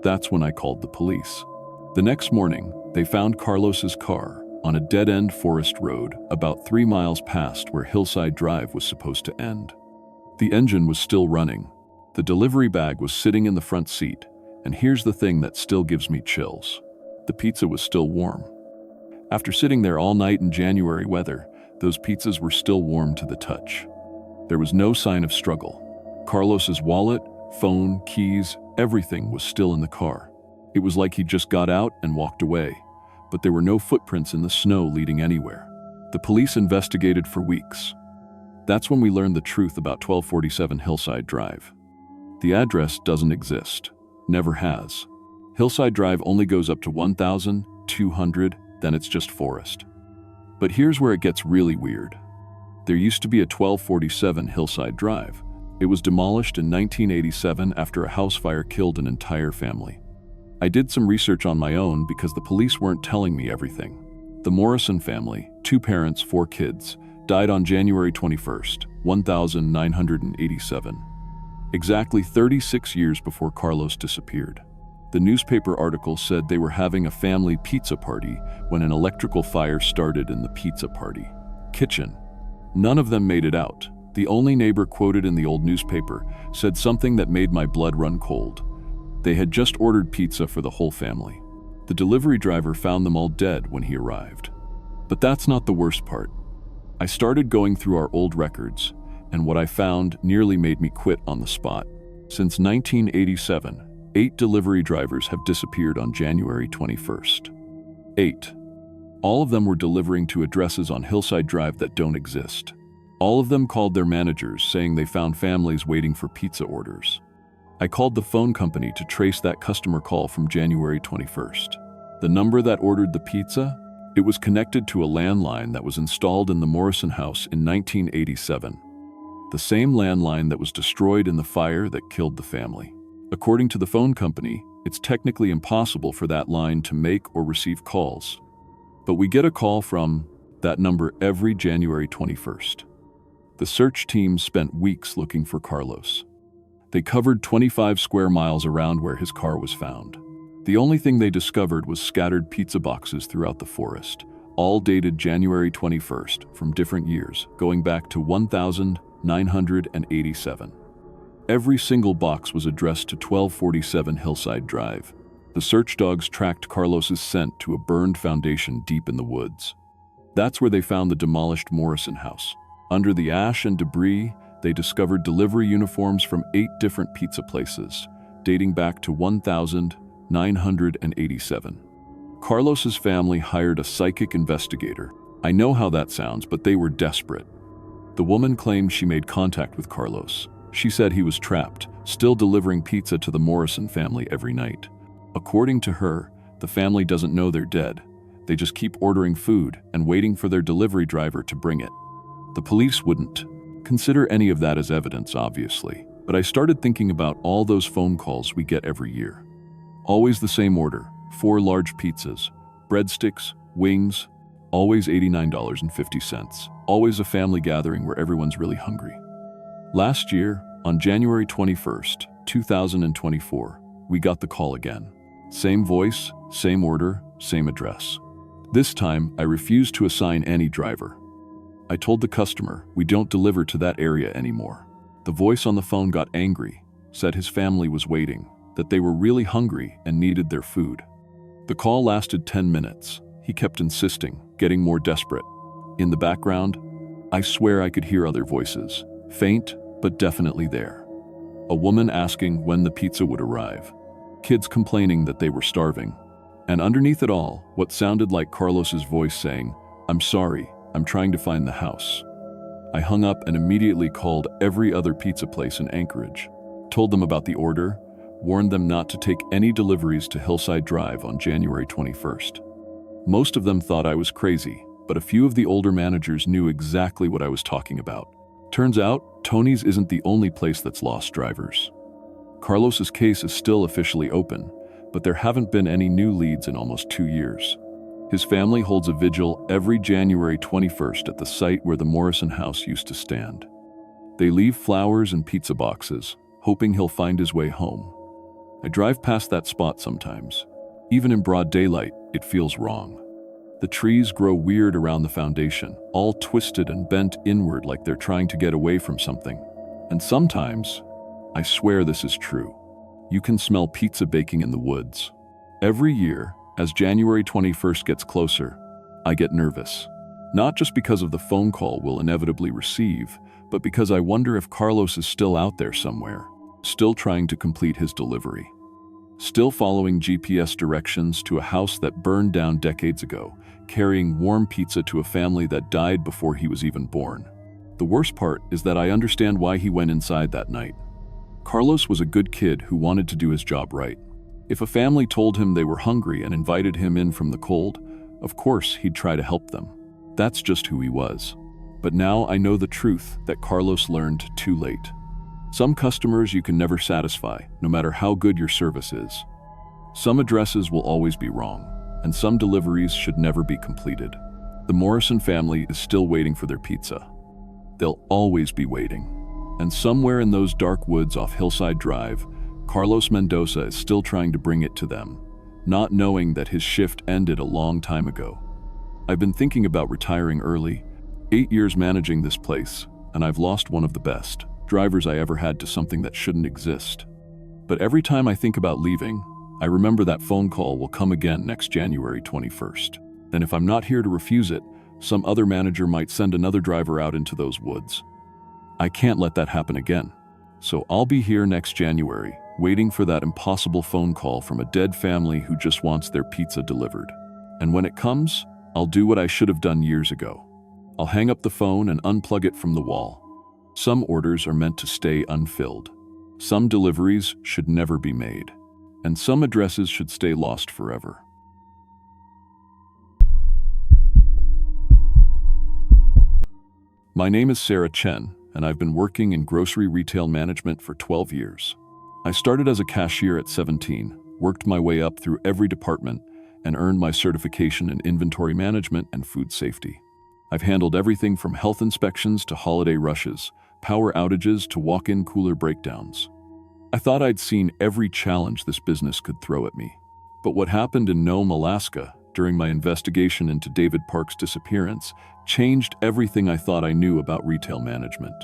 That's when I called the police. The next morning, they found Carlos's car on a dead-end forest road about 3 miles past where Hillside Drive was supposed to end. The engine was still running. The delivery bag was sitting in the front seat, and here's the thing that still gives me chills. The pizza was still warm. After sitting there all night in January weather, those pizzas were still warm to the touch. There was no sign of struggle. Carlos's wallet, phone, keys, everything was still in the car. It was like he just got out and walked away, but there were no footprints in the snow leading anywhere. The police investigated for weeks. That's when we learned the truth about 1247 Hillside Drive. The address doesn't exist. Never has. Hillside Drive only goes up to 1,200, then it's just forest. But here's where it gets really weird. There used to be a 1247 Hillside Drive. It was demolished in 1987 after a house fire killed an entire family. I did some research on my own because the police weren't telling me everything. The Morrison family, 2 parents, 4 kids, died on January 21st, 1987. Exactly 36 years before Carlos disappeared. The newspaper article said they were having a family pizza party when an electrical fire started in the pizza party kitchen. None of them made it out. The only neighbor quoted in the old newspaper said something that made my blood run cold. They had just ordered pizza for the whole family. The delivery driver found them all dead when he arrived. But that's not the worst part. I started going through our old records, and what I found nearly made me quit on the spot. Since 1987, 8 delivery drivers have disappeared on January 21st. 8. All of them were delivering to addresses on Hillside Drive that don't exist. All of them called their managers saying they found families waiting for pizza orders. I called the phone company to trace that customer call from January 21st. The number that ordered the pizza? It was connected to a landline that was installed in the Morrison house in 1987. The same landline that was destroyed in the fire that killed the family. According to the phone company, it's technically impossible for that line to make or receive calls. But we get a call from that number every January 21st. The search team spent weeks looking for Carlos. They covered 25 square miles around where his car was found. The only thing they discovered was scattered pizza boxes throughout the forest, all dated January 21st from different years, going back to 1987. Every single box was addressed to 1247 Hillside Drive. The search dogs tracked Carlos's scent to a burned foundation deep in the woods. That's where they found the demolished Morrison house. Under the ash and debris, they discovered delivery uniforms from 8 different pizza places, dating back to 1987. Carlos's family hired a psychic investigator. I know how that sounds, but they were desperate. The woman claimed she made contact with Carlos. She said he was trapped, still delivering pizza to the Morrison family every night. According to her, the family doesn't know they're dead. They just keep ordering food and waiting for their delivery driver to bring it. The police wouldn't consider any of that as evidence, obviously, but I started thinking about all those phone calls we get every year. Always the same order, 4 large pizzas, breadsticks, wings, always $89.50. Always a family gathering where everyone's really hungry. Last year, on January 21st, 2024, we got the call again. Same voice, same order, same address. This time, I refused to assign any driver. I told the customer, we don't deliver to that area anymore. The voice on the phone got angry, said his family was waiting, that they were really hungry and needed their food. The call lasted 10 minutes. He kept insisting, getting more desperate. In the background, I swear I could hear other voices, faint but definitely there. A woman asking when the pizza would arrive, kids complaining that they were starving, and underneath it all, what sounded like Carlos's voice saying, "I'm sorry, I'm trying to find the house." I hung up and immediately called every other pizza place in Anchorage, told them about the order, warned them not to take any deliveries to Hillside Drive on January 21st. Most of them thought I was crazy, but a few of the older managers knew exactly what I was talking about. Turns out, Tony's isn't the only place that's lost drivers. Carlos's case is still officially open, but there haven't been any new leads in almost 2 years. His family holds a vigil every January 21st at the site where the Morrison house used to stand. They leave flowers and pizza boxes, hoping he'll find his way home. I drive past that spot sometimes. Even in broad daylight, it feels wrong. The trees grow weird around the foundation, all twisted and bent inward like they're trying to get away from something. And sometimes, I swear this is true, you can smell pizza baking in the woods. Every year, as January 21st gets closer, I get nervous. Not just because of the phone call we'll inevitably receive, but because I wonder if Carlos is still out there somewhere, still trying to complete his delivery. Still following GPS directions to a house that burned down decades ago, carrying warm pizza to a family that died before he was even born. The worst part is that I understand why he went inside that night. Carlos was a good kid who wanted to do his job right. If a family told him they were hungry and invited him in from the cold, of course he'd try to help them. That's just who he was. But now I know the truth that Carlos learned too late. Some customers you can never satisfy, no matter how good your service is. Some addresses will always be wrong, and some deliveries should never be completed. The Morrison family is still waiting for their pizza. They'll always be waiting. And somewhere in those dark woods off Hillside Drive, Carlos Mendoza is still trying to bring it to them, not knowing that his shift ended a long time ago. I've been thinking about retiring early, 8 years managing this place, and I've lost one of the best drivers I ever had to something that shouldn't exist. But every time I think about leaving, I remember that phone call will come again next January 21st. And if I'm not here to refuse it, some other manager might send another driver out into those woods. I can't let that happen again. So I'll be here next January, waiting for that impossible phone call from a dead family who just wants their pizza delivered. And when it comes, I'll do what I should have done years ago. I'll hang up the phone and unplug it from the wall. Some orders are meant to stay unfilled. Some deliveries should never be made. And some addresses should stay lost forever. My name is Sarah Chen, and I've been working in grocery retail management for 12 years. I started as a cashier at 17, worked my way up through every department, and earned my certification in inventory management and food safety. I've handled everything from health inspections to holiday rushes, power outages to walk-in cooler breakdowns. I thought I'd seen every challenge this business could throw at me. But what happened in Nome, Alaska, during my investigation into David Park's disappearance, changed everything I thought I knew about retail management.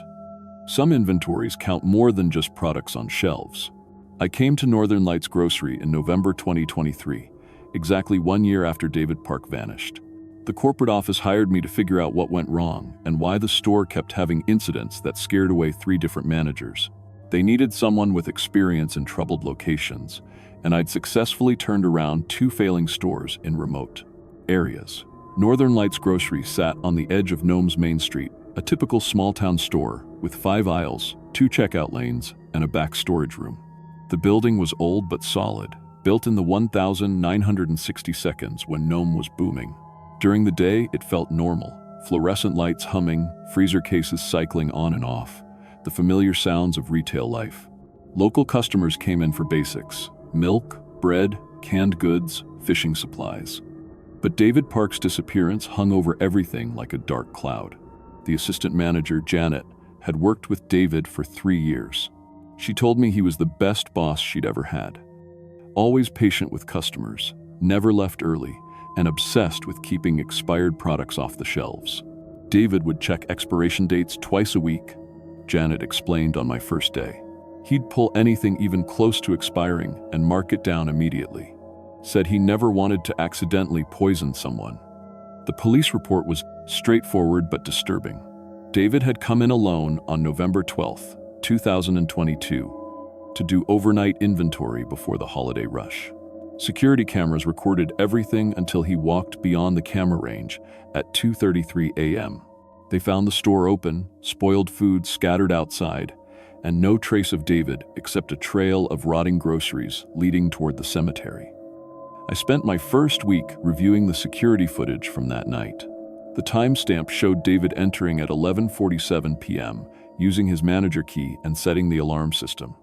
Some inventories count more than just products on shelves. I came to Northern Lights Grocery in November 2023, exactly 1 year after David Park vanished. The corporate office hired me to figure out what went wrong and why the store kept having incidents that scared away 3 different managers. They needed someone with experience in troubled locations, and I'd successfully turned around 2 failing stores in remote areas. Northern Lights Grocery sat on the edge of Nome's Main Street, a typical small-town store with 5 aisles, 2 checkout lanes, and a back storage room. The building was old but solid, built in the 1960s when Nome was booming. During the day, it felt normal. Fluorescent lights humming, freezer cases cycling on and off, the familiar sounds of retail life. Local customers came in for basics: milk, bread, canned goods, fishing supplies. But David Park's disappearance hung over everything like a dark cloud. The assistant manager, Janet, had worked with David for 3 years. She told me he was the best boss she'd ever had. Always patient with customers, never left early, and obsessed with keeping expired products off the shelves. David would check expiration dates twice a week, Janet explained on my first day. He'd pull anything even close to expiring and mark it down immediately. Said he never wanted to accidentally poison someone. The police report was straightforward but disturbing. David had come in alone on November 12, 2022, to do overnight inventory before the holiday rush. Security cameras recorded everything until he walked beyond the camera range at 2:33 a.m. They found the store open, spoiled food scattered outside, and no trace of David except a trail of rotting groceries leading toward the cemetery. I spent my first week reviewing the security footage from that night. The timestamp showed David entering at 11:47 p.m., using his manager key and setting the alarm system.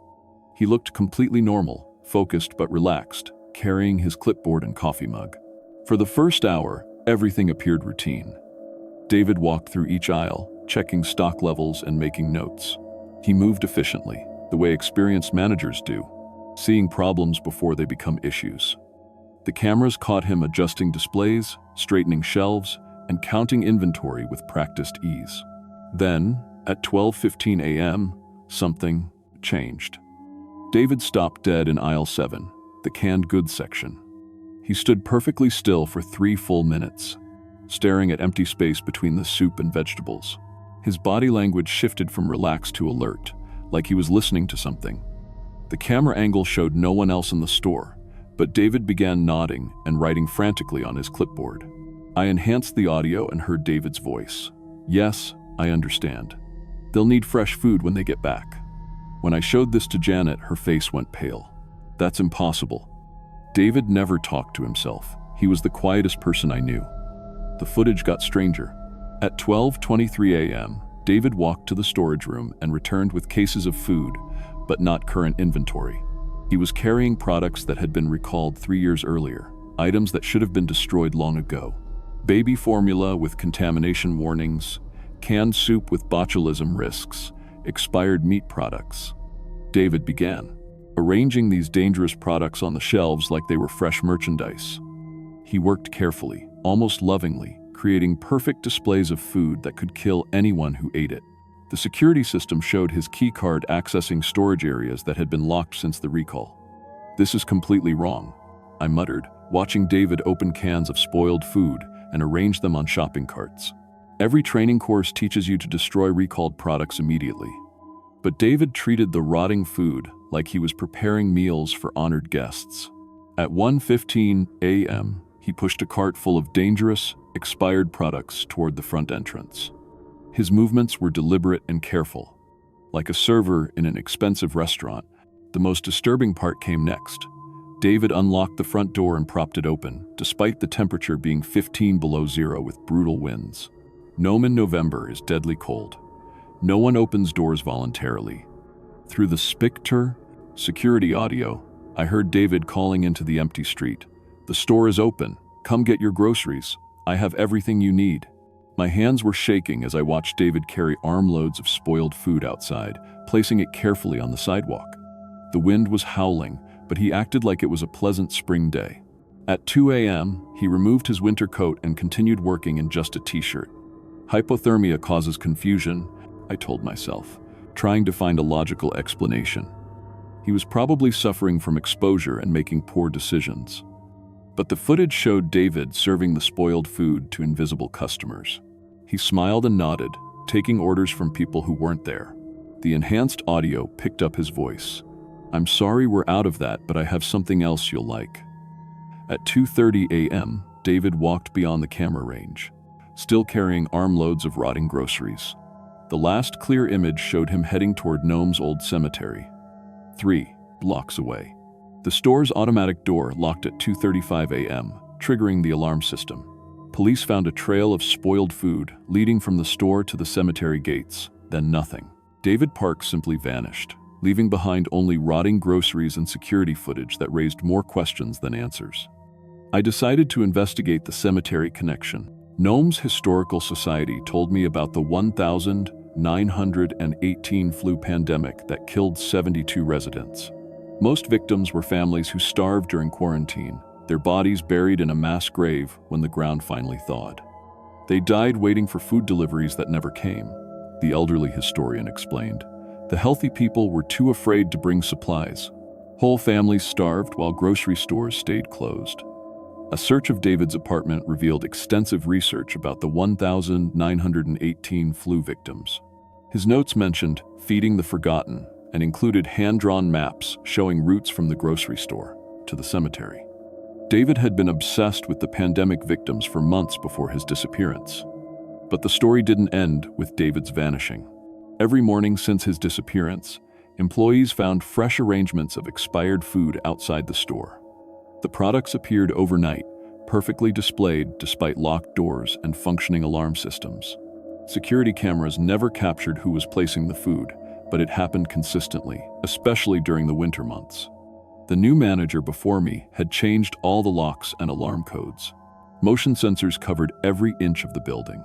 He looked completely normal, focused but relaxed, carrying his clipboard and coffee mug. For the first hour, everything appeared routine. David walked through each aisle, checking stock levels and making notes. He moved efficiently, the way experienced managers do, seeing problems before they become issues. The cameras caught him adjusting displays, straightening shelves, and counting inventory with practiced ease. Then, at 12:15 a.m., something changed. David stopped dead in aisle 7, the canned goods section. He stood perfectly still for 3 full minutes, staring at empty space between the soup and vegetables. His body language shifted from relaxed to alert, like he was listening to something. The camera angle showed no one else in the store, but David began nodding and writing frantically on his clipboard. I enhanced the audio and heard David's voice. "Yes, I understand. They'll need fresh food when they get back." When I showed this to Janet, her face went pale. "That's impossible." David never talked to himself. He was the quietest person I knew. The footage got stranger. At 12:23 a.m., David walked to the storage room and returned with cases of food, but not current inventory. He was carrying products that had been recalled 3 years earlier, items that should have been destroyed long ago. Baby formula with contamination warnings, canned soup with botulism risks, expired meat products. David began arranging these dangerous products on the shelves like they were fresh merchandise. He worked carefully, almost lovingly, creating perfect displays of food that could kill anyone who ate it. The security system showed his key card accessing storage areas that had been locked since the recall. "This is completely wrong," I muttered, watching David open cans of spoiled food and arrange them on shopping carts. Every training course teaches you to destroy recalled products immediately. But David treated the rotting food like he was preparing meals for honored guests. At 1:15 a.m., he pushed a cart full of dangerous, expired products toward the front entrance. His movements were deliberate and careful. Like a server in an expensive restaurant, the most disturbing part came next. David unlocked the front door and propped it open, despite the temperature being 15 below zero with brutal winds. Nome in November is deadly cold. No one opens doors voluntarily. Through the Spectre security audio, I heard David calling into the empty street. "The store is open. Come get your groceries. I have everything you need." My hands were shaking as I watched David carry armloads of spoiled food outside, placing it carefully on the sidewalk. The wind was howling, but he acted like it was a pleasant spring day. At 2 a.m., he removed his winter coat and continued working in just a t-shirt. Hypothermia causes confusion, I told myself, trying to find a logical explanation. He was probably suffering from exposure and making poor decisions. But the footage showed David serving the spoiled food to invisible customers. He smiled and nodded, taking orders from people who weren't there. The enhanced audio picked up his voice. "I'm sorry we're out of that, but I have something else you'll like." At 2:30 a.m., David walked beyond the camera range, still carrying armloads of rotting groceries. The last clear image showed him heading toward Nome's old cemetery, 3 blocks away. The store's automatic door locked at 2:35 a.m., triggering the alarm system. Police found a trail of spoiled food leading from the store to the cemetery gates, then nothing. David Park simply vanished, leaving behind only rotting groceries and security footage that raised more questions than answers. I decided to investigate the cemetery connection. Nome's Historical Society told me about the 1,000 2018 flu pandemic that killed 72 residents. Most victims were families who starved during quarantine, their bodies buried in a mass grave when the ground finally thawed. They died waiting for food deliveries that never came, the elderly historian explained. The healthy people were too afraid to bring supplies. Whole families starved while grocery stores stayed closed. A search of David's apartment revealed extensive research about the 1,918 flu victims. His notes mentioned feeding the forgotten and included hand-drawn maps showing routes from the grocery store to the cemetery. David had been obsessed with the pandemic victims for months before his disappearance. But the story didn't end with David's vanishing. Every morning since his disappearance, employees found fresh arrangements of expired food outside the store. The products appeared overnight, perfectly displayed despite locked doors and functioning alarm systems. Security cameras never captured who was placing the food, but it happened consistently, especially during the winter months. The new manager before me had changed all the locks and alarm codes. Motion sensors covered every inch of the building.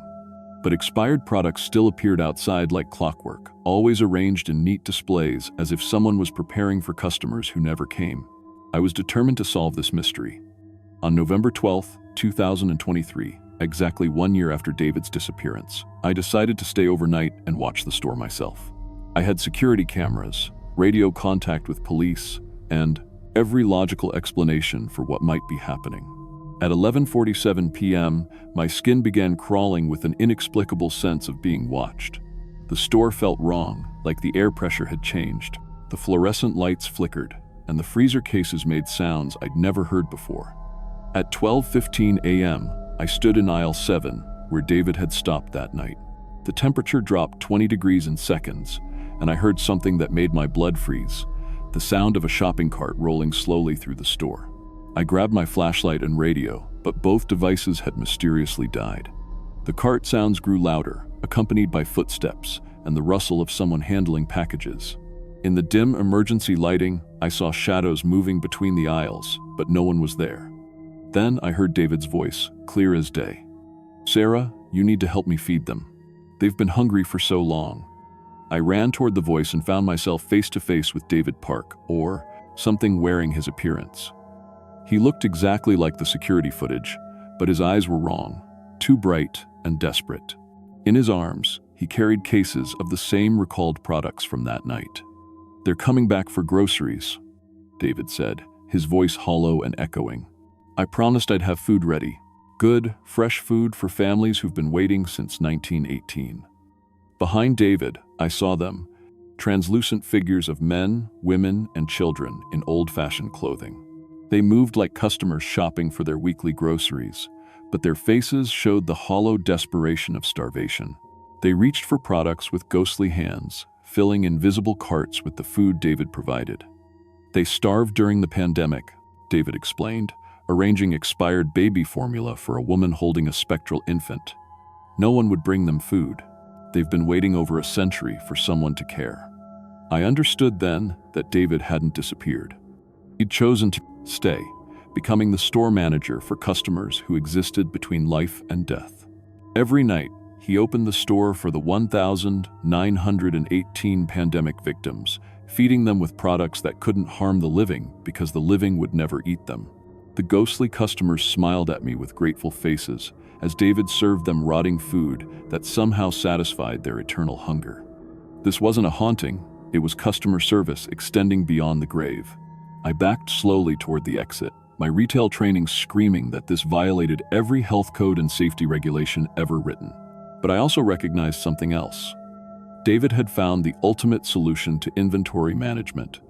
But expired products still appeared outside like clockwork, always arranged in neat displays as if someone was preparing for customers who never came. I was determined to solve this mystery. On November 12, 2023, exactly 1 year after David's disappearance, I decided to stay overnight and watch the store myself. I had security cameras, radio contact with police, and every logical explanation for what might be happening. At 11:47 p.m., my skin began crawling with an inexplicable sense of being watched. The store felt wrong, like the air pressure had changed. The fluorescent lights flickered, and the freezer cases made sounds I'd never heard before. At 12:15 a.m., I stood in aisle 7, where David had stopped that night. The temperature dropped 20 degrees in seconds, and I heard something that made my blood freeze, the sound of a shopping cart rolling slowly through the store. I grabbed my flashlight and radio, but both devices had mysteriously died. The cart sounds grew louder, accompanied by footsteps and the rustle of someone handling packages. In the dim emergency lighting, I saw shadows moving between the aisles, but no one was there. Then I heard David's voice, clear as day. "Sarah, you need to help me feed them. They've been hungry for so long." I ran toward the voice and found myself face to face with David Park, or something wearing his appearance. He looked exactly like the security footage, but his eyes were wrong, too bright and desperate. In his arms, he carried cases of the same recalled products from that night. "They're coming back for groceries," David said, his voice hollow and echoing. "I promised I'd have food ready. Good, fresh food for families who've been waiting since 1918. Behind David, I saw them, translucent figures of men, women, and children in old-fashioned clothing. They moved like customers shopping for their weekly groceries, but their faces showed the hollow desperation of starvation. They reached for products with ghostly hands, filling invisible carts with the food David provided. They starved during the pandemic, David explained, arranging expired baby formula for a woman holding a spectral infant. No one would bring them food. They've been waiting over a century for someone to care. I understood then that David hadn't disappeared. He'd chosen to stay, becoming the store manager for customers who existed between life and death. Every night, he opened the store for the 1,918 pandemic victims, feeding them with products that couldn't harm the living because the living would never eat them. The ghostly customers smiled at me with grateful faces as David served them rotting food that somehow satisfied their eternal hunger. This wasn't a haunting, it was customer service extending beyond the grave. I backed slowly toward the exit, my retail training screaming that this violated every health code and safety regulation ever written. But I also recognized something else. David had found the ultimate solution to inventory management.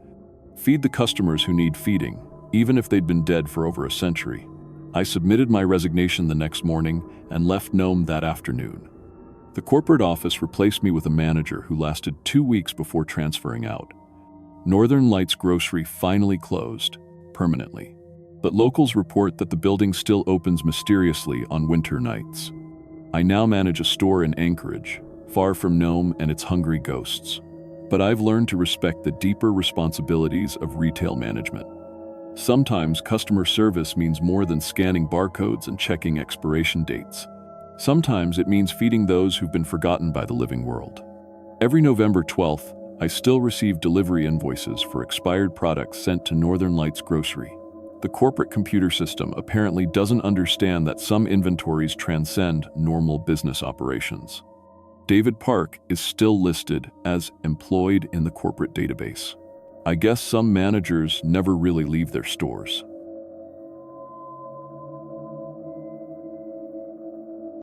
Feed the customers who need feeding, even if they'd been dead for over a century. I submitted my resignation the next morning and left Nome that afternoon. The corporate office replaced me with a manager who lasted 2 weeks before transferring out. Northern Lights Grocery finally closed, permanently. But locals report that the building still opens mysteriously on winter nights. I now manage a store in Anchorage, far from Nome and its hungry ghosts. But I've learned to respect the deeper responsibilities of retail management. Sometimes customer service means more than scanning barcodes and checking expiration dates. Sometimes it means feeding those who've been forgotten by the living world. Every November 12th, I still receive delivery invoices for expired products sent to Northern Lights Grocery. The corporate computer system apparently doesn't understand that some inventories transcend normal business operations. David Park is still listed as employed in the corporate database. I guess some managers never really leave their stores.